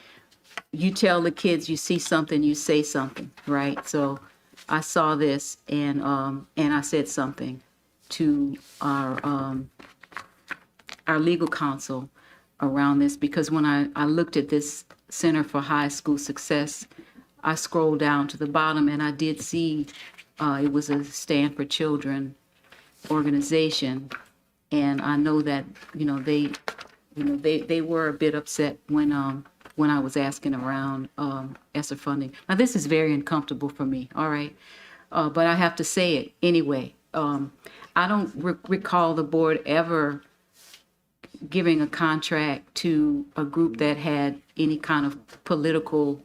you tell the kids you see something, you say something, right? So I saw this and I said something to our legal counsel around this, because when I looked at this Center for High School Success, I scrolled down to the bottom and I did see it was a Stand for Children organization, and I know that they were a bit upset when I was asking around ESSER funding. Now this is very uncomfortable for me, all right, but I have to say it anyway. I don't recall the board ever giving a contract to a group that had any kind of political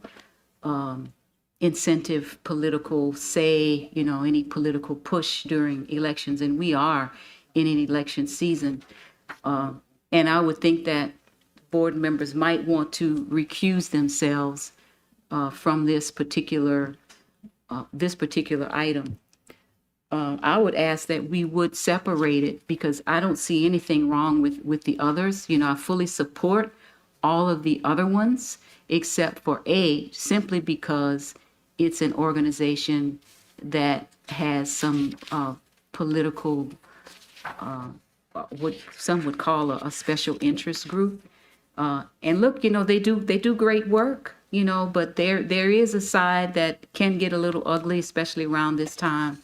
incentive, political say, any political push during elections, and we are in an election season. And I would think that board members might want to recuse themselves from this particular item. I would ask that we would separate it, because I don't see anything wrong with the others. I fully support all of the other ones except for A, simply because it's an organization that has some political, what some would call a special interest group. And look, they do great work, but there is a side that can get a little ugly, especially around this time,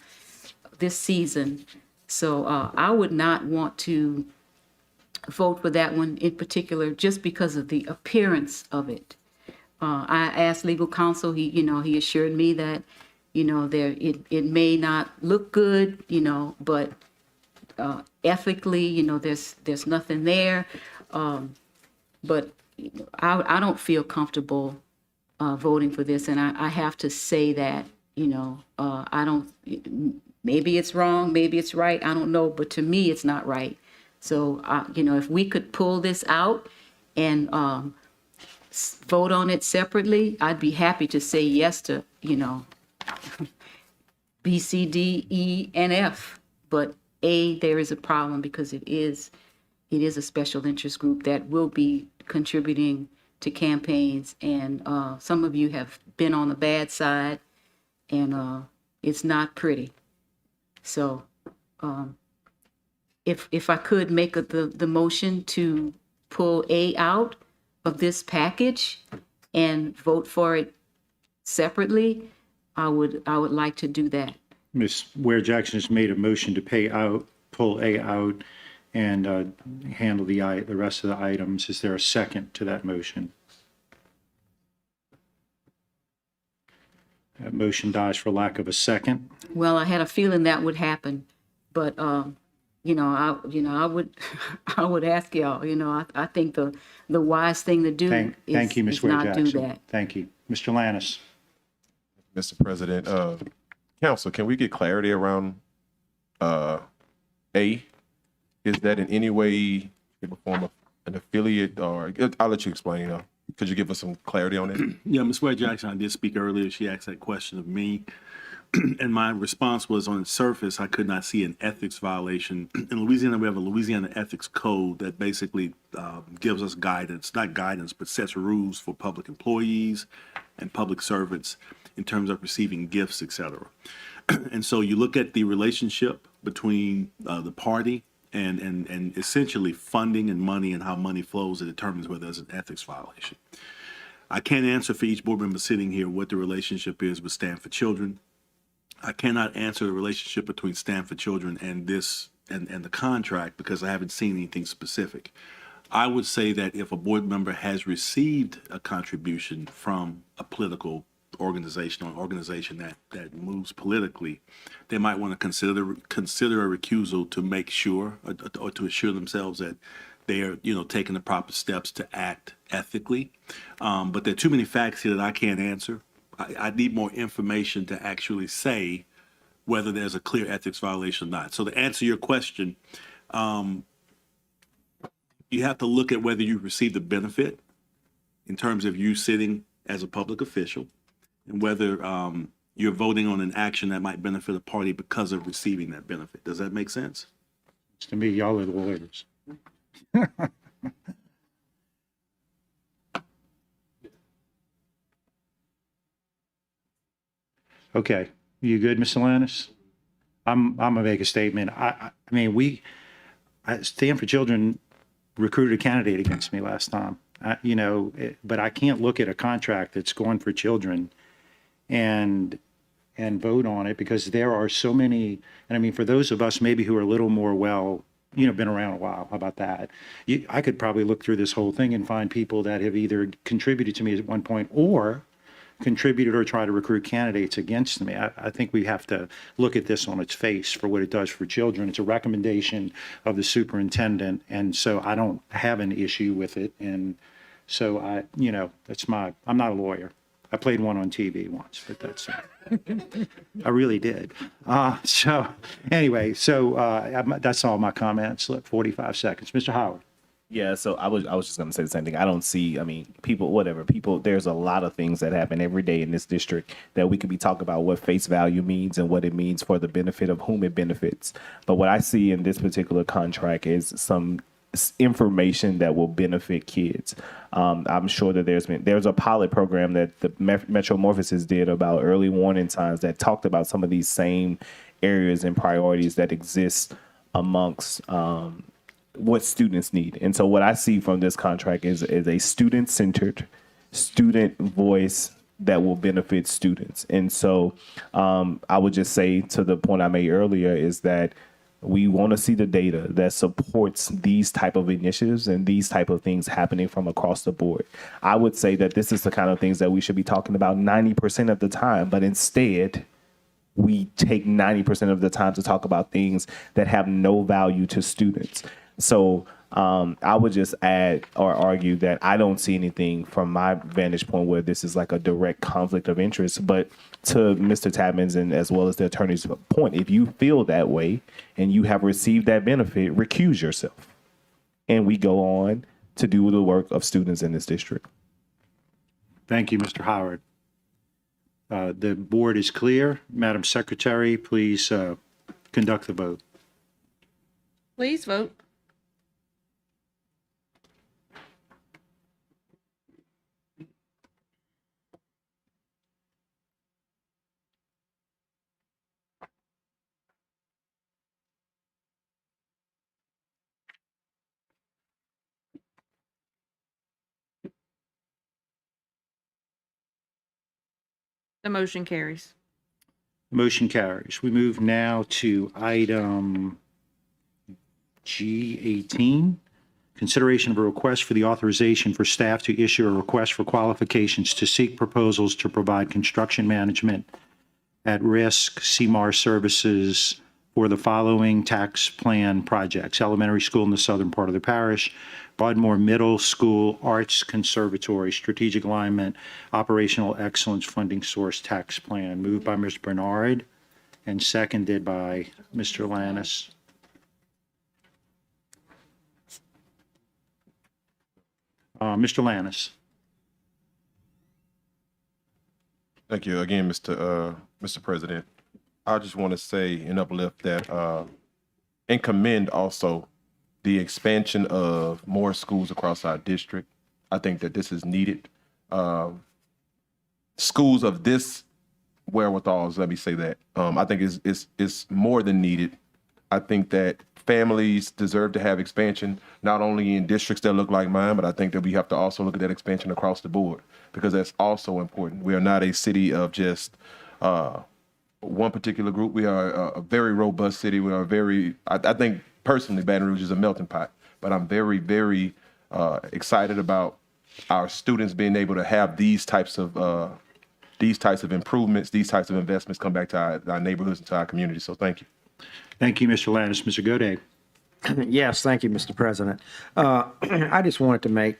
this season. So I would not want to vote for that one in particular, just because of the appearance of it. I asked legal counsel, he assured me that, it may not look good, but ethically, there's nothing there. But I don't feel comfortable voting for this, and I have to say that, I don't, maybe it's wrong, maybe it's right, I don't know, but to me, it's not right. So, if we could pull this out and vote on it separately, I'd be happy to say yes to, B, C, D, E, and F. But A, there is a problem because it is a special interest group that will be contributing to campaigns, and some of you have been on the bad side, and it's not pretty. So if I could make the motion to pull A out of this package and vote for it separately, I would like to do that. Ms. Ware Jackson has made a motion to pull A out and handle the rest of the items. Is there a second to that motion? That motion dies for lack of a second. Well, I had a feeling that would happen, but I would ask y'all. I think the wise thing to do Thank you, Ms. is Ware not do Jackson. that. Thank you. Mr. Lannis. Mr. President, Council, can we get clarity around A? Is that in any way, shape, or form of an affiliate, or I'll let you explain. Could you give us some clarity on it? Yeah, Ms. Ware Jackson, I did speak earlier. She asked that question of me. And my response was, on the surface, I could not see an ethics violation. In Louisiana, we have a Louisiana Ethics Code that basically gives us guidance, not guidance, but sets rules for public employees and public servants in terms of receiving gifts, et cetera. And so you look at the relationship between the party and essentially funding and money, and how money flows, it determines whether there's an ethics violation. I can't answer for each board member sitting here what the relationship is with Stand for Children. I cannot answer the relationship between Stand for Children and this and the contract, because I haven't seen anything specific. I would say that if a board member has received a contribution from a political organization or an organization that moves politically, they might want to consider a recusal to make sure, or to assure themselves that they are, taking the proper steps to act ethically. But there are too many facts here that I can't answer. I need more information to actually say whether there's a clear ethics violation or not. So to answer your question, you have to look at whether you received a benefit in terms of you sitting as a public official, and whether you're voting on an action that might benefit a party because of receiving that benefit. Does that make sense? To me, y'all are the lawyers. Okay, You good, Mr. Lannis? I'm gonna make a statement. I mean, Stand for Children recruited a candidate against me last time. But I can't look at a contract that's going for children and vote on it, because there are so many. And I mean, for those of us maybe who are a little more been around a while, how about that? I could probably look through this whole thing and find people that have either contributed to me at one point or contributed or try to recruit candidates against me. I think we have to look at this on its face for what it does for children. It's a recommendation of the superintendent, and so I don't have an issue with it. And so I'm not a lawyer. I played one on TV once, but that's I really did. So anyway, that's all my comments. 45 seconds. Mr. Howard. Yeah, so I was just gonna say the same thing. I don't see, people, there's a lot of things that happen every day in this district that we could be talking about what face value means and what it means for the benefit of whom it benefits. But what I see in this particular contract is some information that will benefit kids. I'm sure that there's a pilot program that the Metromorphosis did about early warning signs that talked about some of these same areas and priorities that exist amongst what students need. And so what I see from this contract is a student-centered, student voice that will benefit students. And so I would just say, to the point I made earlier, is that we want to see the data that supports these type of initiatives and these type of things happening from across the board. I would say that this is the kind of things that we should be talking about 90% of the time, but instead we take 90% of the time to talk about things that have no value to students. So I would just add or argue that I don't see anything from my vantage point where this is like a direct conflict of interest. But to Mr. Tapman's and as well as the attorney's point, if you feel that way and you have received that benefit, recuse yourself. And we go on to do the work of students in this district. Thank you, Mr. Howard. The board is clear. Madam Secretary, please conduct the vote. Please vote. The motion carries. Motion carries. We move now to item G18. Consideration of a request for the authorization for staff to issue a request for qualifications to seek proposals to provide construction management at risk CMAR services for the following tax plan projects: elementary school in the southern part of the parish, Bodmore Middle School Arts Conservatory, Strategic Alignment, Operational Excellence Funding Source Tax Plan. Moved by Ms. Bernard and seconded by Mr. Lannis. Mr. Lannis. Thank you again, Mr. President. I just want to say and uplift that and commend also the expansion of more schools across our district. I think that this is needed. Schools of this wherewithals, let me say that. I think it's more than needed. I think that families deserve to have expansion, not only in districts that look like mine, but I think that we have to also look at that expansion across the board, because that's also important. We are not a city of just one particular group. We are a very robust city. We are I think personally, Baton Rouge is a melting pot, but I'm very, very excited about our students being able to have these types of improvements, these types of investments come back to our neighborhoods and to our community. So thank you. Thank you, Mr. Lannis. Mr. Goday. Yes, thank you, Mr. President. I just wanted to make,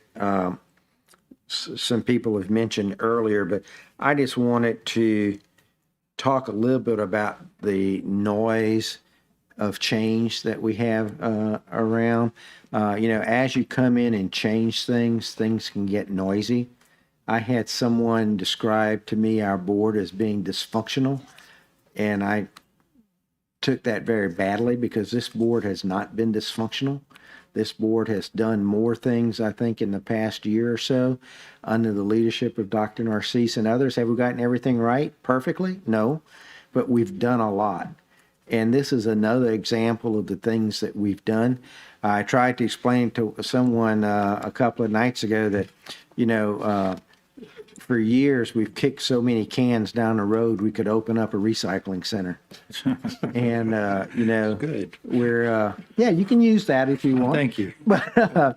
some people have mentioned earlier, but I just wanted to talk a little bit about the noise of change that we have around. As you come in and change things can get noisy. I had someone describe to me our board as being dysfunctional, and I took that very badly, because this board has not been dysfunctional. This board has done more things, I think, in the past year or so under the leadership of Dr. Narcisse and others. Have we gotten everything right perfectly? No. but we've done a lot. And this is another example of the things that we've done. I tried to explain to someone a couple of nights ago that, for years we've kicked so many cans down the road we could open up a recycling center. And Good. we're yeah, you can use that if you want. Thank you. But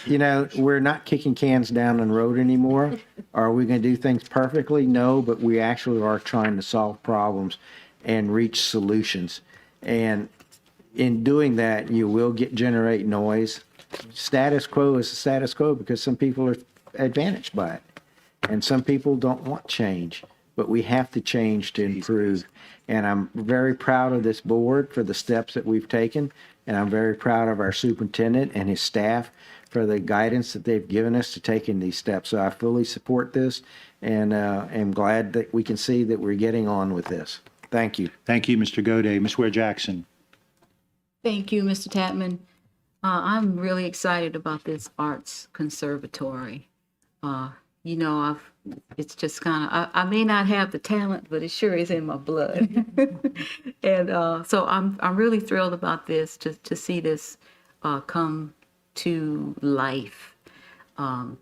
we're not kicking cans down the road anymore. Are we going to do things perfectly? No, but we actually are trying to solve problems and reach solutions. And in doing that, you will generate noise. Status quo is status quo because some people are advantaged by it, and some people don't want change. But we have to change to improve. And I'm very proud of this board for the steps that we've taken, and I'm very proud of our superintendent and his staff for the guidance that they've given us to taking these steps. So I fully support this, and am glad that we can see that we're getting on with this. Thank you. Thank you, Mr. Gode. Ms. Ware Jackson. Thank you, Mr. Tapman. I'm really excited about this arts conservatory. It's just kind of, I may not have the talent, but it sure is in my blood. And so I'm really thrilled about this, to see this come to life. I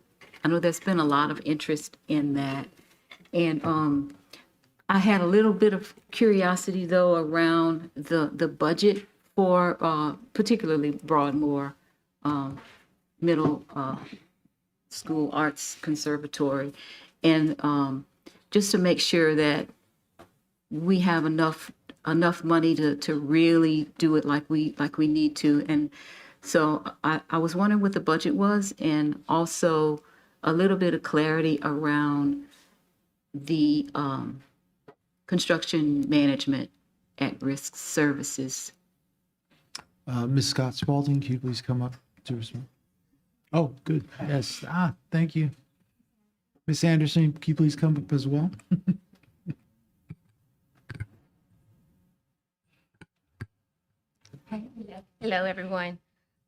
know there's been a lot of interest in that. And I had a little bit of curiosity, though, around the budget for particularly Broadmoor Middle School Arts Conservatory. And just to make sure that we have enough money to really do it like we need to. And so I was wondering what the budget was, and also a little bit of clarity around the construction management at risk services. Ms. Scott Spalding, can you please come up to respond? Oh, good. Yes. Thank you. Ms. Anderson, can you please come up as well? Hello, everyone.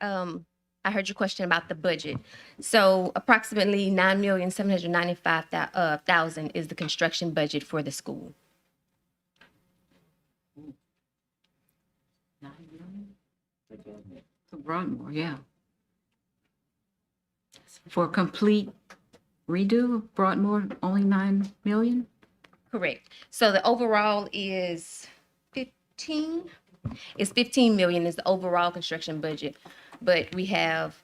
I heard your question about the budget. So approximately $9,795,000 is the construction budget for the school. For Broadmoor, yeah. For a complete redo of Broadmoor, only 9 million? Correct. So the overall is 15. It's 15 million is the overall construction budget, but we have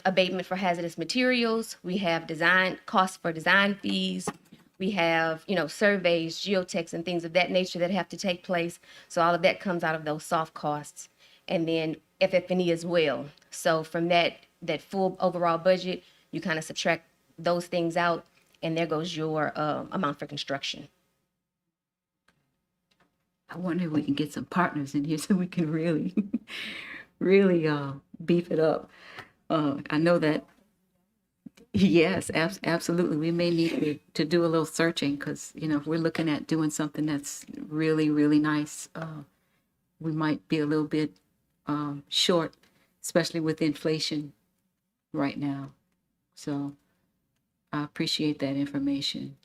abatement for hazardous materials. We have design costs for design fees. We have, surveys, geotechs, and things of that nature that have to take place. So all of that comes out of those soft costs, and then FF&E as well. So from that full overall budget, you kind of subtract those things out, and there goes your amount for construction. I wonder if we can get some partners in here so we can really, really beef it up. I know that, yes, absolutely. We may need to do a little searching because, if we're looking at doing something that's really, really nice, we might be a little bit short, especially with inflation right now. So I appreciate that information.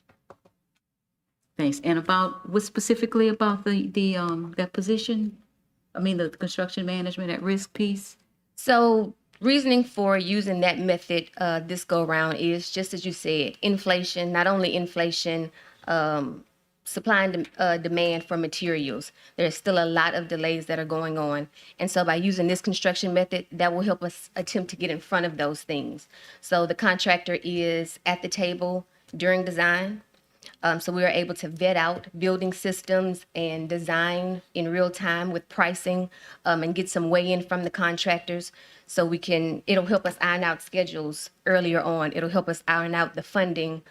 Thanks. And what specifically about that position? I mean, the construction management at risk piece? So reasoning for using that method this go around is just as you said, inflation, not only inflation, supply and demand for materials. There's still a lot of delays that are going on. And so by using this construction method, that will help us attempt to get in front of those things. So the contractor is at the table during design. So we are able to vet out building systems and design in real time with pricing and get some weigh-in from the contractors. So it'll help us iron out schedules earlier on. It'll help us iron out the funding,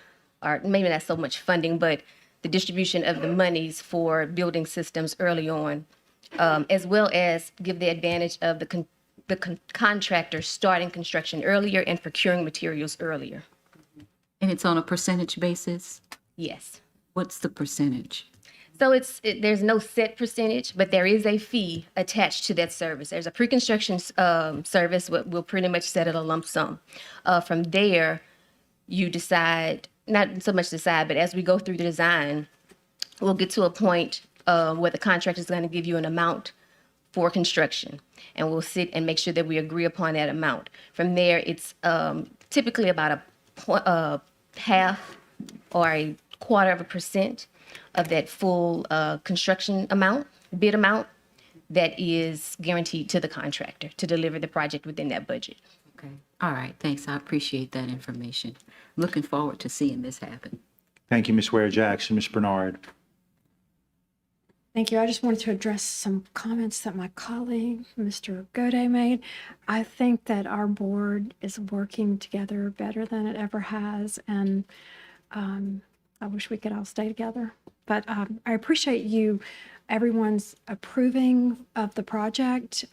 or maybe not so much funding, but the distribution of the monies for building systems early on, as well as give the advantage of the contractor starting construction earlier and procuring materials earlier. And it's on a percentage basis? Yes. What's the percentage? So there's no set percentage, but there is a fee attached to that service. There's a pre-construction service. We'll pretty much set it a lump sum. From there, you decide, not so much decide, but as we go through the design, we'll get to a point where the contractor is going to give you an amount for construction, and we'll sit and make sure that we agree upon that amount. From there, it's typically about a half or a 1/4% of that full construction amount, bid amount, that is guaranteed to the contractor to deliver the project within that budget. Okay. All right. Thanks. I appreciate that information. Looking forward to seeing this happen. Thank you, Ms. Ware Jackson. Ms. Bernard. Thank you. I just wanted to address some comments that my colleague, Mr. Gode, made. I think that our board is working together better than it ever has, and I wish we could all stay together. But I appreciate everyone's approving of the project.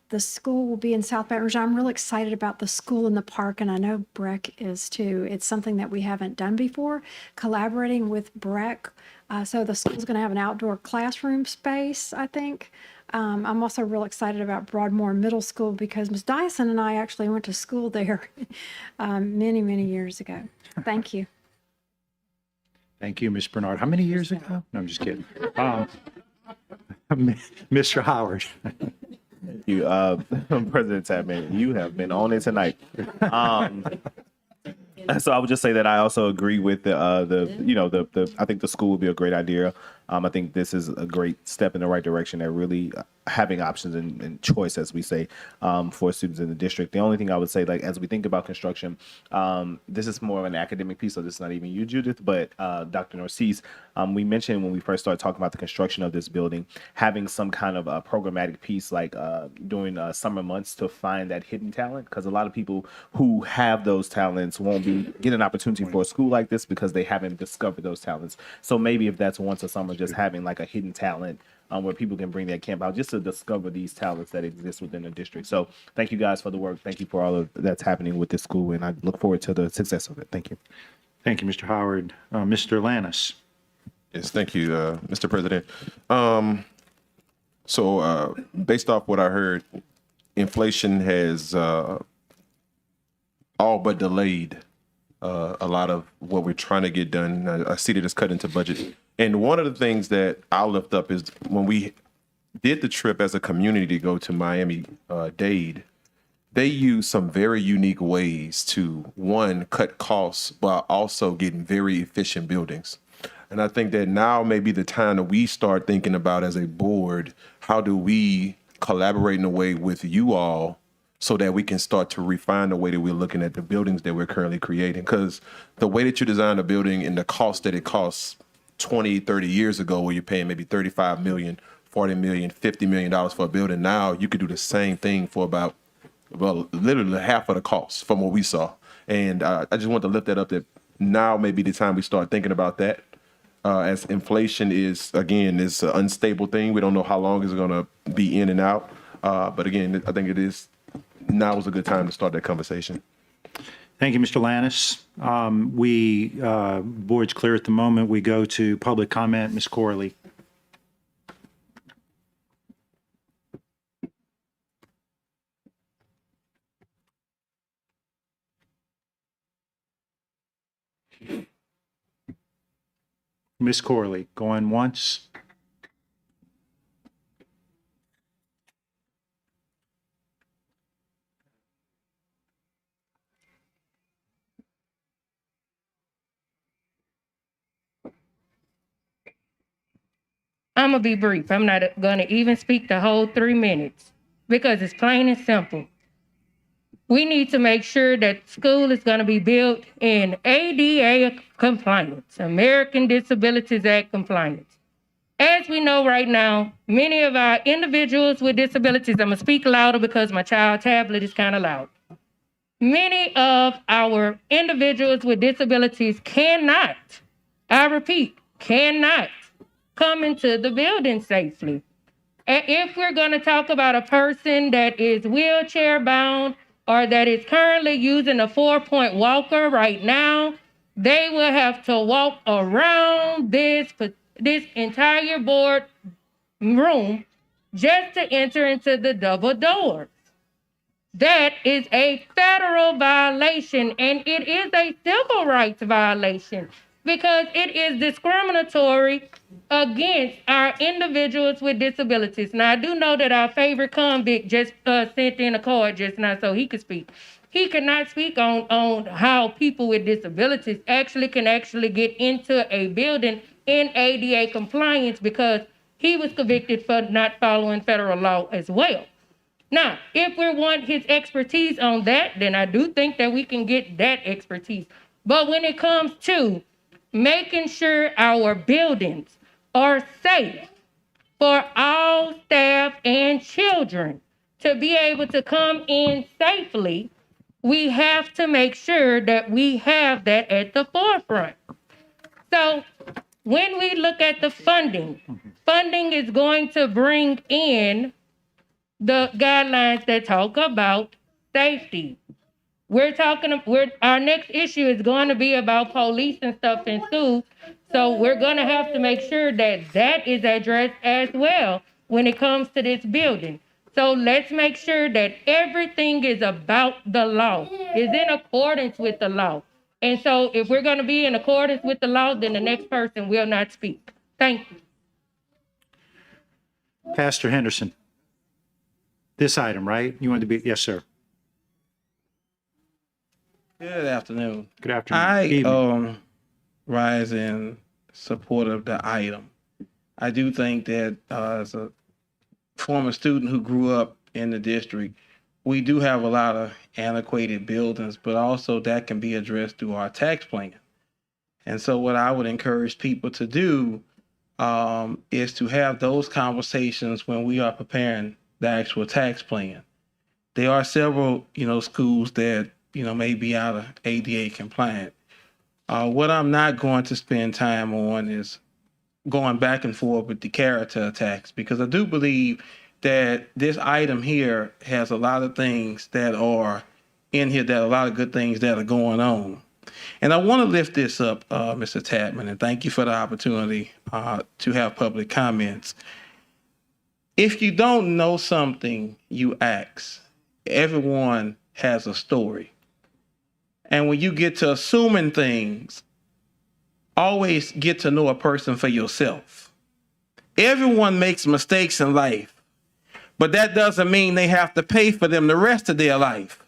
The school will be in South Baton Rouge. I'm really excited about the school in the park, and I know Breck is too. It's something that we haven't done before, collaborating with Breck. So the school's going to have an outdoor classroom space, I think. I'm also real excited about Broadmoor Middle School because Ms. Dyson and I actually went to school there many, many years ago. Thank you. Thank you, Ms. Bernard. How many years ago? No, I'm just kidding. Mr. Howard. You, President Tapman, you have been on it tonight. So I would just say that I also agree with I think the school would be a great idea. I think this is a great step in the right direction at really having options and choice, as we say, for students in the district. The only thing I would say, like, as we think about construction, this is more of an academic piece, so this is not even you, Judith, but Dr. Narcisse, we mentioned when we first started talking about the construction of this building, having some kind of a programmatic piece, like during summer months, to find that hidden talent, because a lot of people who have those talents won't get an opportunity for a school like this because they haven't discovered those talents. So maybe if that's once a summer, just having like a hidden talent where people can bring their camp out just to discover these talents that exist within the district. So thank you guys for the work. Thank you for all of that's happening with this school, and I look forward to the success of it. Thank you. Thank you, Mr. Howard. Mr. Lannis. Yes, thank you, Mr. President. So based off what I heard, inflation has all but delayed a lot of what we're trying to get done. I see that it's cut into budget. And one of the things that I'll lift up is when we did the trip as a community to go to Miami-Dade, they used some very unique ways to, one, cut costs, but also getting very efficient buildings. And I think that now may be the time that we start thinking about, as a board, how do we collaborate in a way with you all so that we can start to refine the way that we're looking at the buildings that we're currently creating. Because the way that you design a building and the cost that it costs 20, 30 years ago, where you're paying maybe $35 million, $40 million, $50 million for a building, now you could do the same thing for about, well, literally half of the cost from what we saw. And I just want to lift that up, that now may be the time we start thinking about that. As inflation is, again, is an unstable thing. We don't know how long it's going to be in and out. But again, I think now is a good time to start that conversation. Thank you, Mr. Lannis. Board's clear at the moment. We go to public comment. Ms. Corley. Ms. Corley, going once. I'm going to be brief. I'm not going to even speak the whole 3 minutes because it's plain and simple. We need to make sure that school is going to be built in ADA compliance, American Disabilities Act compliance. As we know right now, many of our individuals with disabilities, I'm going to speak louder because my child's tablet is kind of loud. Many of our individuals with disabilities cannot, I repeat, cannot come into the building safely. And if we're going to talk about a person that is wheelchair bound or that is currently using a 4-point walker right now, they will have to walk around this entire board room just to enter into the double doors. That is a federal violation, and it is a civil rights violation because it is discriminatory against our individuals with disabilities. Now, I do know that our favorite convict just sent in a card just now so he could speak. He cannot speak on how people with disabilities can get into a building in ADA compliance because he was convicted for not following federal law as well. Now, if we want his expertise on that, then I do think that we can get that expertise. But when it comes to making sure our buildings are safe for all staff and children to be able to come in safely, we have to make sure that we have that at the forefront. So when we look at the funding is going to bring in the guidelines that talk about safety. Our next issue is going to be about police and stuff in schools. So we're going to have to make sure that that is addressed as well when it comes to this building. So let's make sure that everything is about the law, is in accordance with the law. And so if we're going to be in accordance with the law, then the next person will not speak. Thank you. Pastor Henderson. This item, right? You want to be, yes, sir. Good afternoon. Good afternoon. I rise in support of the item. I do think that as a former student who grew up in the district, we do have a lot of antiquated buildings, but also that can be addressed through our tax plan. And so what I would encourage people to do is to have those conversations when we are preparing the actual tax plan. There are several, schools that, may be out of ADA compliant. What I'm not going to spend time on is going back and forth with the character attacks, because I do believe that this item here has a lot of things that are in here, that a lot of good things that are going on. And I want to lift this up, Mr. Tapman, and thank you for the opportunity to have public comments. If you don't know something, you ask. Everyone has a story. And when you get to assuming things, always get to know a person for yourself. Everyone makes mistakes in life, but that doesn't mean they have to pay for them the rest of their life.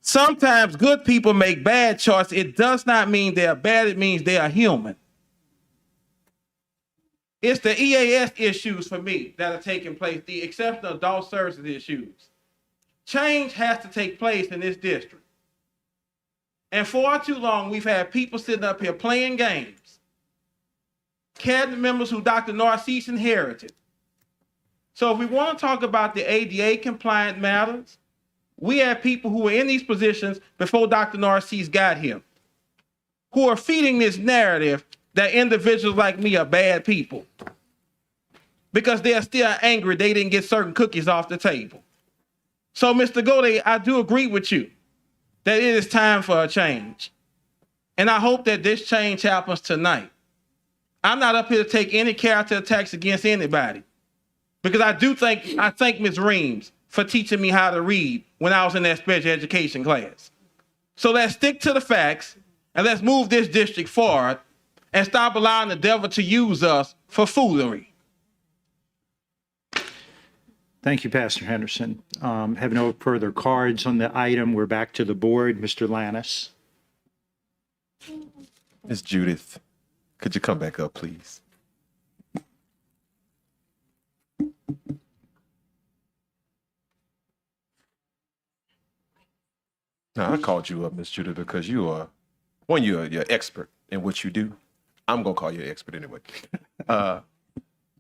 Sometimes good people make bad choices. It does not mean they're bad. It means they are human. It's the EAS issues for me that are taking place, the exceptional adult services issues. Change has to take place in this district. And for too long, we've had people sitting up here playing games. Cabinet members who Dr. Narcisse inherited. So if we want to talk about the ADA compliant matters, we had people who were in these positions before Dr. Narcisse got here, who are feeding this narrative that individuals like me are bad people because they're still angry they didn't get certain cookies off the table. So, Mr. Gode, I do agree with you that it is time for a change. And I hope that this change happens tonight. I'm not up here to take any character attacks against anybody, because I thank Ms. Reams for teaching me how to read when I was in that special education class. So let's stick to the facts and let's move this district forward and stop allowing the devil to use us for foolery. Thank you, Pastor Henderson. Have no further cards on the item. We're back to the board. Mr. Lannis. Ms. Judith, could you come back up, please? Now, I called you up, Ms. Judith, because you're expert in what you do. I'm going to call you an expert anyway.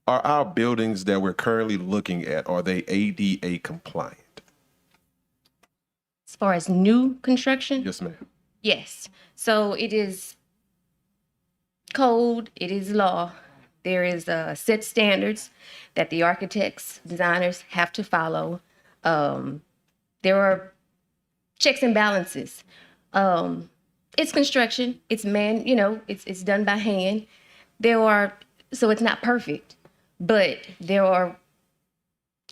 Are our buildings that we're currently looking at, are they ADA compliant? As far as new construction? Yes, ma'am. Yes. So it is code, it is law. There is set standards that the architects, designers have to follow. There are checks and balances. It's construction. It's it's done by hand. So it's not perfect, but there are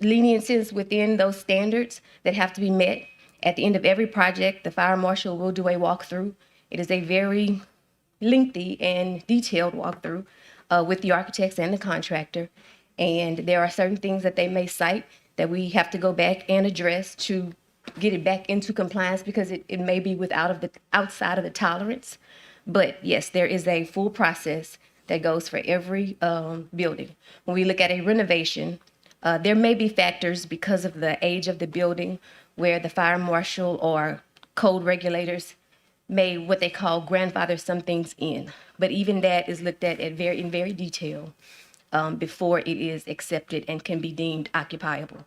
leniencies within those standards that have to be met. At the end of every project, the fire marshal will do a walkthrough. It is a very lengthy and detailed walkthrough with the architects and the contractor. And there are certain things that they may cite that we have to go back and address to get it back into compliance because it may be outside of the tolerance. But yes, there is a full process that goes for every building. When we look at a renovation, there may be factors because of the age of the building where the fire marshal or code regulators may what they call grandfather some things in. But even that is looked at in very detail before it is accepted and can be deemed occupiable.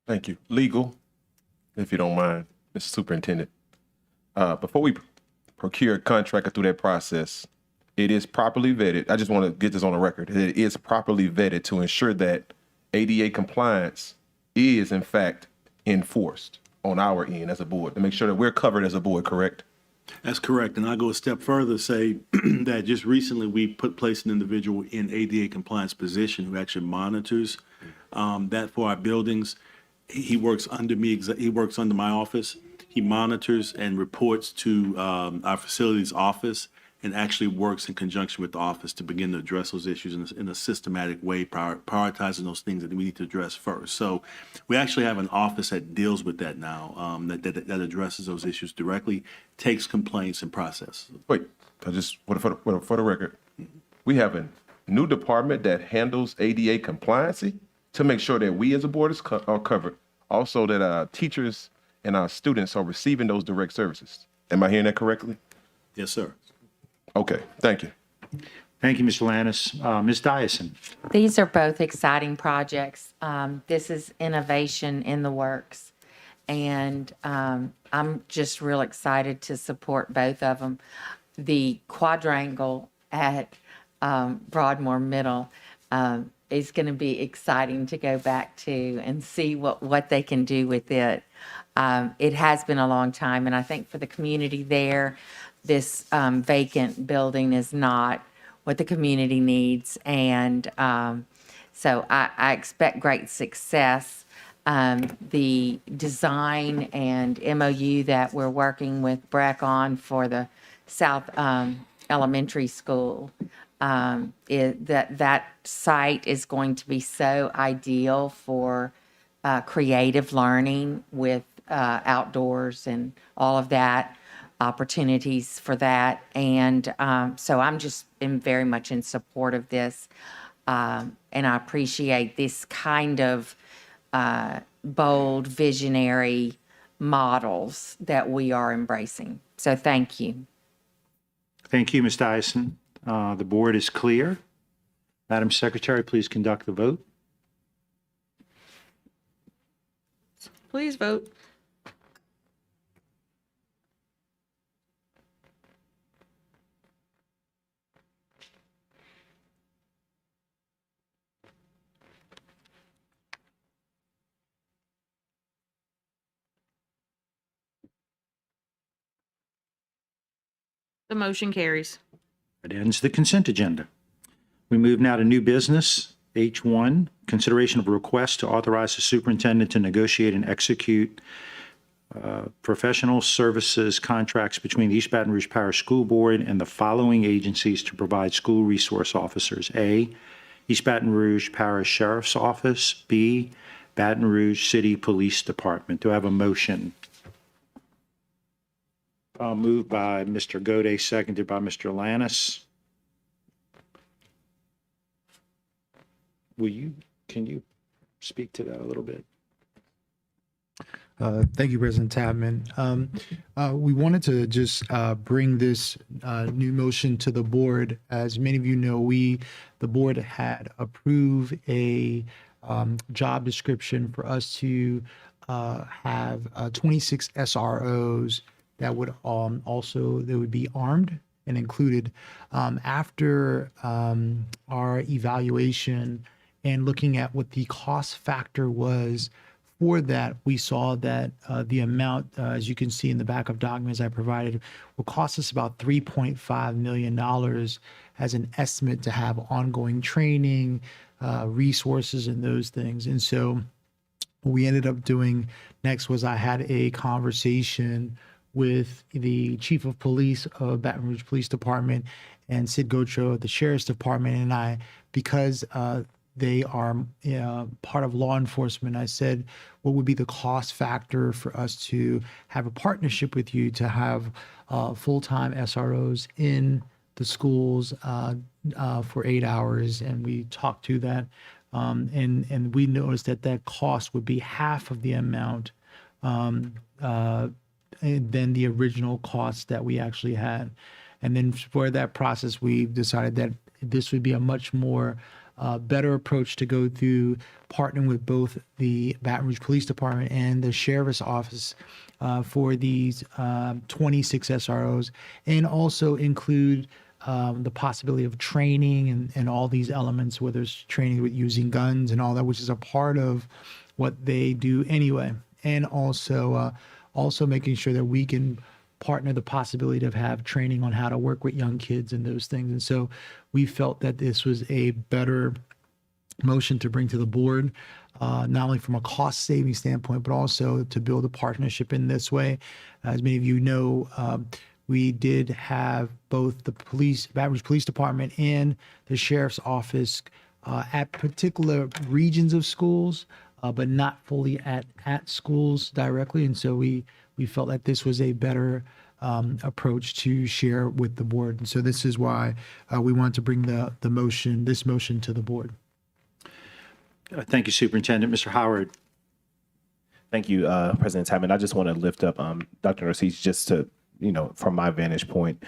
Thank you. Legal, if you don't mind, Mr. Superintendent. Before we procure a contractor through that process, it is properly vetted. I just want to get this on the record. It is properly vetted to ensure that ADA compliance is in fact enforced on our end as a board, to make sure that we're covered as a board, correct? That's correct. And I'll go a step further, say that just recently we placed an individual in ADA compliance position who actually monitors that for our buildings. He works under me. He works under my office. He monitors and reports to our facilities office and actually works in conjunction with the office to begin to address those issues in a systematic way, prioritizing those things that we need to address first. So we actually have an office that deals with that now, that addresses those issues directly, takes complaints and process. Wait, for the record, we have a new department that handles ADA compliancy to make sure that we as a board are covered. Also that our teachers and our students are receiving those direct services. Am I hearing that correctly? Yes, sir. Okay, thank you. Thank you, Mr. Lannis. Ms. Dyson. These are both exciting projects. This is innovation in the works. And I'm just real excited to support both of them. The quadrangle at Broadmoor Middle is going to be exciting to go back to and see what they can do with it. It has been a long time, and I think for the community there, this vacant building is not what the community needs. And so I expect great success. The design and MOU that we're working with BRAC on for the South Elementary School, that site is going to be so ideal for creative learning with outdoors and all of that, opportunities for that. And so I'm just very much in support of this. And I appreciate this kind of bold, visionary models that we are embracing. So thank you. Thank you, Ms. Dyson. The board is clear. Madam Secretary, please conduct the vote. Please vote. The motion carries. It ends the consent agenda. We move now to new business. H1, consideration of a request to authorize the superintendent to negotiate and execute professional services contracts between the East Baton Rouge Parish School Board and the following agencies to provide school resource officers. A, East Baton Rouge Parish Sheriff's Office. B, Baton Rouge City Police Department. Do I have a motion? Moved by Mr. Gode, seconded by Mr. Lannis. Can you speak to that a little bit? Thank you, President Tapman. We wanted to just bring this new motion to the board. As many of you know, the board had approved a job description for us to have 26 SROs that would they would be armed and included. After our evaluation and looking at what the cost factor was for that, we saw that the amount, as you can see in the back of documents I provided, will cost us about $3.5 million as an estimate to have ongoing training, resources, and those things. And so what we ended up doing next was I had a conversation with the chief of police of Baton Rouge Police Department and Sid Gocho of the Sheriff's Department and I, because they are part of law enforcement. I said, what would be the cost factor for us to have a partnership with you to have full-time SROs in the schools for 8 hours? And we talked to that. And we noticed that cost would be half of the amount than the original cost that we actually had. And then for that process, we decided that this would be a much more better approach to go through partnering with both the Baton Rouge Police Department and the Sheriff's Office for these 26 SROs, and also include the possibility of training and all these elements, whether it's training with using guns and all that, which is a part of what they do anyway. And also making sure that we can partner the possibility of have training on how to work with young kids and those things. And so we felt that this was a better motion to bring to the board, not only from a cost saving standpoint, but also to build a partnership in this way. As many of you know, we did have both the Baton Rouge Police Department and the Sheriff's Office at particular regions of schools, but not fully at schools directly. And so we felt that this was a better approach to share with the board. And so this is why we want to bring this motion to the board. Thank you, Superintendent. Mr. Howard. Thank you, President Tymon. I just want to lift up Dr. Narcisse just to, from my vantage point.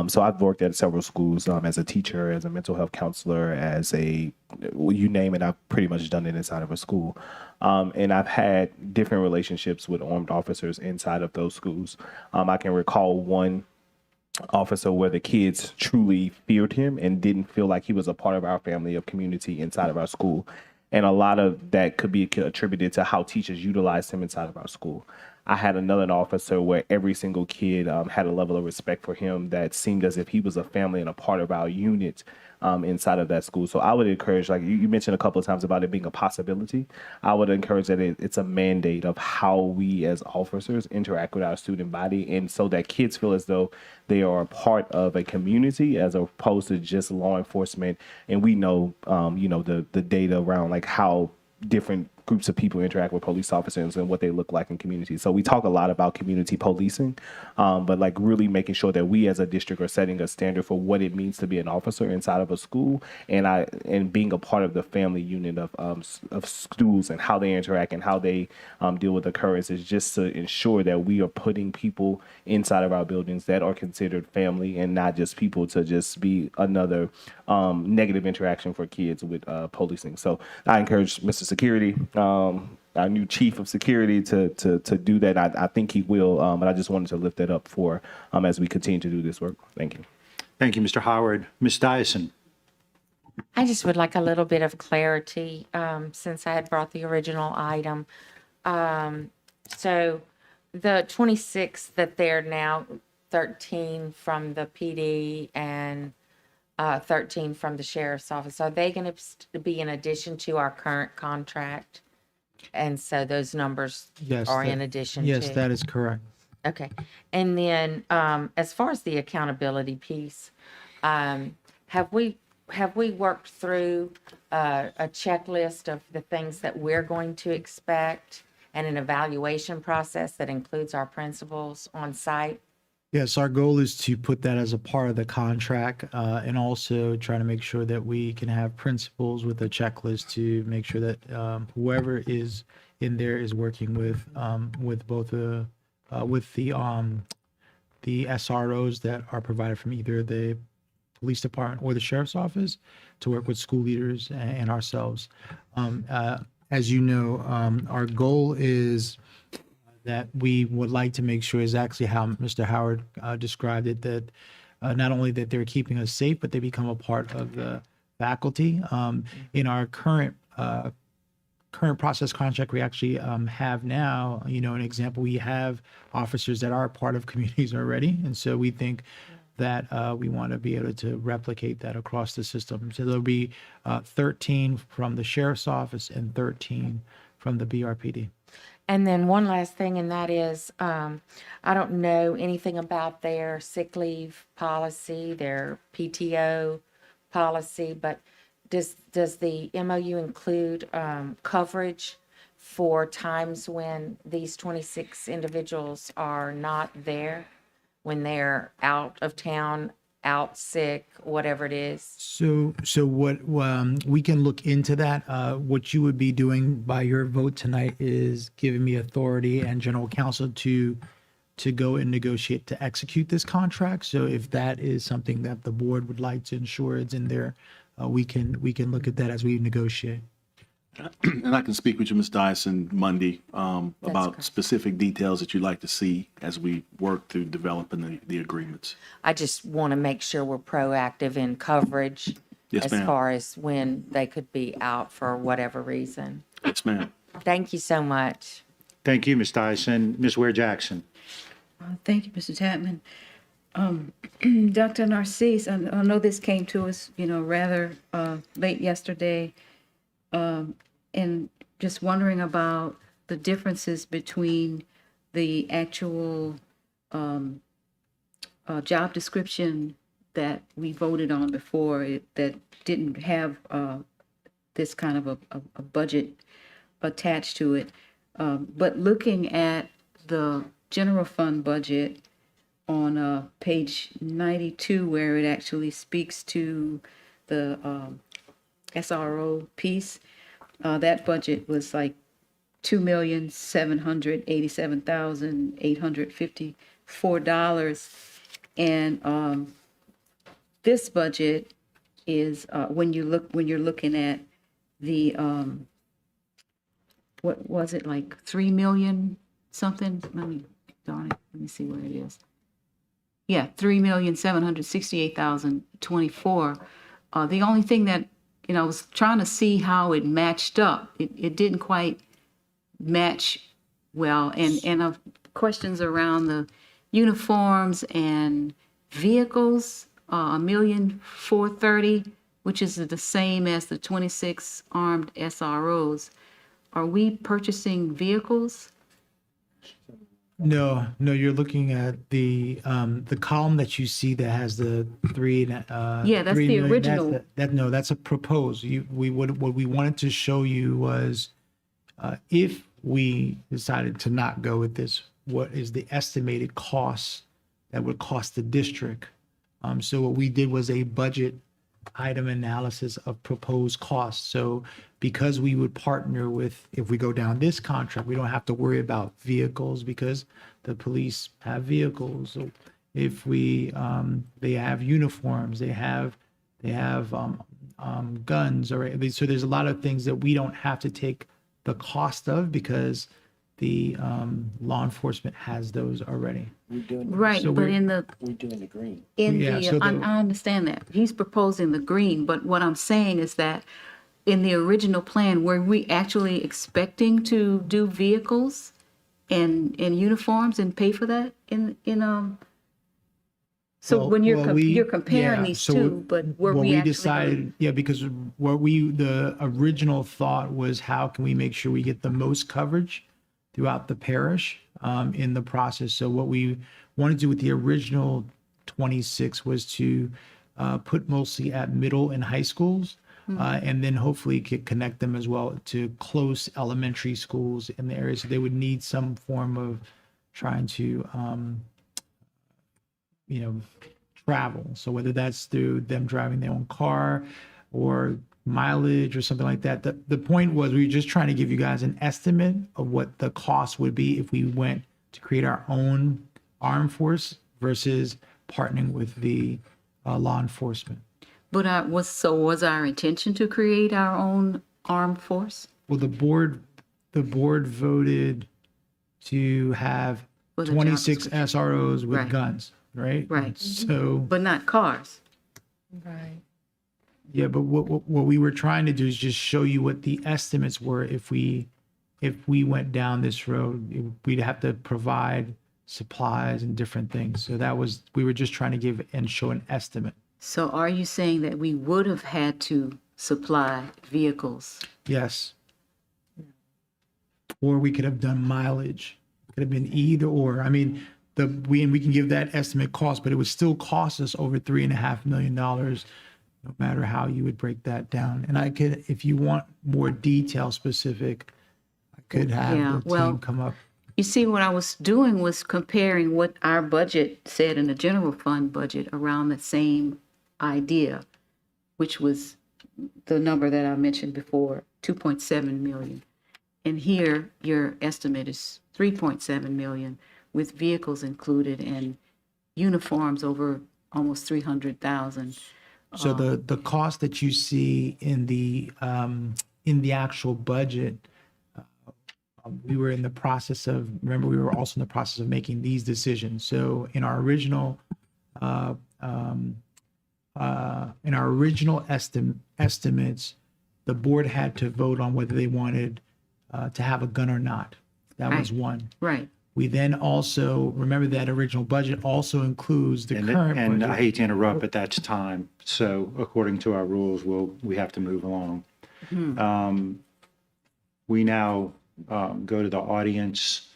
So I've worked at several schools as a teacher, as a mental health counselor, you name it, I've pretty much done it inside of a school. And I've had different relationships with armed officers inside of those schools. I can recall one officer where the kids truly feared him and didn't feel like he was a part of our family of community inside of our school. And a lot of that could be attributed to how teachers utilized him inside of our school. I had another officer where every single kid had a level of respect for him that seemed as if he was a family and a part of our unit inside of that school. So I would encourage, like you mentioned a couple of times about it being a possibility, I would encourage that it's a mandate of how we as officers interact with our student body, and so that kids feel as though they are a part of a community as opposed to just law enforcement. And we know, the data around like how different groups of people interact with police officers and what they look like in communities. So we talk a lot about community policing, but like really making sure that we as a district are setting a standard for what it means to be an officer inside of a school, and being a part of the family unit of schools and how they interact and how they deal with occurrences, just to ensure that we are putting people inside of our buildings that are considered family and not just people to just be another negative interaction for kids with policing. So I encourage Mr. Security, our new chief of security, to do that. I think he will, but I just wanted to lift that up for as we continue to do this work. Thank you. Thank you, Mr. Howard. Ms. Dyson. I just would like a little bit of clarity since I had brought the original item. So the 26 that they're now 13 from the PD and 13 from the Sheriff's Office, are they going to be in addition to our current contract? And so those numbers are in addition to? Yes, that is correct. Okay. And then as far as the accountability piece, have we worked through a checklist of the things that we're going to expect and an evaluation process that includes our principals on site? Yes, our goal is to put that as a part of the contract, and also try to make sure that we can have principals with a checklist to make sure that whoever is in there is working with both the SROs that are provided from either the police department or the sheriff's office to work with school leaders and ourselves. As you know, our goal is that we would like to make sure is actually how Mr. Howard described it, that not only that they're keeping us safe, but they become a part of the faculty. In our current process contract, we actually have now, an example, we have officers that are part of communities already. And so we think that we want to be able to replicate that across the system. So there'll be 13 from the sheriff's office and 13 from the BRPD. And then one last thing, and that is, I don't know anything about their sick leave policy, their PTO policy, but does the MOU include coverage for times when these 26 individuals are not there, when they're out of town, out sick, whatever it is? So what we can look into that. What you would be doing by your vote tonight is giving me authority and general counsel to go and negotiate to execute this contract. So if that is something that the board would like to ensure is in there, we can look at that as we negotiate. And I can speak with you, Ms. Dyson, Monday about specific details that you'd like to see as we work through developing the agreements. I just want to make sure we're proactive in coverage Yes, as ma'am. far as when they could be out for whatever reason. Yes, ma'am. Thank you so much. Thank you, Ms. Dyson. Ms. Ware Jackson. Thank you, Mr. Tapman. Dr. Narcisse, I know this came to us, rather late yesterday, and just wondering about the differences between the actual job description that we voted on before that didn't have this kind of a budget attached to it. But looking at the general fund budget on page 92, where it actually speaks to the SRO piece, that budget was like $2,787,854, and this budget is when you're looking at the what was it, like 3 million something? Let me see where it is. Yeah, 3,768,024. The only thing that I was trying to see how it matched up. It didn't quite match well, and questions around the uniforms and vehicles. $1,430,000, which is the same as the 26 armed SROs. Are we purchasing vehicles? No, you're looking at the column that you see that has the three. Yeah, that's 3 the million. original. No, that's a proposed. What we wanted to show you was if we decided to not go with this, what is the estimated cost that would cost the district? So what we did was a budget item analysis of proposed costs. So because we would partner with, if we go down this contract, we don't have to worry about vehicles because the police have vehicles. So if we, they have uniforms, they have guns, or so there's a lot of things that we don't have to take the cost of because the law enforcement has those already. Right, So but we're- in the green. I understand that he's proposing the green, but what I'm saying is that in the original plan, were we actually expecting to do vehicles and uniforms and pay for that So when you're comparing these two, but were what we we actually decided, because the original thought was how can we make sure we get the most coverage throughout the parish in the process. So what we wanted to do with the original 26 was to put mostly at middle and high schools, and then hopefully could connect them as well to close elementary schools in the area. So they would need some form of trying to, travel. So whether that's through them driving their own car or mileage or something like that. The point was we were just trying to give you guys an estimate of what the cost would be if we went to create our own armed force versus partnering with the law enforcement. But was our intention to create our own armed force? Well, the board voted to have For the job 26 description. SROs with Right. guns, right? Right. So, But not cars. Right. yeah, but what we were trying to do is just show you what the estimates were if we went down this road. We'd have to provide supplies and different things. So we were just trying to give and show an estimate. So are you saying that we would have had to supply vehicles? Yes. or we could have done mileage. Could have been either or. I mean, we can give that estimate cost, but it would still cost us over $3.5 million, no matter how you would break that down. And I could, if you want more detail specific, I could have the team come up. You see, what I was doing was comparing what our budget said in the general fund budget around the same idea, which was the number that I mentioned before, 2.7 million. And here, your estimate is 3.7 million with vehicles included and uniforms over almost 300,000. So the cost that you see in the actual budget, we were in the process of, remember, we were also in the process of making these decisions. So in our original estimates, the board had to vote on whether they wanted to have a gun or not. That was one. Right. We then also, remember that original budget also includes the current And budget. I hate to interrupt, but that's time. So according to our rules, we have to move along. We now go to the audience.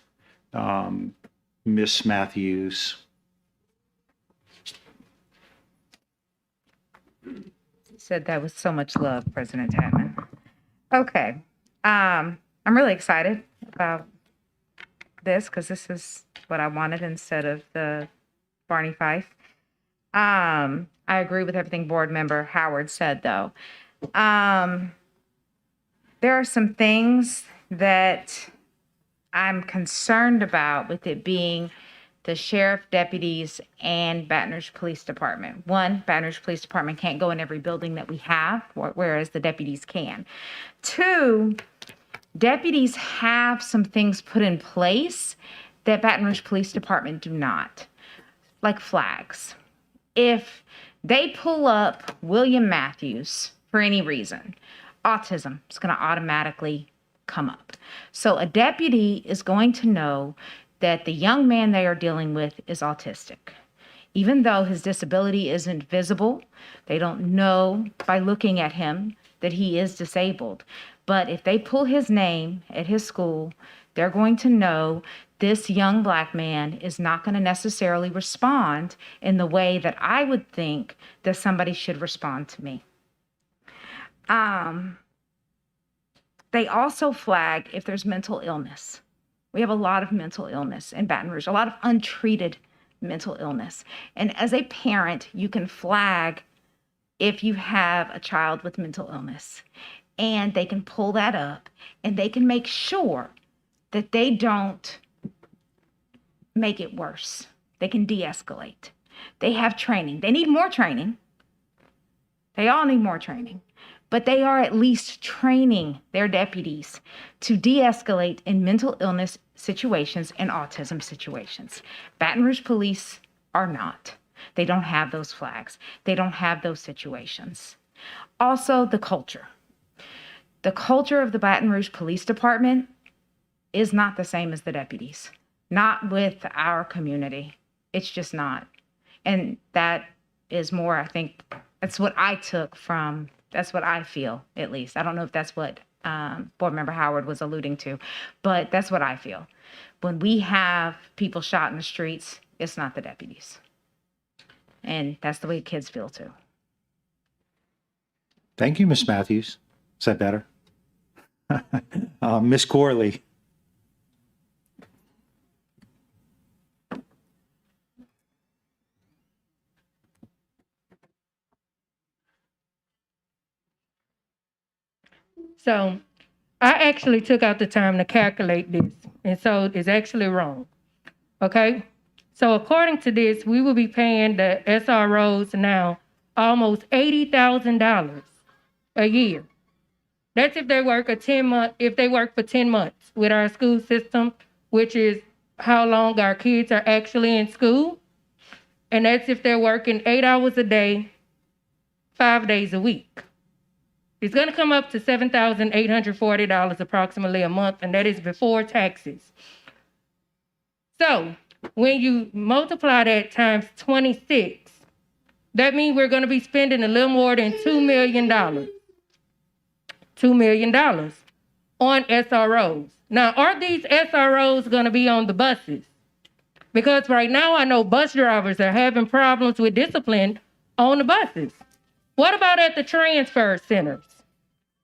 Miss Matthews. Said that with so much love, President Tatman. Okay. I'm really excited about this because this is what I wanted instead of the Barney Fife. I agree with everything Board Member Howard said, though. There are some things that I'm concerned about with it being the sheriff, deputies, and Baton Rouge Police Department. One, Baton Rouge Police Department can't go in every building that we have, whereas the deputies can. Two, deputies have some things put in place that Baton Rouge Police Department do not, like flags. If they pull up William Matthews for any reason, autism is going to automatically come up. So a deputy is going to know that the young man they are dealing with is autistic. Even though his disability isn't visible, they don't know by looking at him that he is disabled. But if they pull his name at his school, they're going to know this young Black man is not going to necessarily respond in the way that I would think that somebody should respond to me. They also flag if there's mental illness. We have a lot of mental illness in Baton Rouge, a lot of untreated mental illness. And as a parent, you can flag if you have a child with mental illness. And they can pull that up and they can make sure that they don't make it worse. They can de-escalate. They have training. They need more training. They all need more training. But they are at least training their deputies to de-escalate in mental illness situations and autism situations. Baton Rouge police are not. They don't have those flags. They don't have those situations. Also, the culture. The culture of the Baton Rouge Police Department is not the same as the deputies, not with our community. It's just not. And that is more, I think, that's what I took from, that's what I feel, at least. I don't know if that's what Board Member Howard was alluding to, but that's what I feel. When we have people shot in the streets, it's not the deputies. And that's the way kids feel too. Thank you, Miss Matthews. Is that better? Miss Corley. So I actually took out the time to calculate this, and so it's actually wrong. Okay? So according to this, we will be paying the SROs now almost $80,000 a year. That's if they work if they work for 10 months with our school system, which is how long our kids are actually in school. And that's if they're working 8 hours a day, 5 days a week. It's going to come up to $7,840 approximately a month, and that is before taxes. So when you multiply that times 26, that means we're going to be spending a little more than $2 million. $2 million on SROs. Now, are these SROs going to be on the buses? Because right now I know bus drivers are having problems with discipline on the buses. What about at the transfer centers?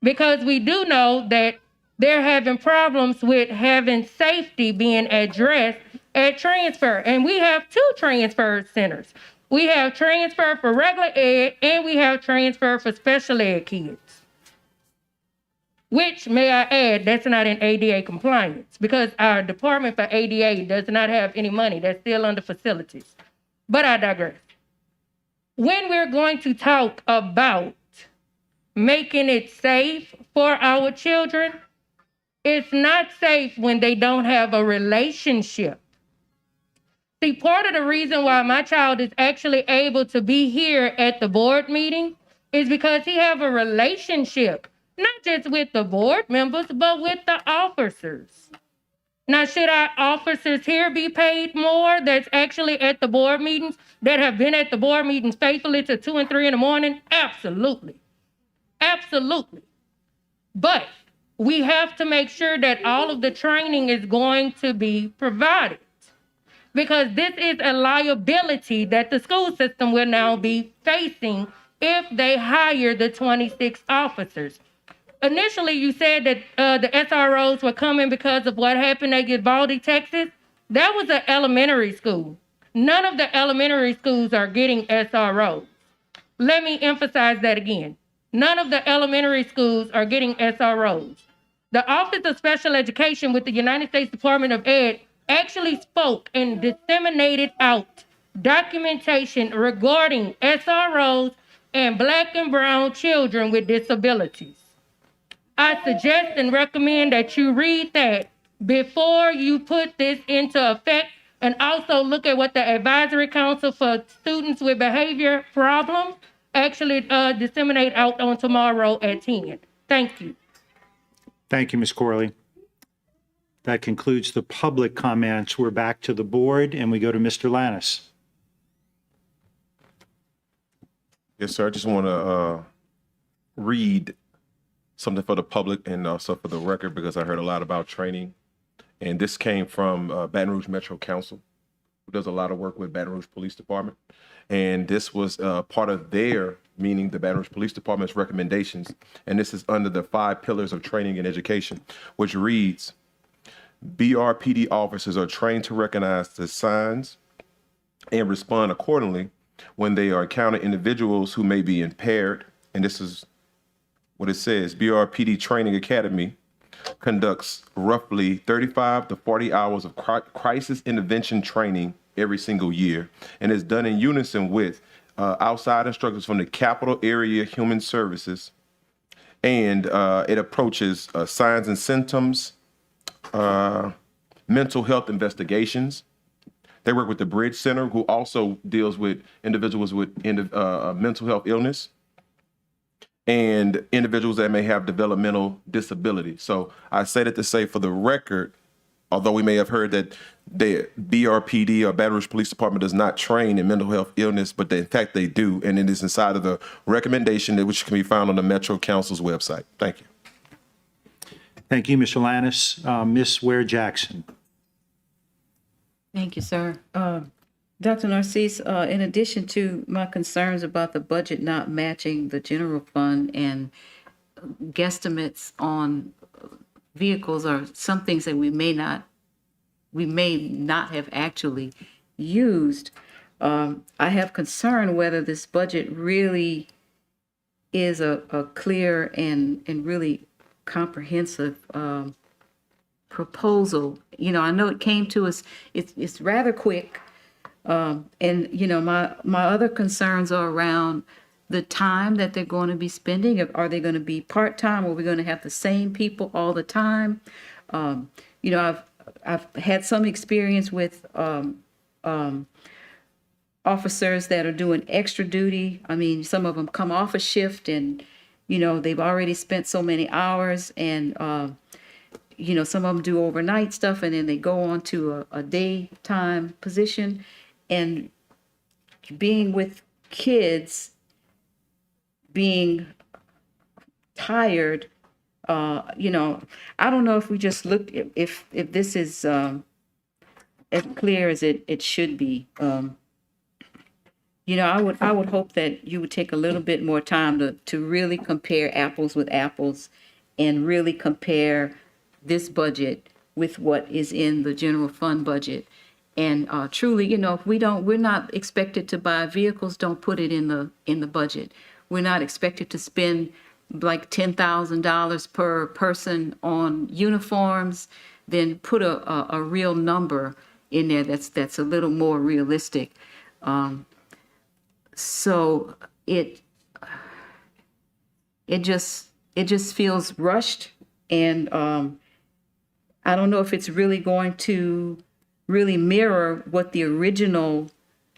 Because we do know that they're having problems with having safety being addressed at transfer. And we have two transfer centers. We have transfer for regular ed and we have transfer for special ed kids. Which, may I add, that's not in ADA compliance because our Department for ADA does not have any money. That's still under facilities. But I digress. When we're going to talk about making it safe for our children, it's not safe when they don't have a relationship. See, part of the reason why my child is actually able to be here at the board meeting is because he have a relationship, not just with the board members, but with the officers. Now, should our officers here be paid more that's actually at the board meetings, that have been at the board meetings faithfully to 2 and 3 in the morning? Absolutely. Absolutely. But we have to make sure that all of the training is going to be provided because this is a liability that the school system will now be facing if they hire the 26 officers. Initially, you said that the SROs were coming because of what happened at Uvalde, Texas. That was an elementary school. None of the elementary schools are getting SROs. Let me emphasize that again. None of the elementary schools are getting SROs. The Office of Special Education with the United States Department of Ed actually spoke and disseminated out documentation regarding SROs and Black and brown children with disabilities. I suggest and recommend that you read that before you put this into effect and also look at what the Advisory Council for Students with Behavior Problems actually disseminate out on tomorrow at 10. Thank you. Thank you, Ms. Corley. That concludes the public comments. We're back to the board and we go to Mr. Lannis. Yes, sir. I just want to read something for the public and also for the record because I heard a lot about training. And this came from Baton Rouge Metro Council, who does a lot of work with Baton Rouge Police Department. And this was part of their, meaning the Baton Rouge Police Department's recommendations. And this is under the 5 pillars of training and education, which reads, BRPD officers are trained to recognize the signs and respond accordingly when they are encounter individuals who may be impaired. And this is what it says. BRPD Training Academy conducts roughly 35 to 40 hours of crisis intervention training every single year, and is done in unison with outside instructors from the Capital Area Human Services, and it approaches signs and symptoms, mental health investigations. They work with the Bridge Center, who also deals with individuals with mental health illness and individuals that may have developmental disability. So I say that to say, for the record, although we may have heard that the BRPD or Baton Rouge Police Department does not train in mental health illness, but in fact they do, and it is inside of the recommendation which can be found on the Metro Council's website. Thank you. Thank you, Mr. Lannis. Ms. Ware Jackson. Thank you, sir. Dr. Narcisse, in addition to my concerns about the budget not matching the general fund and guesstimates on vehicles are some things that we may not have actually used. I have concern whether this budget really is a clear and really comprehensive proposal. You know, I know it came to us, it's rather quick. And, you know, my other concerns are around the time that they're going to be spending. Are they going to be part-time, or are we going to have the same people all the time? You know, I've had some experience with officers that are doing extra duty. I mean, some of them come off a shift and, you know, they've already spent so many hours, and, you know, some of them do overnight stuff and then they go on to a daytime position. And being with kids, being tired, You know, I don't know if we just looked, if this is as clear as it should be. You know, I would hope that you would take a little bit more time to really compare apples with apples and really compare this budget with what is in the general fund budget. And truly, you know, if we're not expected to buy vehicles, don't put it in the budget. We're not expected to spend like $10,000 per person on uniforms, then put a real number in there that's a little more realistic. So it just feels rushed, and I don't know if it's really going to really mirror what the original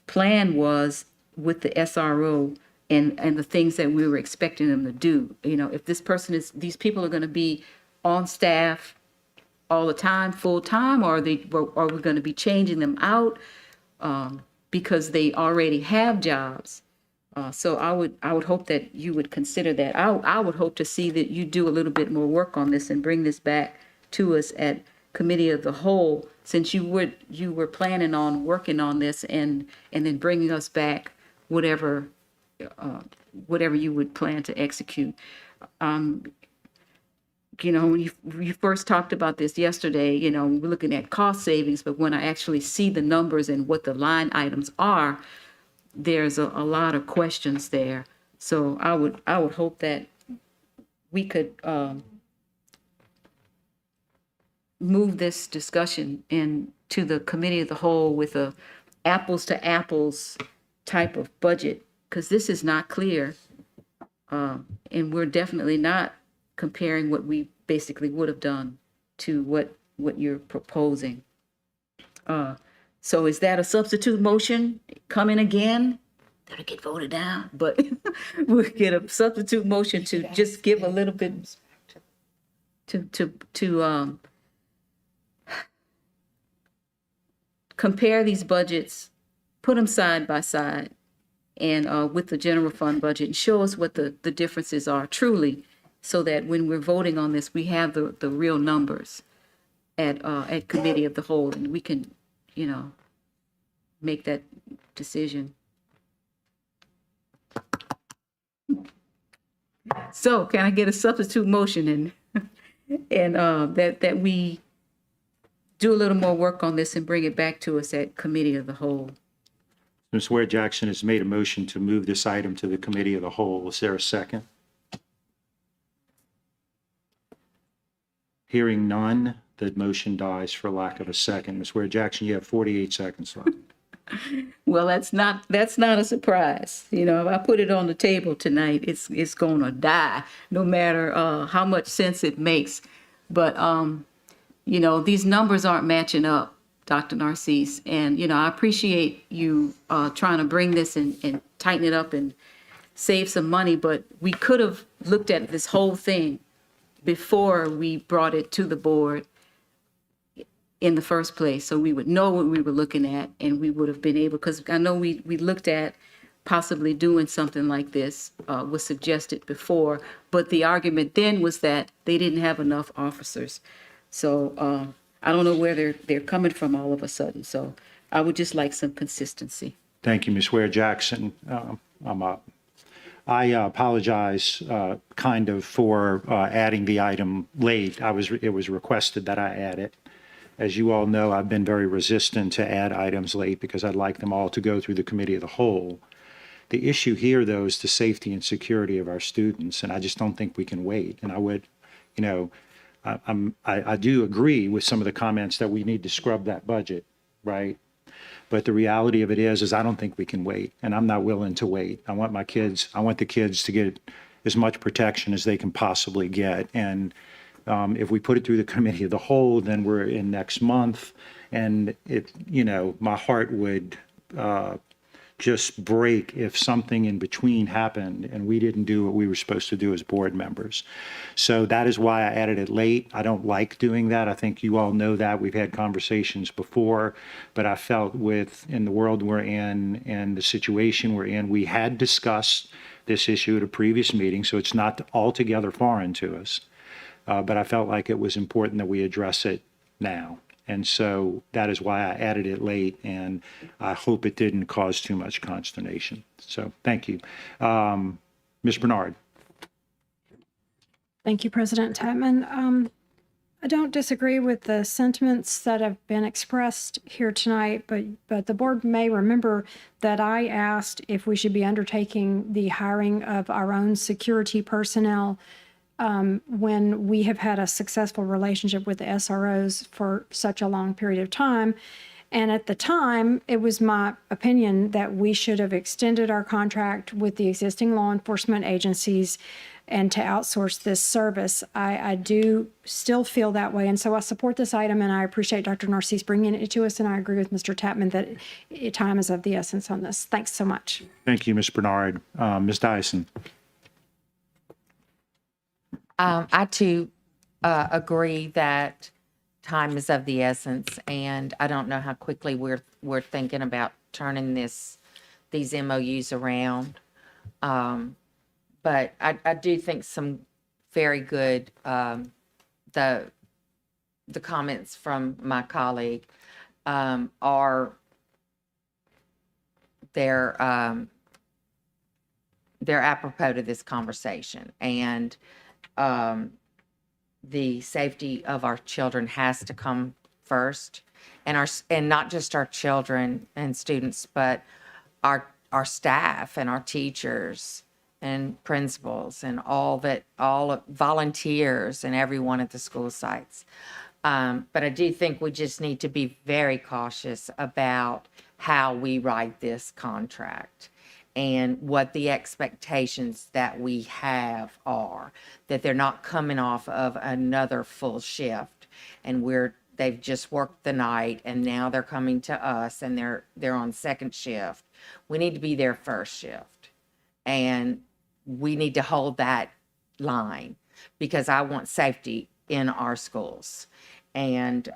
plan was with the SRO and the things that we were expecting them to do. You know, if these people are going to be on staff all the time, full time, or are we going to be changing them out because they already have jobs? So I would hope that you would consider that. I would hope to see that you do a little bit more work on this and bring this back to us at committee of the whole, since you were planning on working on this and then bringing us back whatever you would plan to execute. You know, when you first talked about this yesterday, you know, we're looking at cost savings, but when I actually see the numbers and what the line items are, there's a lot of questions there. So I would hope that we could move this discussion into the committee of the whole with a apples to apples type of budget, because this is not clear. And we're definitely not comparing what we basically would have done to what you're proposing. So is that a substitute motion coming again? That'll get voted down, but we'll get a substitute motion to just give a little bit to compare these budgets, put them side by side, and with the general fund budget, and show us what the differences are truly, so that when we're voting on this, we have the real numbers at committee of the whole, and we can, you know, make that decision. So can I get a substitute motion and that we do a little more work on this and bring it back to us at committee of the whole? Ms. Ware Jackson has made a motion to move this item to the committee of the whole. Is there a second? Hearing none, the motion dies for lack of a second. Ms. Ware Jackson, you have 48 seconds left. Well, that's not a surprise. You know, if I put it on the table tonight, it's going to die, no matter how much sense it makes. But you know, these numbers aren't matching up, Dr. Narcisse, and you know, I appreciate you trying to bring this and tighten it up and save some money. But we could have looked at this whole thing before we brought it to the board in the first place, so we would know what we were looking at, and we would have been able, because I know we looked at possibly doing something like this, was suggested before, but the argument then was that they didn't have enough officers. So I don't know where they're coming from all of a sudden, so I would just like some consistency. Thank you, Ms. Ware Jackson. I'm up. I apologize kind of for adding the item late. It was requested that I add it. As you all know, I've been very resistant to add items late because I'd like them all to go through the committee of the whole. The issue here, though, is the safety and security of our students, and I just don't think we can wait. And I would, you know, I do agree with some of the comments that we need to scrub that budget, right? But the reality of it is I don't think we can wait, and I'm not willing to wait. I want the kids to get as much protection as they can possibly get. And if we put it through the committee of the whole, then we're in next month, and you know, my heart would just break if something in between happened and we didn't do what we were supposed to do as board members. So that is why I added it late. I don't like doing that. I think you all know that. We've had conversations before, but I felt in the world we're in and the situation we're in, we had discussed this issue at a previous meeting, so it's not altogether foreign to us. but I felt like it was important that we address it now. And so that is why I added it late, and I hope it didn't cause too much consternation. So thank you. Ms. Bernard. Thank you, President Tatman. I don't disagree with the sentiments that have been expressed here tonight, but the board may remember that I asked if we should be undertaking the hiring of our own security personnel when we have had a successful relationship with the SROs for such a long period of time. And at the time, it was my opinion that we should have extended our contract with the existing law enforcement agencies and to outsource this service. I do still feel that way. And so I support this item, and I appreciate Dr. Narcisse bringing it to us. And I agree with Mr. Tatman that time is of the essence on this. Thanks so much. Thank you, Ms. Bernard. Ms. Dyson. I too agree that time is of the essence, and I don't know how quickly we're thinking about turning these MOUs around. But I do think some very good the comments from my colleague are they're apropos to this conversation, and the safety of our children has to come first, and not just our children and students, but our staff and our teachers and principals and all volunteers and everyone at the school sites. But I do think we just need to be very cautious about how we write this contract and what the expectations that we have are, that they're not coming off of another full shift and they've just worked the night and now they're coming to us and they're on second shift. We need to be their first shift, and we need to hold that line because I want safety in our schools. And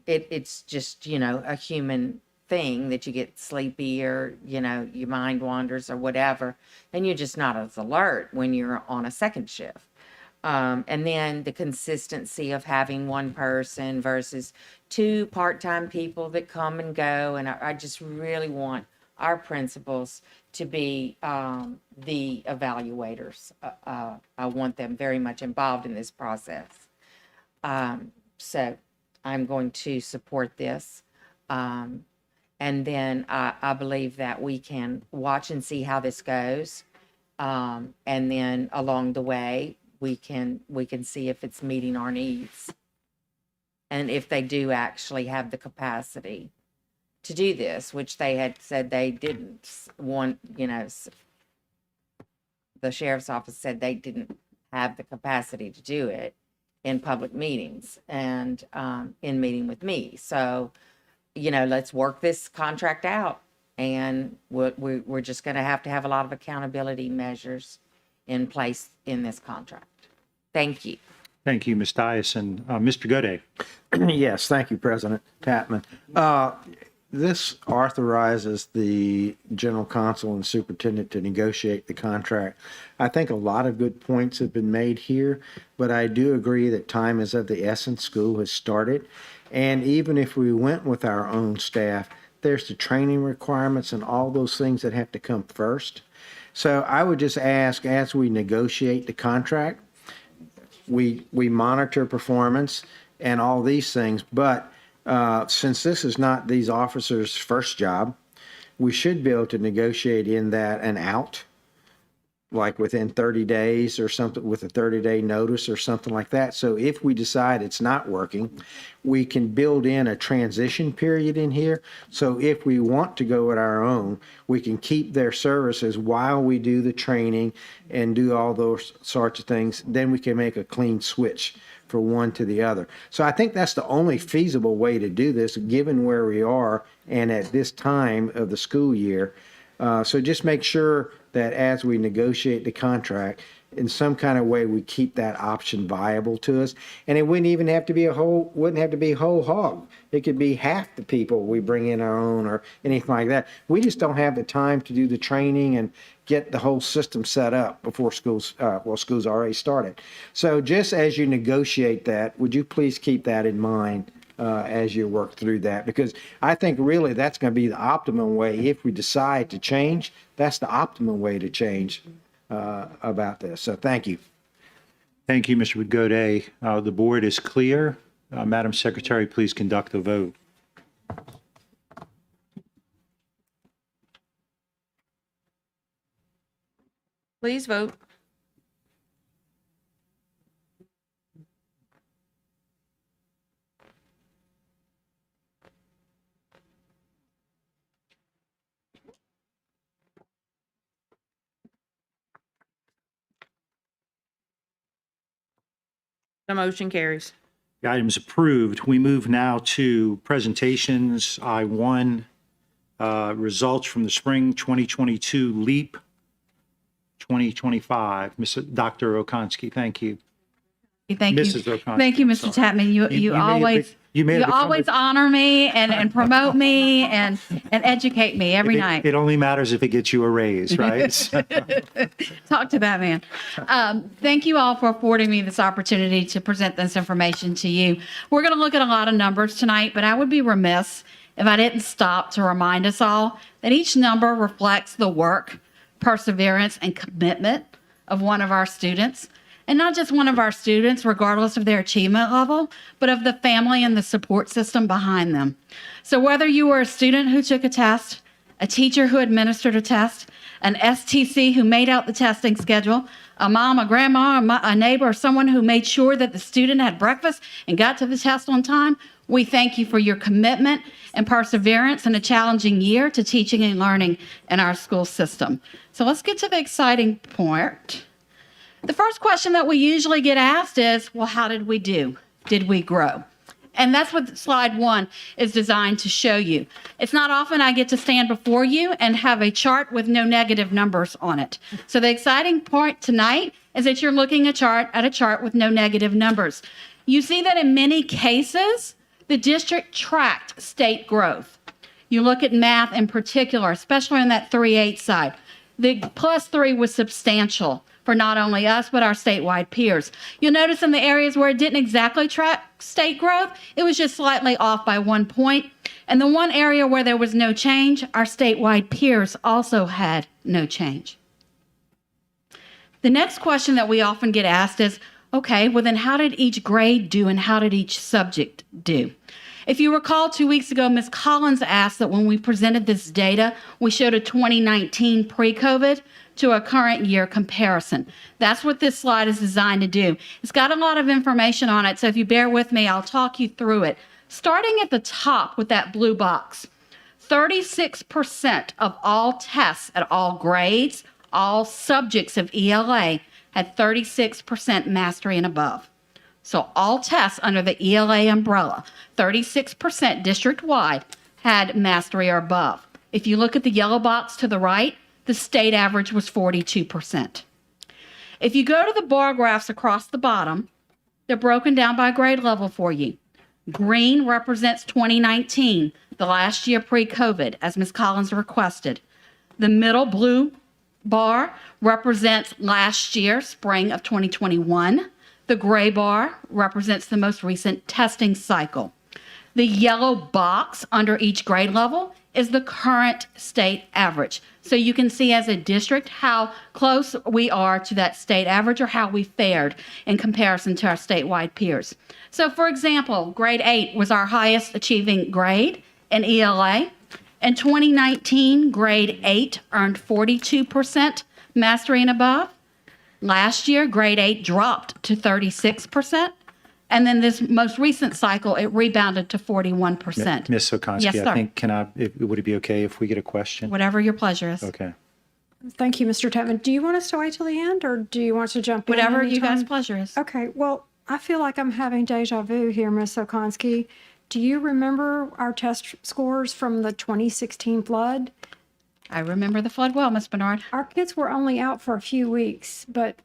it's just, a human thing that you get sleepy or, your mind wanders or whatever, and you're just not as alert when you're on a second shift. And then the consistency of having one person versus two part-time people that come and go. And I just really want our principals to be the evaluators. I want them very much involved in this process. So I'm going to support this. And then I believe that we can watch and see how this goes. And then along the way, we can see if it's meeting our needs. And if they do actually have the capacity to do this, which they had said they didn't want, the sheriff's office said they didn't have the capacity to do it in public meetings and in meeting with me. So, let's work this contract out, and we're just going to have a lot of accountability measures in place in this contract. Thank you. Thank you, Ms. Dyson. Mr. Gode. Yes, thank you, President Tatman. This authorizes the general counsel and superintendent to negotiate the contract. I think a lot of good points have been made here, but I do agree that time is of the essence. School has started. And even if we went with our own staff, there's the training requirements and all those things that have to come first. So I would just ask, as we negotiate the contract, we monitor performance and all these things, but since this is not these officers' first job, we should be able to negotiate in that an out, like within 30 days or something, with a 30-day notice or something like that. So if we decide it's not working, we can build in a transition period in here. So if we want to go with our own, we can keep their services while we do the training and do all those sorts of things. Then we can make a clean switch for one to the other. So I think that's the only feasible way to do this, given where we are and at this time of the school year. So just make sure that as we negotiate the contract, in some kind of way we keep that option viable to us. And it wouldn't even have to be whole hog. It could be half the people we bring in our own or anything like that. We just don't have the time to do the training and get the whole system set up before school's already started. So just as you negotiate that, would you please keep that in mind as you work through that? Because I think really that's going to be the optimum way. If we decide to change, that's the optimum way to change about this. So thank you. Thank you, Mr. Gaudet. The board is clear. Madam Secretary, please conduct the vote. Please vote. The motion carries. The item is approved. We move now to presentations. I-1, results from the spring 2022 LEAP 2025. Dr. Okonski, thank you. Thank Mrs. you. Okonski, Thank you, I'm Mr. sorry. Chapman. You made a always big- you made a big always honor me and promote me and educate me every night. It only matters if it gets you a raise, right? Talk to that man. Thank you all for affording me this opportunity to present this information to you. We're going to look at a lot of numbers tonight, but I would be remiss if I didn't stop to remind us all that each number reflects the work, perseverance, and commitment of one of our students. And not just one of our students, regardless of their achievement level, but of the family and the support system behind them. So whether you were a student who took a test, a teacher who administered a test, an STC who made out the testing schedule, a mom, a grandma, a neighbor, or someone who made sure that the student had breakfast and got to the test on time, we thank you for your commitment and perseverance in a challenging year to teaching and learning in our school system. So let's get to the exciting part. The first question that we usually get asked is, well, how did we do? Did we grow? And that's what slide 1 is designed to show you. It's not often I get to stand before you and have a chart with no negative numbers on it. So the exciting part tonight is that you're looking at a chart with no negative numbers. You see that in many cases, the district tracked state growth. You look at math in particular, especially on that 3-8 side. The +3 was substantial for not only us, but our statewide peers. You'll notice in the areas where it didn't exactly track state growth, it was just slightly off by 1 point. And the one area where there was no change, our statewide peers also had no change. The next question that we often get asked is, okay, well then how did each grade do and how did each subject do? If you recall 2 weeks ago, Ms. Collins asked that when we presented this data, we showed a 2019 pre-COVID to a current year comparison. That's what this slide is designed to do. It's got a lot of information on it, so if you bear with me, I'll talk you through it. Starting at the top with that blue box, 36% of all tests at all grades, all subjects of ELA had 36% mastery and above. So all tests under the ELA umbrella, 36% district-wide had mastery or above. If you look at the yellow box to the right, the state average was 42%. If you go to the bar graphs across the bottom, they're broken down by grade level for you. Green represents 2019, the last year pre-COVID, as Ms. Collins requested. The middle blue bar represents last year, spring of 2021. The gray bar represents the most recent testing cycle. The yellow box under each grade level is the current state average. So you can see as a district how close we are to that state average or how we fared in comparison to our statewide peers. So for example, grade 8 was our highest achieving grade in ELA. In 2019, grade 8 earned 42% mastery and above. Last year, grade 8 dropped to 36%. And then this most recent cycle, it rebounded to 41%. Ms. Okonski, Yes, sir. I think, would it be okay if we get a question? Whatever your pleasure is. Okay. Thank you, Mr. Chapman. Do you want us to wait till the end, or do you want to jump in? Whatever you anytime? guys' pleasure is. Okay. Well, I feel like I'm having deja vu here, Ms. Okonski. Do you remember our test scores from the 2016 flood? I remember the flood well, Miss Bernard. Our kids were only out for a few weeks, but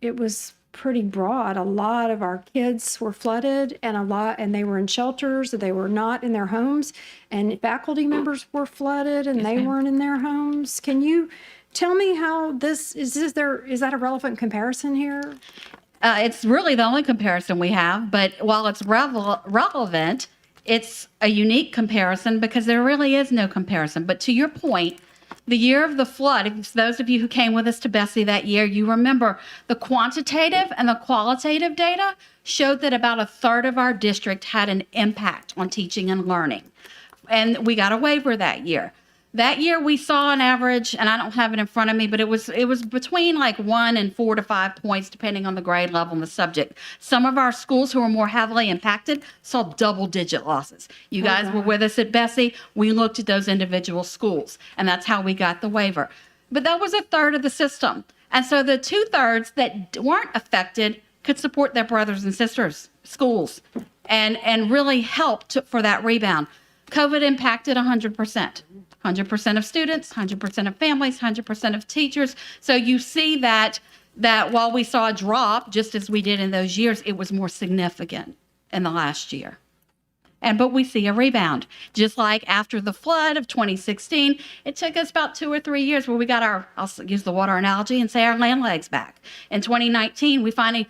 it was pretty broad. A lot of our kids were flooded, and they were in shelters, they were not in their homes, and faculty members were flooded and they weren't in their homes. Can you tell me how is that a relevant comparison here? It's really the only comparison we have, but while it's relevant, it's a unique comparison because there really is no comparison. But to your point, the year of the flood, if those of you who came with us to Bessie that year, you remember the quantitative and the qualitative data showed that about a third of our district had an impact on teaching and learning. And we got a waiver that year. That year we saw an average, and I don't have it in front of me, but it was between like 1 and 4 to 5 points, depending on the grade level and the subject. Some of our schools who were more heavily impacted saw double-digit losses. You guys were with us at Bessie. We looked at those individual schools, and that's how we got the waiver. But that was a third of the system. And so the 2/3 that weren't affected could support their brothers and sisters' schools and really helped for that rebound. COVID impacted 100%. 100% of students, 100% of families, 100% of teachers. So you see that while we saw a drop, just as we did in those years, it was more significant in the last year. But we see a rebound. Just like after the flood of 2016, it took us about 2 or 3 years where we got I'll use the water analogy and say our land legs back. In 2019, we finally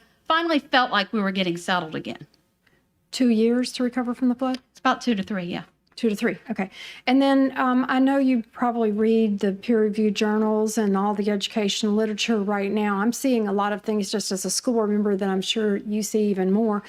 felt like we were getting settled again. 2 years to recover from the flood? It's about 2 to 3, yeah. 2 to 3, okay. And then I know you probably read the peer-reviewed journals and all the education literature right now. I'm seeing a lot of things just as a school board member that I'm sure you see even more.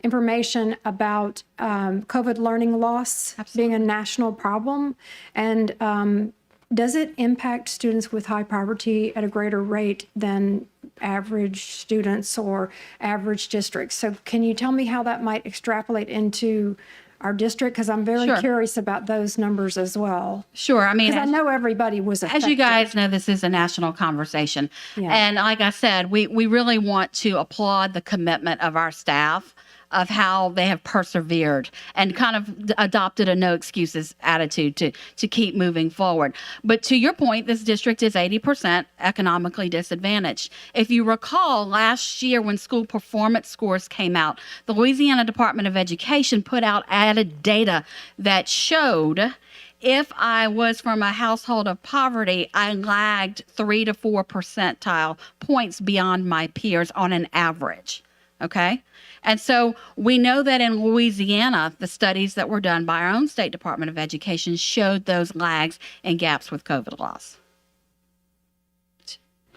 Information about COVID learning loss being a national problem. And does it impact students with high poverty at a greater rate than average students or average districts? So can you tell me how that might extrapolate into our district? Because I'm very curious about those numbers as well. Sure. I mean, because I know everybody was affected. As you guys know, this is a national conversation. Yeah. And like I said, we really want to applaud the commitment of our staff of how they have persevered and kind of adopted a no excuses attitude to keep moving forward. But to your point, this district is 80% economically disadvantaged. If you recall, last year when school performance scores came out, the Louisiana Department of Education put out added data that showed if I was from a household of poverty, I lagged 3 to 4 percentile points beyond my peers on an average. Okay? And so we know that in Louisiana, the studies that were done by our own State Department of Education showed those lags and gaps with COVID loss.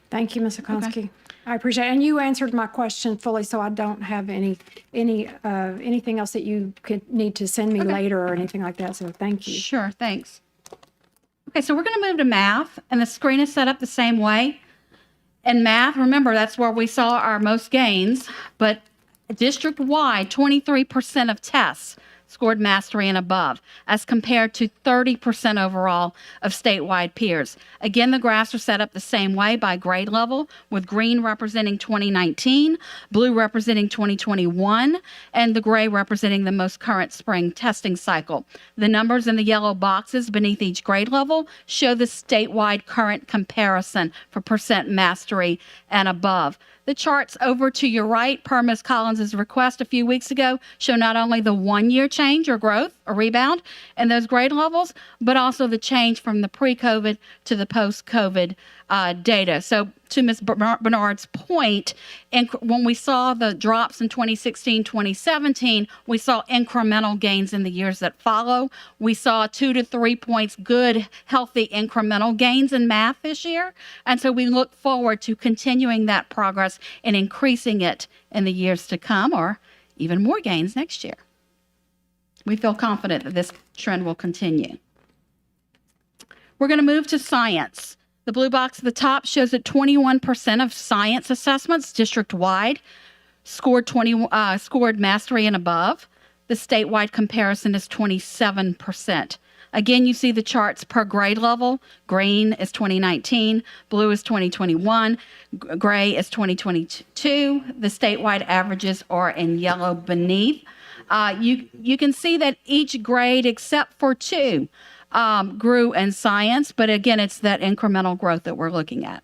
Thank you, Ms. Okonski. Okay. I appreciate it. And you answered my question fully, so I don't have anything else that you could need to send me later or anything like that. So thank you. Sure, thanks. Okay, so we're going to move to math, and the screen is set up the same way. In math, remember, that's where we saw our most gains, but district-wide, 23% of tests scored mastery and above, as compared to 30% overall of statewide peers. Again, the graphs are set up the same way by grade level, with green representing 2019, blue representing 2021, and the gray representing the most current spring testing cycle. The numbers in the yellow boxes beneath each grade level show the statewide current comparison for percent mastery and above. The charts over to your right, per Ms. Collins' request a few weeks ago, show not only the 1-year change or growth or rebound in those grade levels, but also the change from the pre-COVID to the post-COVID data. So to Ms. Bernard's point, when we saw the drops in 2016, 2017, we saw incremental gains in the years that follow. We saw 2 to 3 points good, healthy incremental gains in math this year. And so we look forward to continuing that progress and increasing it in the years to come, or even more gains next year. We feel confident that this trend will continue. We're going to move to science. The blue box at the top shows that 21% of science assessments district-wide scored mastery and above. The statewide comparison is 27%. Again, you see the charts per grade level. Green is 2019, blue is 2021, gray is 2022. The statewide averages are in yellow beneath. You can see that each grade, except for 2, grew in science, but again, it's that incremental growth that we're looking at.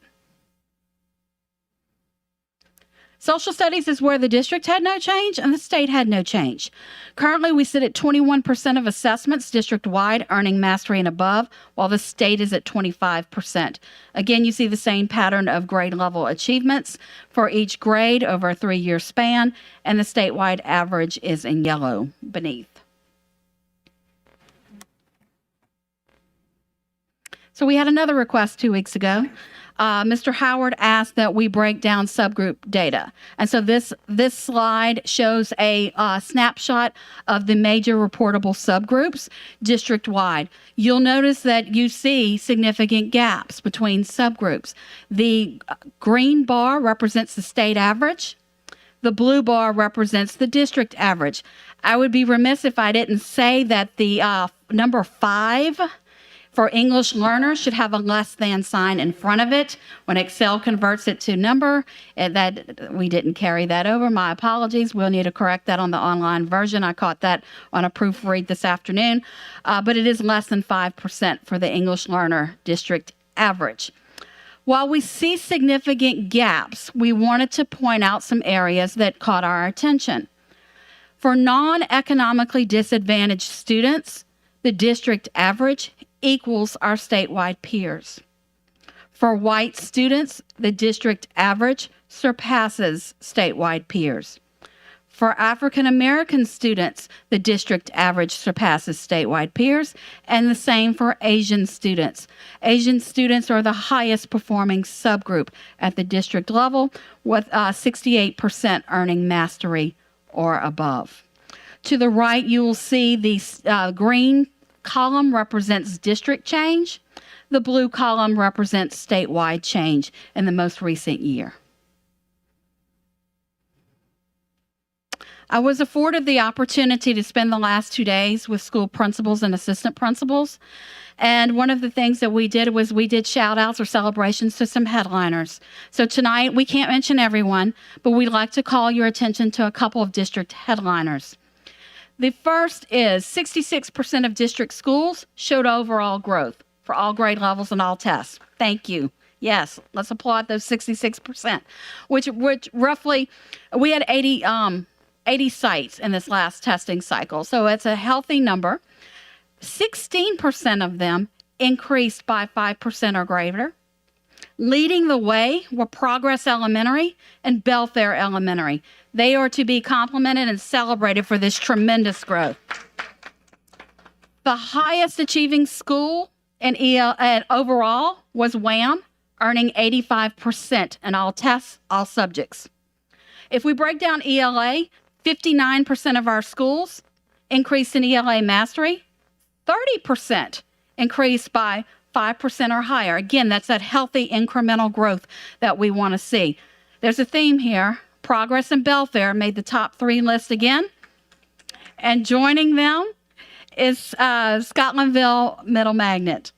Social studies is where the district had no change and the state had no change. Currently, we sit at 21% of assessments district-wide earning mastery and above, while the state is at 25%. Again, you see the same pattern of grade level achievements for each grade over a 3-year span, and the statewide average is in yellow beneath. So we had another request 2 weeks ago. Mr. Howard asked that we break down subgroup data. And so this slide shows a snapshot of the major reportable subgroups district-wide. You'll notice that you see significant gaps between subgroups. The green bar represents the state average. The blue bar represents the district average. I would be remiss if I didn't say that the number 5 for English learners should have a less than sign in front of it. When Excel converts it to number, that we didn't carry that over. My apologies. We'll need to correct that on the online version. I caught that on a proofread this afternoon. But it is less than 5% for the English learner district average. While we see significant gaps, we wanted to point out some areas that caught our attention. For non-economically disadvantaged students, the district average equals our statewide peers. For white students, the district average surpasses statewide peers. For African American students, the district average surpasses statewide peers, and the same for Asian students. Asian students are the highest performing subgroup at the district level, with 68% earning mastery or above. To the right, you will see the green column represents district change. The blue column represents statewide change in the most recent year. I was afforded the opportunity to spend the last 2 days with school principals and assistant principals. And one of the things that we did was we did shout outs or celebrations to some headliners. So tonight, we can't mention everyone, but we'd like to call your attention to a couple of district headliners. The first is 66% of district schools showed overall growth for all grade levels and all tests. Thank you. Yes, let's applaud those 66%, which roughly, we had 80 sites in this last testing cycle. So it's a healthy number. 16% of them increased by 5% or greater. Leading the way were Progress Elementary and Belfair Elementary. They are to be complimented and celebrated for this tremendous growth. The highest achieving school in overall was WHAM, earning 85% in all tests, all subjects. If we break down ELA, 59% of our schools increased in ELA mastery, 30% increased by 5% or higher. Again, that's that healthy incremental growth that we want to see. There's a theme here. Progress and Belfair made the top 3 list again. And joining them is Scotlandville Middle Magnet.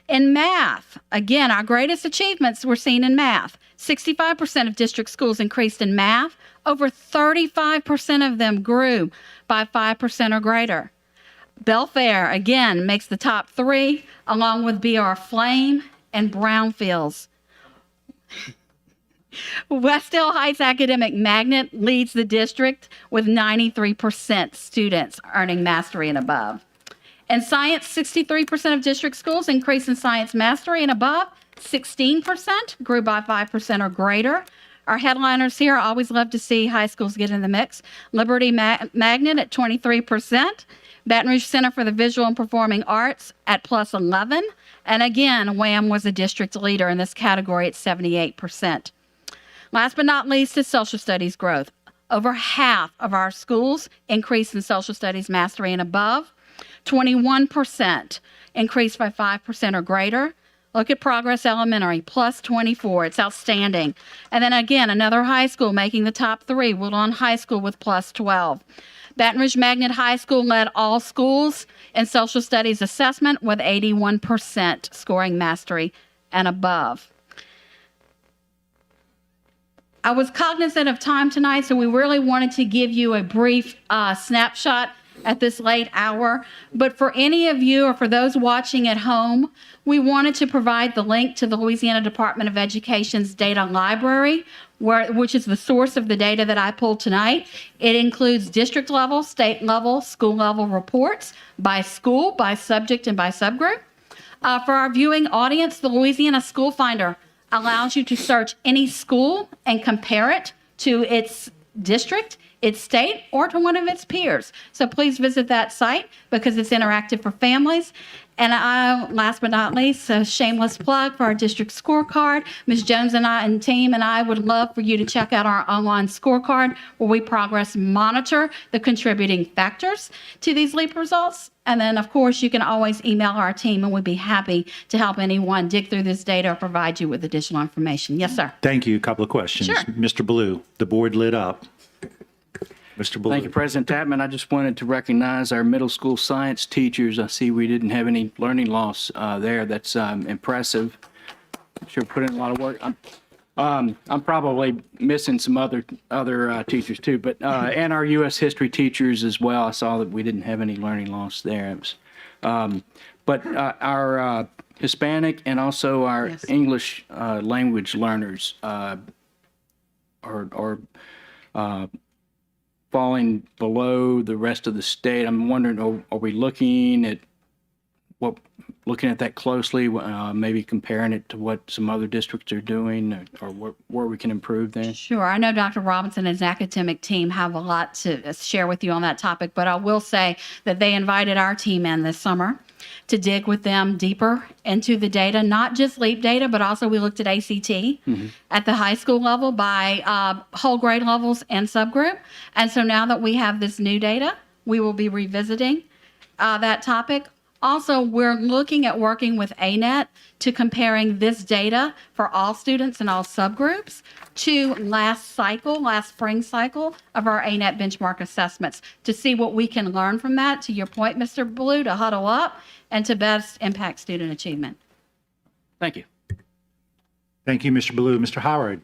In math, again, our greatest achievements were seen in math. 65% of district schools increased in math. Over 35% of them grew by 5% or greater. Belfair, again, makes the top 3, along with BR Flame and Brownfields. West Hill Heights Academic Magnet leads the district with 93% students earning mastery and above. In science, 63% of district schools increased in science mastery and above. 16% grew by 5% or greater. Our headliners here, I always love to see high schools get in the mix. Liberty Magnet at 23%. Baton Rouge Center for the Visual and Performing Arts at plus 11. And again, WHAM was a district leader in this category at 78%. Last but not least is social studies growth. Over half of our schools increased in social studies mastery and above. 21% increased by 5% or greater. Look at Progress Elementary, plus 24. It's outstanding. And then again, another high school making the top 3, Woodlawn High School with plus 12. Baton Rouge Magnet High School led all schools in social studies assessment with 81% scoring mastery and above. I was cognizant of time tonight, so we really wanted to give you a brief snapshot at this late hour. But for any of you or for those watching at home, we wanted to provide the link to the Louisiana Department of Education's data library, which is the source of the data that I pulled tonight. It includes district level, state level, school level reports by school, by subject, and by subgroup. For our viewing audience, the Louisiana School Finder allows you to search any school and compare it to its district, its state, or to one of its peers. So please visit that site because it's interactive for families. And last but not least, a shameless plug for our district scorecard. Ms. Jones and I and team and I would love for you to check out our online scorecard where we progress monitor the contributing factors to these LEAP results. And then, of course, you can always email our team and we'd be happy to help anyone dig through this data or provide you with additional information. Yes, sir. Thank you. A couple of questions. Sure. Mr. Blue, the board lit up. Mr. Blue. Thank you, President Tapman. I just wanted to recognize our middle school science teachers. I see we didn't have any learning loss there. That's impressive. I'm sure put in a lot of work. I'm probably missing some other teachers too, but and our U.S. history teachers as well. I saw that we didn't have any learning loss there. But our Hispanic and also our English language learners are falling below the rest of the state. I'm wondering, are we looking at that closely, maybe comparing it to what some other districts are doing, or where we can improve there? Sure. I know Dr. Robinson and his academic team have a lot to share with you on that topic, but I will say that they invited our team in this summer to dig with them deeper into the data, not just LEAP data, but also we looked at ACT at the high school level by whole grade levels and subgroup. And so now that we have this new data, we will be revisiting that topic. Also, we're looking at working with ANET to comparing this data for all students and all subgroups to last spring cycle of our ANET benchmark assessments to see what we can learn from that, to your point, Mr. Blue, to huddle up and to best impact student achievement. Thank you. Thank you, Mr. Blue. Mr. Howard.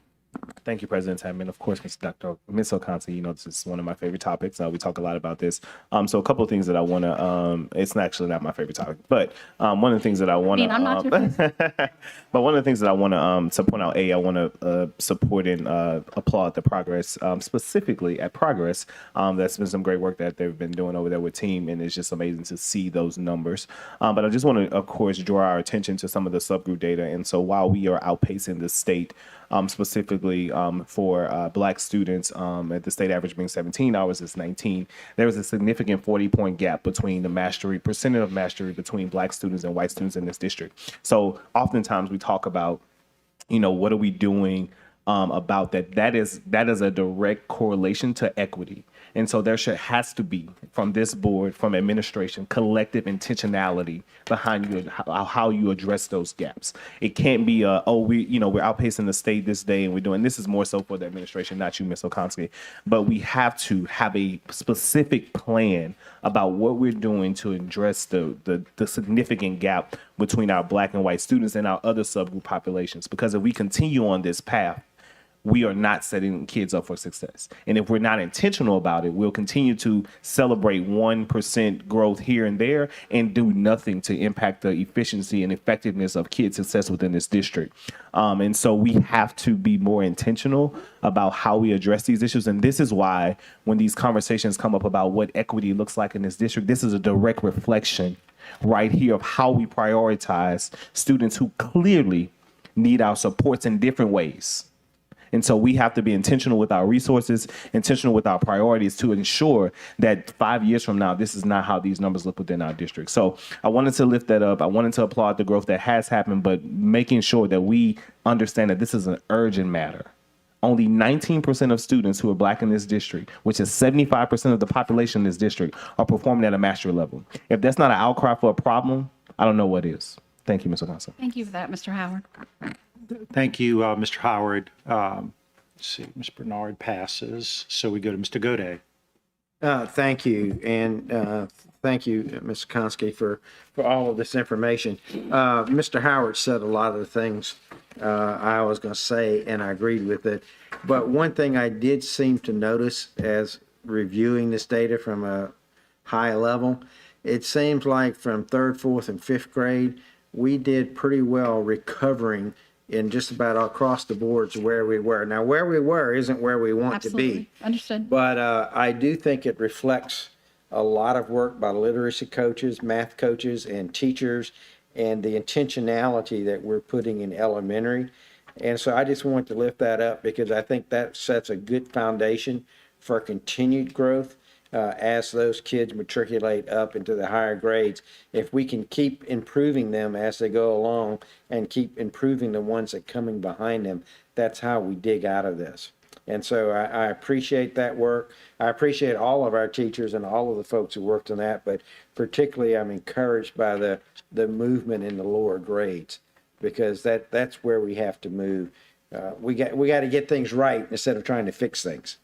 Thank you, President Tapman. Of course, Ms. O'Connor, you know, this is one of my favorite topics. We talk a lot about this. So a couple of things that I want to, it's actually not my favorite topic, but one of the things that I want to, but one of the things that I want to point out, I want to support and applaud the progress, specifically at Progress. That's been some great work that they've been doing over there with team, and it's just amazing to see those numbers. But I just want to, of course, draw our attention to some of the subgroup data. And so while we are outpacing the state, specifically for Black students, at the state average being 17, ours is 19. There is a significant 40-point gap between the percentage of mastery between Black students and white students in this district. So oftentimes we talk about, you know, what are we doing about that? That is a direct correlation to equity. And so there has to be, from this board, from administration, collective intentionality behind how you address those gaps. It can't be we're outpacing the state this day and we're doing, this is more so for the administration, not you, Ms. Okonski, but we have to have a specific plan about what we're doing to address the significant gap between our Black and white students and our other subgroup populations. Because if we continue on this path, we are not setting kids up for success. And if we're not intentional about it, we'll continue to celebrate 1% growth here and there and do nothing to impact the efficiency and effectiveness of kids' success within this district. And so we have to be more intentional about how we address these issues. And this is why when these conversations come up about what equity looks like in this district, this is a direct reflection right here of how we prioritize students who clearly need our supports in different ways. And so we have to be intentional with our resources, intentional with our priorities to ensure that 5 years from now, this is not how these numbers look within our district. So I wanted to lift that up. I wanted to applaud the growth that has happened, but making sure that we understand that this is an urgent matter. Only 19% of students who are Black in this district, which is 75% of the population in this district, are performing at a mastery level. If that's not an outcry for a problem, I don't know what is. Thank you, Ms. O'Connor. Thank you for that, Mr. Howard. Thank you, Mr. Howard. Let's see, Ms. Bernard passes. So we go to Mr. Gaudet. Thank you. And thank you, Ms. Konsky, for all of this information. Mr. Howard said a lot of the things I was going to say, and I agreed with it. But one thing I did seem to notice as reviewing this data from a high level. It seems like from third, fourth, and fifth grade, we did pretty well recovering in just about across the boards where we were. Now, where we were isn't where we want to be. Absolutely. Understood. But I do think it reflects a lot of work by literacy coaches, math coaches, and teachers, and the intentionality that we're putting in elementary. And so I just want to lift that up because I think that sets a good foundation for continued growth as those kids matriculate up into the higher grades. If we can keep improving them as they go along and keep improving the ones that coming behind them, that's how we dig out of this. And so I appreciate that work. I appreciate all of our teachers and all of the folks who worked on that, but particularly I'm encouraged by the movement in the lower grades because that's where we have to move. We got to get things right instead of trying to fix things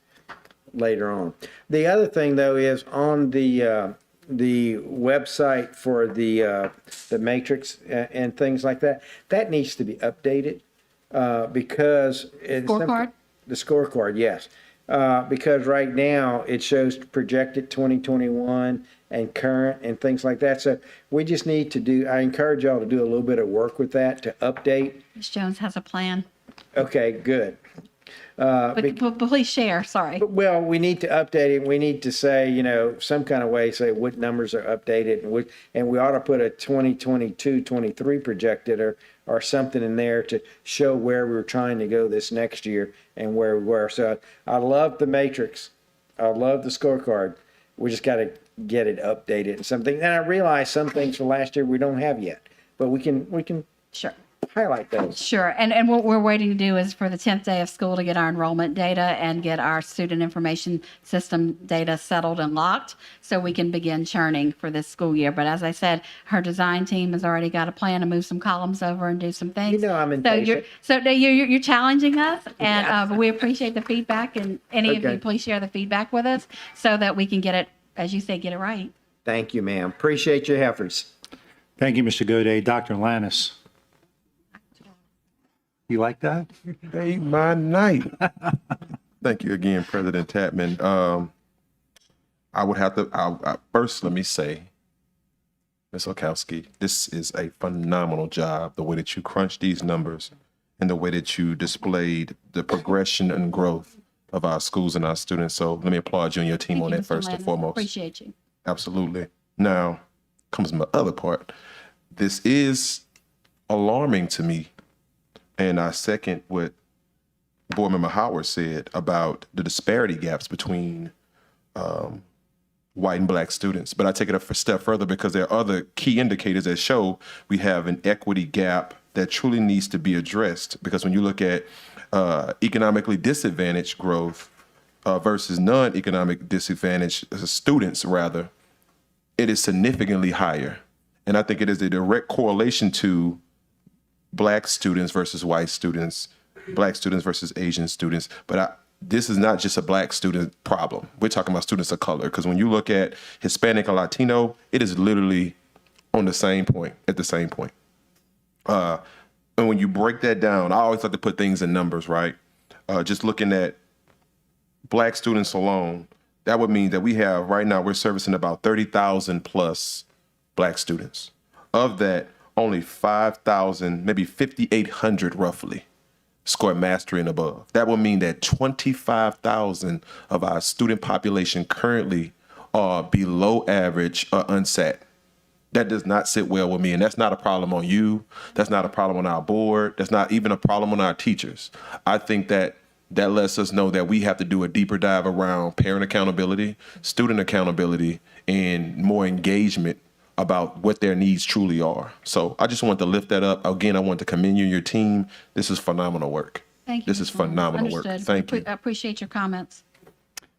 later on. The other thing though is on the website for the matrix and things like that, that needs to be updated because Scorecard? The scorecard, yes. Because right now it shows projected 2021 and current and things like that. So we just need to I encourage y'all to do a little bit of work with that to update. Ms. Jones has a plan. Okay, good. But please share, sorry. Well, we need to update it. We need to say, some kind of way, say what numbers are updated and we ought to put a 2022, 23 projected or something in there to show where we're trying to go this next year and where we were. So I love the matrix. I love the scorecard. We just got to get it updated and something. And I realize some things from last year we don't have yet, but we can Sure. highlight those. Sure. And what we're waiting to do is for the 10th day of school to get our enrollment data and get our student information system data settled and locked so we can begin churning for this school year. But as I said, her design team has already got a plan to move some columns over and do some things. I'm impatient. So you're challenging us, and but we appreciate the feedback. And any of you, please share the feedback with us so that we can get it, as you say, get it right. Thank you, ma'am. Appreciate your efforts. Thank you, Mr. Goday. Dr. Lannis. You like that? Hey, my night. Thank you again, President Tapman. I would have to, first, let me say, Ms. Olkowski, this is a phenomenal job, the way that you crunch these numbers and the way that you displayed the progression and growth of our schools and our students. So let me applaud you and your team on that first and foremost. Appreciate you. Absolutely. Now comes my other part. This is alarming to me. And I second what Board Member Howard said about the disparity gaps between white and black students. But I take it a step further because there are other key indicators that show we have an equity gap that truly needs to be addressed. Because when you look at economically disadvantaged growth versus non-economic disadvantaged students, rather, it is significantly higher. And I think it is a direct correlation to Black students versus white students, Black students versus Asian students. But this is not just a Black student problem. We're talking about students of color. Because when you look at Hispanic and Latino, it is literally on the same point, at the same point. And when you break that down, I always like to put things in numbers, right? Just looking at Black students alone, that would mean that we have, right now, we're servicing about 30,000 plus Black students. Of that, only 5,000, maybe 5,800 roughly, score mastery and above. That would mean that 25,000 of our student population currently are below average or unsat. That does not sit well with me, and that's not a problem on you. That's not a problem on our board. That's not even a problem on our teachers. I think that lets us know that we have to do a deeper dive around parent accountability, student accountability, and more engagement about what their needs truly are. So I just want to lift that up. Again, I want to commend you and your team. This is phenomenal work. Thank you. This is phenomenal work. Thank you. I appreciate your comments.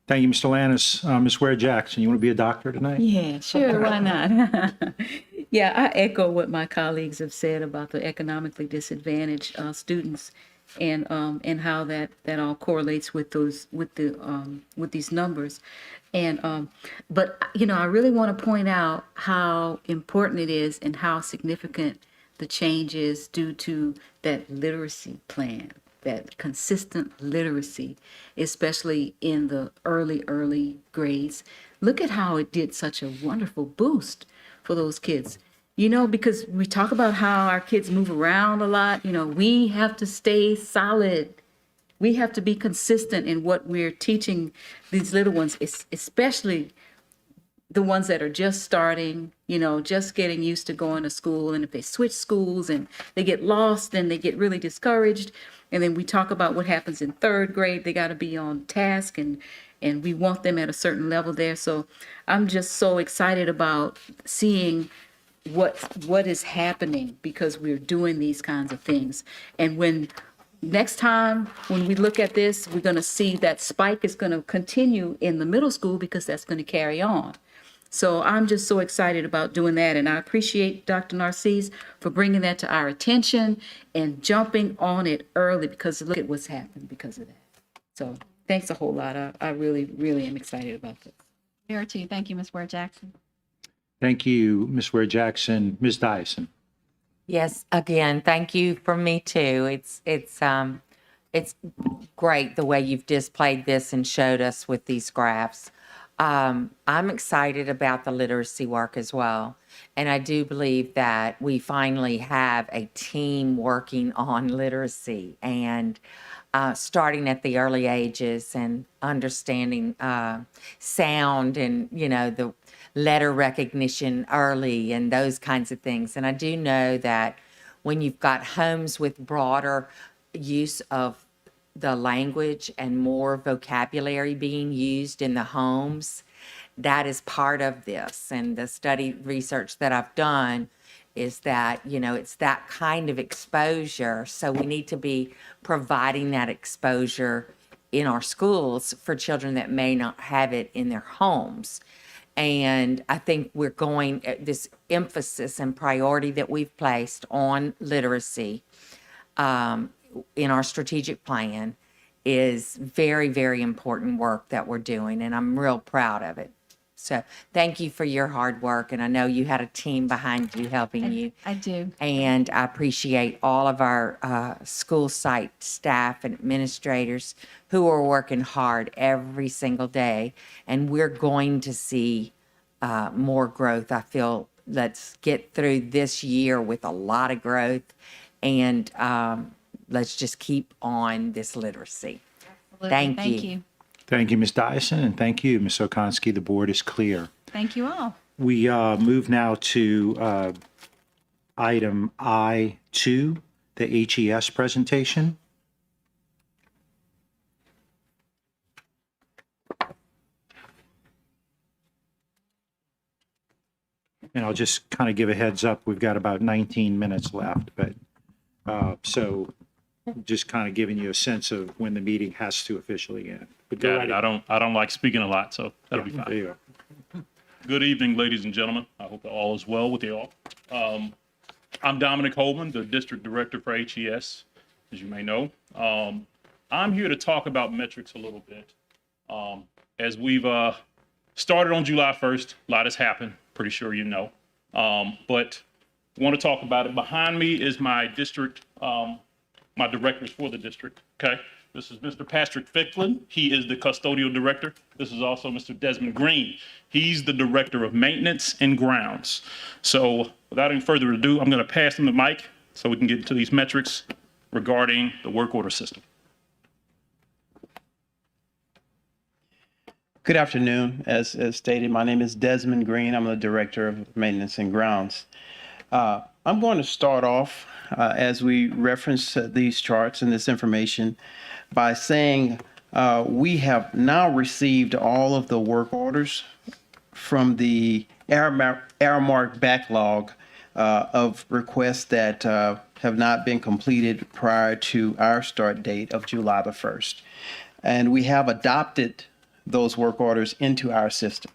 Thank you, Mr. Lannis. Ms. Ware Jackson, you want to be a doctor tonight? Yeah, sure, why not? Yeah, I echo what my colleagues have said about the economically disadvantaged students and how that all correlates with these numbers. And but I really want to point out how important it is and how significant the change is due to that literacy plan that consistent literacy, especially in the early grades. Look at how it did such a wonderful boost for those kids. You know, because we talk about how our kids move around a lot, we have to stay solid. We have to be consistent in what we're teaching these little ones, especially the ones that are just starting, just getting used to going to school. And if they switch schools and they get lost, then they get really discouraged. And then we talk about what happens in third grade. They got to be on task, and we want them at a certain level there. So I'm just so excited about seeing what is happening because we're doing these kinds of things. And when next time when we look at this, we're going to see that spike is going to continue in the middle school because that's going to carry on. So I'm just so excited about doing that. And I appreciate Dr. Narcisse for bringing that to our attention and jumping on it early, because look at what's happened because of that. So thanks a whole lot. I really, really am excited about this. Here too. Thank you, Ms. Ware Jackson. Thank you, Ms. Ware Jackson. Ms. Dyson. Yes, again, thank you from me too. It's great the way you've displayed this and showed us with these graphs. I'm excited about the literacy work as well. And I do believe that we finally have a team working on literacy and starting at the early ages and understanding sound and, the letter recognition early and those kinds of things. And I do know that when you've got homes with broader use of the language and more vocabulary being used in the homes, that is part of this. And the study research that I've done is that, it's that kind of exposure. So we need to be providing that exposure in our schools for children that may not have it in their homes. And I think we're going at this emphasis and priority that we've placed on literacy in our strategic plan is very, very important work that we're doing. And I'm real proud of it. So thank you for your hard work. And I know you had a team behind you helping you. I do. And I appreciate all of our school site staff and administrators who are working hard every single day. And we're going to see more growth. I feel let's get through this year with a lot of growth, and let's just keep on this literacy. Absolutely. Thank you. Thank you, Ms. Dyson, and thank you, Ms. Okonski. The board is clear. Thank you all. We move now to item I2, the HES presentation. And I'll just kind of give a heads up. We've got about 19 minutes left, but so just kind of giving you a sense of when the meeting has to officially end. But go right ahead. I don't like speaking a lot, so that'll be There fine. you go. Good evening, ladies and gentlemen. I hope that all is well with you all. I'm Dominic Holman, the District Director for HES, as you may know. I'm here to talk about metrics a little bit. As we've started on July 1st, a lot has happened, pretty sure you know. But want to talk about it. Behind me is my district, my directors for the district, okay? This is Mr. Patrick Ficklin. He is the custodial director. This is also Mr. Desmond Green. He's the director of maintenance and grounds. So without any further ado, I'm going to pass him the mic so we can get into these metrics regarding the work order system. Good afternoon. As stated, my name is Desmond Green. I'm the Director of Maintenance and Grounds. I'm going to start off as we reference these charts and this information by saying we have now received all of the work orders from the Aramark backlog of requests that have not been completed prior to our start date of July the 1st. And we have adopted those work orders into our system.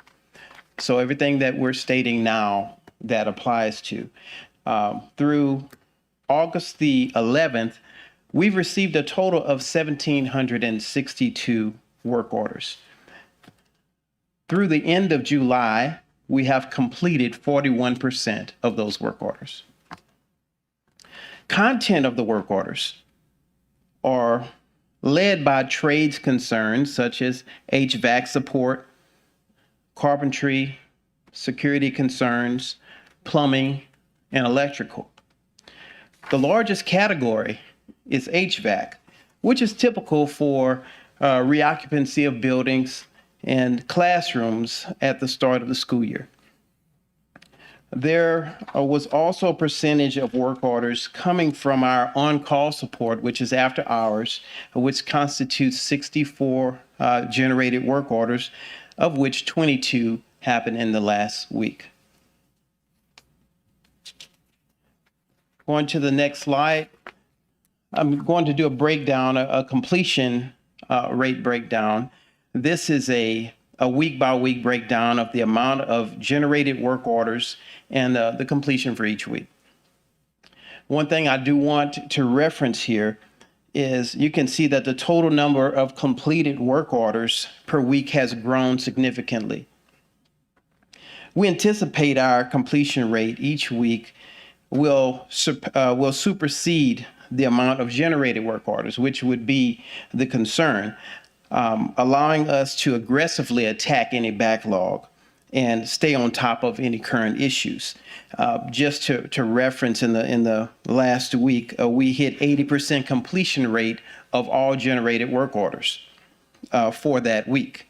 So everything that we're stating now that applies to. Through August the 11th, we've received a total of 1,762 work orders. Through the end of July, we have completed 41% of those work orders. Content of the work orders are led by trades concerns such as HVAC support, carpentry, security concerns, plumbing, and electrical. The largest category is HVAC, which is typical for reoccupancy of buildings and classrooms at the start of the school year. There was also a percentage of work orders coming from our on-call support, which is after hours, which constitutes 64 generated work orders, of which 22 happened in the last week. Going to the next slide, I'm going to do a breakdown, a completion rate breakdown. This is a week-by-week breakdown of the amount of generated work orders and the completion for each week. One thing I do want to reference here is you can see that the total number of completed work orders per week has grown significantly. We anticipate our completion rate each week will supersede the amount of generated work orders, which would be the concern, allowing us to aggressively attack any backlog and stay on top of any current issues. Just to reference, in the last week, we hit 80% completion rate of all generated work orders for that week.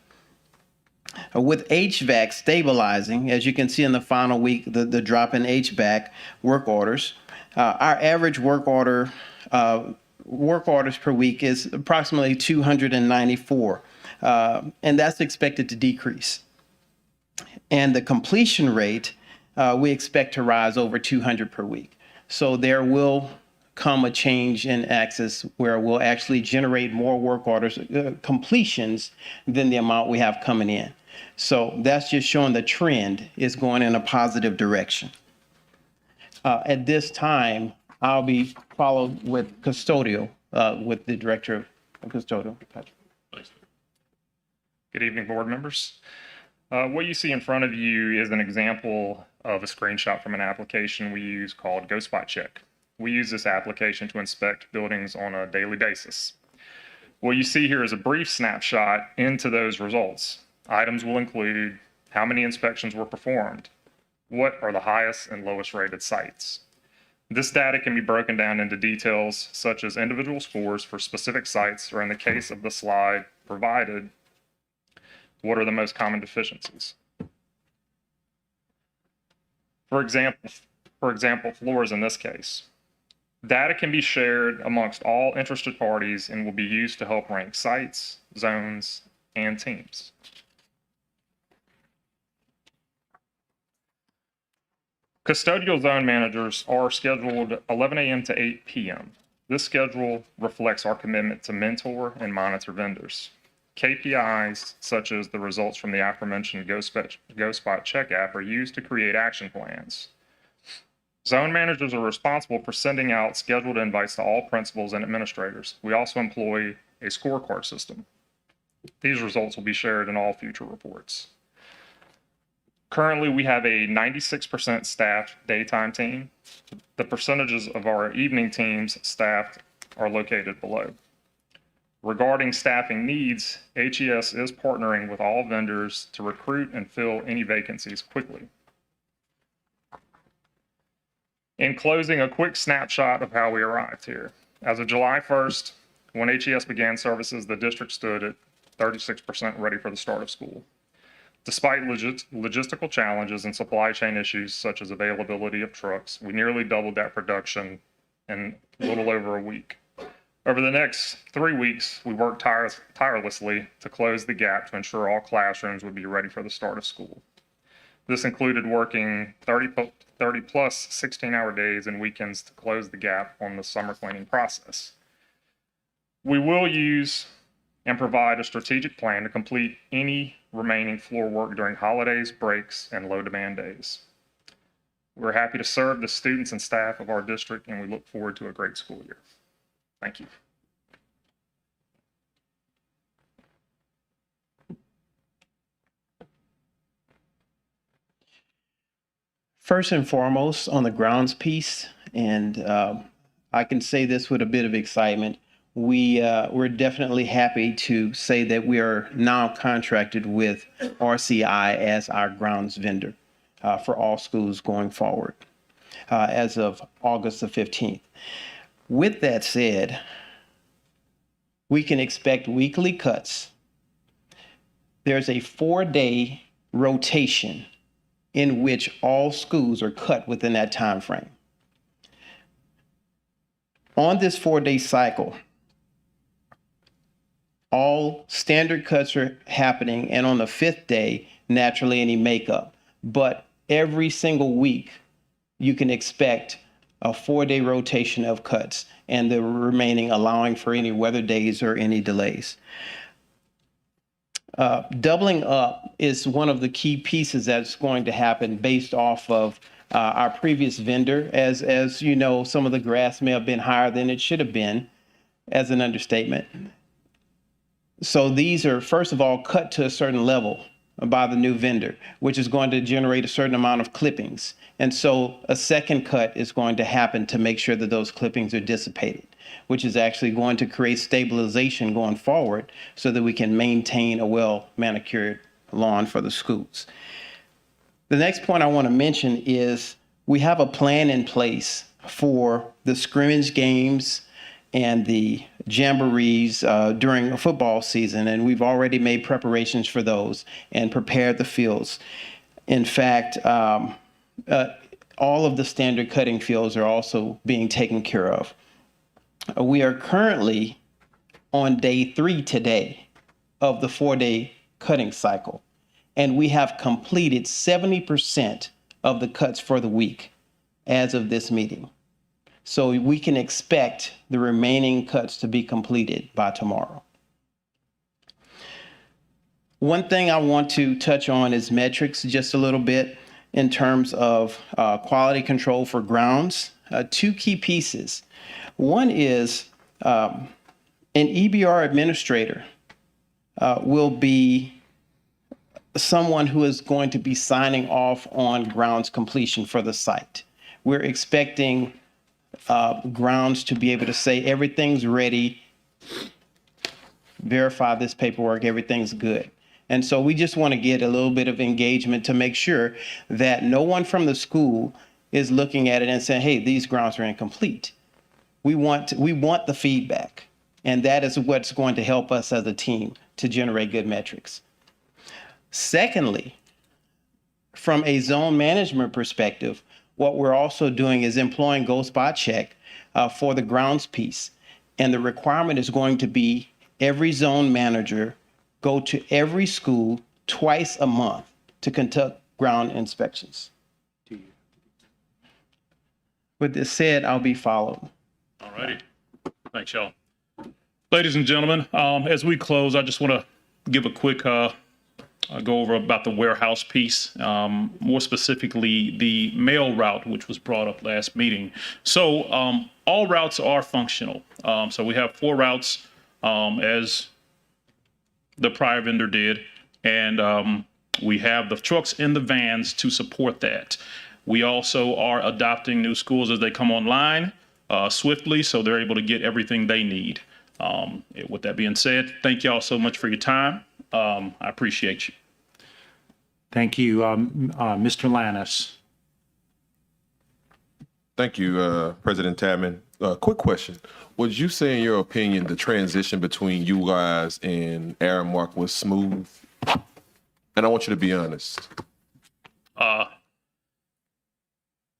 With HVAC stabilizing, as you can see in the final week, the drop in HVAC work orders, our average work orders per week is approximately 294, and that's expected to decrease. And the completion rate, we expect to rise over 200 per week. So there will come a change in axis where we'll actually generate more work orders, completions, than the amount we have coming in. So that's just showing the trend is going in a positive direction. At this time, I'll be followed with custodial, with the director of custodial, Patrick. Thanks. Good evening, board members. What you see in front of you is an example of a screenshot from an application we use called Go Spot Check. We use this application to inspect buildings on a daily basis. What you see here is a brief snapshot into those results. Items will include how many inspections were performed, what are the highest and lowest rated sites. This data can be broken down into details such as individual scores for specific sites, or in the case of the slide provided, what are the most common deficiencies? For example, floors in this case. Data can be shared amongst all interested parties and will be used to help rank sites, zones, and teams. Custodial zone managers are scheduled 11 a.m. to 8 p.m. This schedule reflects our commitment to mentor and monitor vendors. KPIs, such as the results from the aforementioned Go Spot Check app, are used to create action plans. Zone managers are responsible for sending out scheduled invites to all principals and administrators. We also employ a scorecard system. These results will be shared in all future reports. Currently, we have a 96% staffed daytime team. The percentages of our evening teams staffed are located below. Regarding staffing needs, HES is partnering with all vendors to recruit and fill any vacancies quickly. In closing, a quick snapshot of how we arrived here. As of July 1st, when HES began services, the district stood at 36% ready for the start of school. Despite logistical challenges and supply chain issues such as availability of trucks, we nearly doubled that production in a little over a week. Over the next 3 weeks, we worked tirelessly to close the gap to ensure all classrooms would be ready for the start of school. This included working 30 plus 16-hour days and weekends to close the gap on the summer cleaning process. We will use and provide a strategic plan to complete any remaining floor work during holidays, breaks, and low demand days. We're happy to serve the students and staff of our district, and we look forward to a great school year. Thank you. First and foremost, on the grounds piece, and I can say this with a bit of excitement, we're definitely happy to say that we are now contracted with RCI as our grounds vendor for all schools going forward as of August the 15th. With that said, we can expect weekly cuts. There's a 4-day rotation in which all schools are cut within that time frame. On this 4-day cycle, all standard cuts are happening, and on the 5th day, naturally any makeup. But every single week, you can expect a 4-day rotation of cuts, and the remaining allowing for any weather days or any delays. Doubling up is one of the key pieces that's going to happen based off of our previous vendor. As you know, some of the grass may have been higher than it should have been, as an understatement. So these are, first of all, cut to a certain level by the new vendor, which is going to generate a certain amount of clippings. And so a second cut is going to happen to make sure that those clippings are dissipated, which is actually going to create stabilization going forward so that we can maintain a well-manicured lawn for the schools. The next point I want to mention is we have a plan in place for the scrimmage games and the jamborees during a football season, and we've already made preparations for those and prepared the fields. In fact, all of the standard cutting fields are also being taken care of. We are currently on day 3 today of the 4-day cutting cycle, and we have completed 70% of the cuts for the week as of this meeting. So we can expect the remaining cuts to be completed by tomorrow. One thing I want to touch on is metrics just a little bit in terms of quality control for grounds. 2 key pieces. One is an EBR administrator will be someone who is going to be signing off on grounds completion for the site. We're expecting grounds to be able to say everything's ready, verify this paperwork, everything's good. And so we just want to get a little bit of engagement to make sure that no one from the school is looking at it and saying, hey, these grounds are incomplete. We want the feedback, and that is what's going to help us as a team to generate good metrics. Secondly, from a zone management perspective, what we're also doing is employing Go Spot Check for the grounds piece. And the requirement is going to be every zone manager go to every school twice a month to conduct ground inspections. With this said, I'll be followed. All righty. Thanks, y'all. Ladies and gentlemen, as we close, I just want to give a quick go over about the warehouse piece, more specifically the mail route, which was brought up last meeting. So all routes are functional. So we have 4 routes as the prior vendor did, and we have the trucks and the vans to support that. We also are adopting new schools as they come online swiftly, so they're able to get everything they need. With that being said, thank y'all so much for your time. I appreciate you. Thank you, Mr. Lannis. Thank you, President Tadman. Quick question. Would you say, in your opinion, the transition between you guys and Aaron Mark was smooth? And I want you to be honest.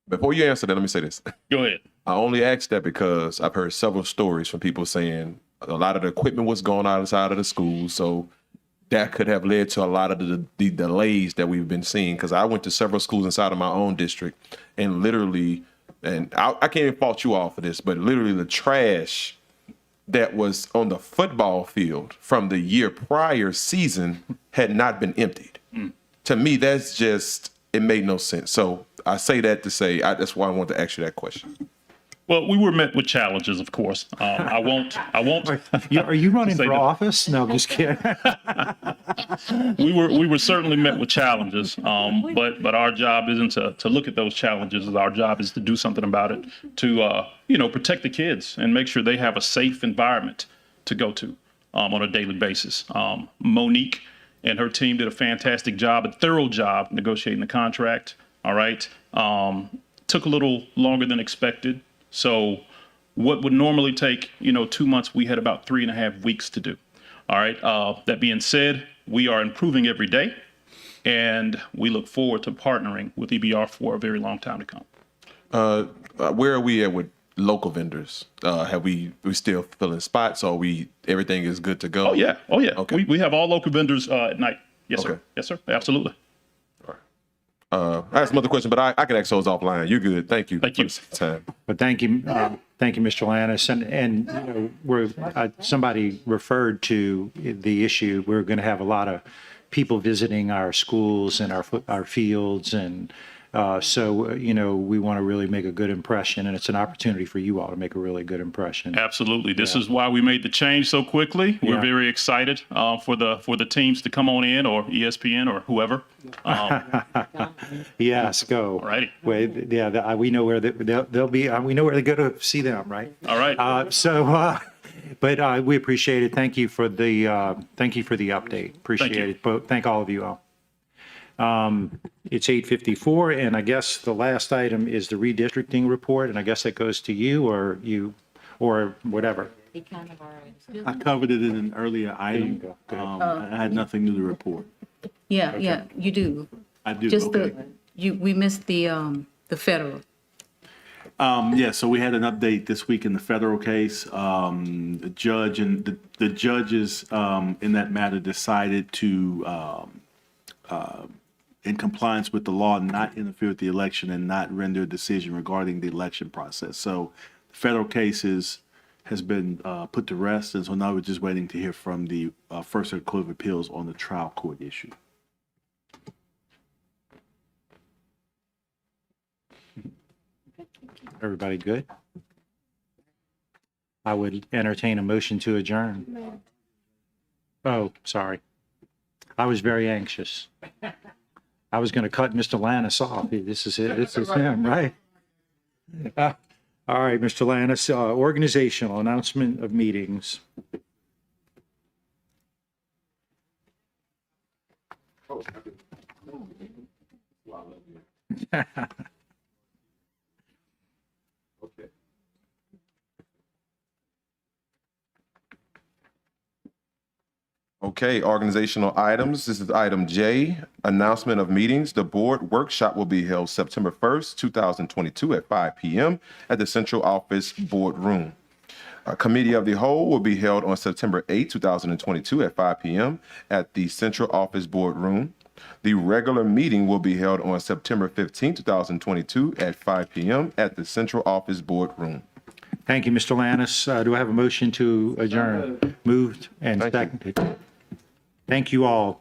Before you answer that, let me say this. Go ahead. I only asked that because I've heard several stories from people saying a lot of the equipment was going outside of the school, so that could have led to a lot of the delays that we've been seeing. Because I went to several schools inside of my own district, and literally, and I can't even fault you all for this, but literally the trash that was on the football field from the year prior season had not been emptied. To me, that's just, it made no sense. So I say that to say, that's why I want to ask you that question. Well, we were met with challenges, of course. I won't. Are you running for office? No, I'm just kidding. we were certainly met with challenges, but our job isn't to look at those challenges. Our job is to do something about it, to protect the kids and make sure they have a safe environment to go to on a daily basis. Monique and her team did a fantastic job, a thorough job negotiating the contract. All right, took a little longer than expected. So what would normally take 2 months, we had about 3.5 weeks to do. All right. That being said, we are improving every day, and we look forward to partnering with EBR for a very long time to come. Where are we at with local vendors? Have we still filling spots? Or everything is good to go? Oh yeah. Okay. We have all local vendors at night. Yes, sir. Okay. Yes, sir. Absolutely. I have some other questions, but I can ask those offline. You're good. Thank you. Thank you. For this time. But thank you, Mr. Lannis. And we're somebody referred to the issue. We're going to have a lot of people visiting our schools and our fields, and so we want to really make a good impression, and it's an opportunity for you all to make a really good impression. Absolutely. This is why we made the change so quickly. We're very excited for the teams to come on in, or ESPN or whoever. Yes, go. All righty. Well, yeah, we know where they'll be. We know where to go to see them, right? All right. But we appreciate it. Thank you for the update. Appreciate it. But thank all of you all. It's 8:54, and I guess the last item is the redistricting report, and I guess that goes to you or whatever. I covered it in an earlier item. I had nothing new to report. Yeah, you do. I do. Just okay. we missed the federal. Yeah, so we had an update this week in the federal case. The judge and the judges in that matter decided to, in compliance with the law, not interfere with the election and not render a decision regarding the election process. So the federal case has been put to rest, and so now we're just waiting to hear from the First Circuit Court of Appeals on the trial court issue. Everybody good? I would entertain a motion to adjourn. Oh, sorry. I was very anxious. I was going to cut Mr. Lannis off. This is it. This is him, right? All right, Mr. Lannis, organizational announcement of meetings. Okay, organizational items. This is item J, announcement of meetings. The board workshop will be held September 1st, 2022 at 5 p.m. at the Central Office Boardroom. A committee of the whole will be held on September 8, 2022 at 5 p.m. at the Central Office Boardroom. The regular meeting will be held on September 15, 2022 at 5 p.m. at the Central Office Boardroom. Thank you, Mr. Lannis. Do I have a motion to adjourn? Moved and seconded. Thank you all.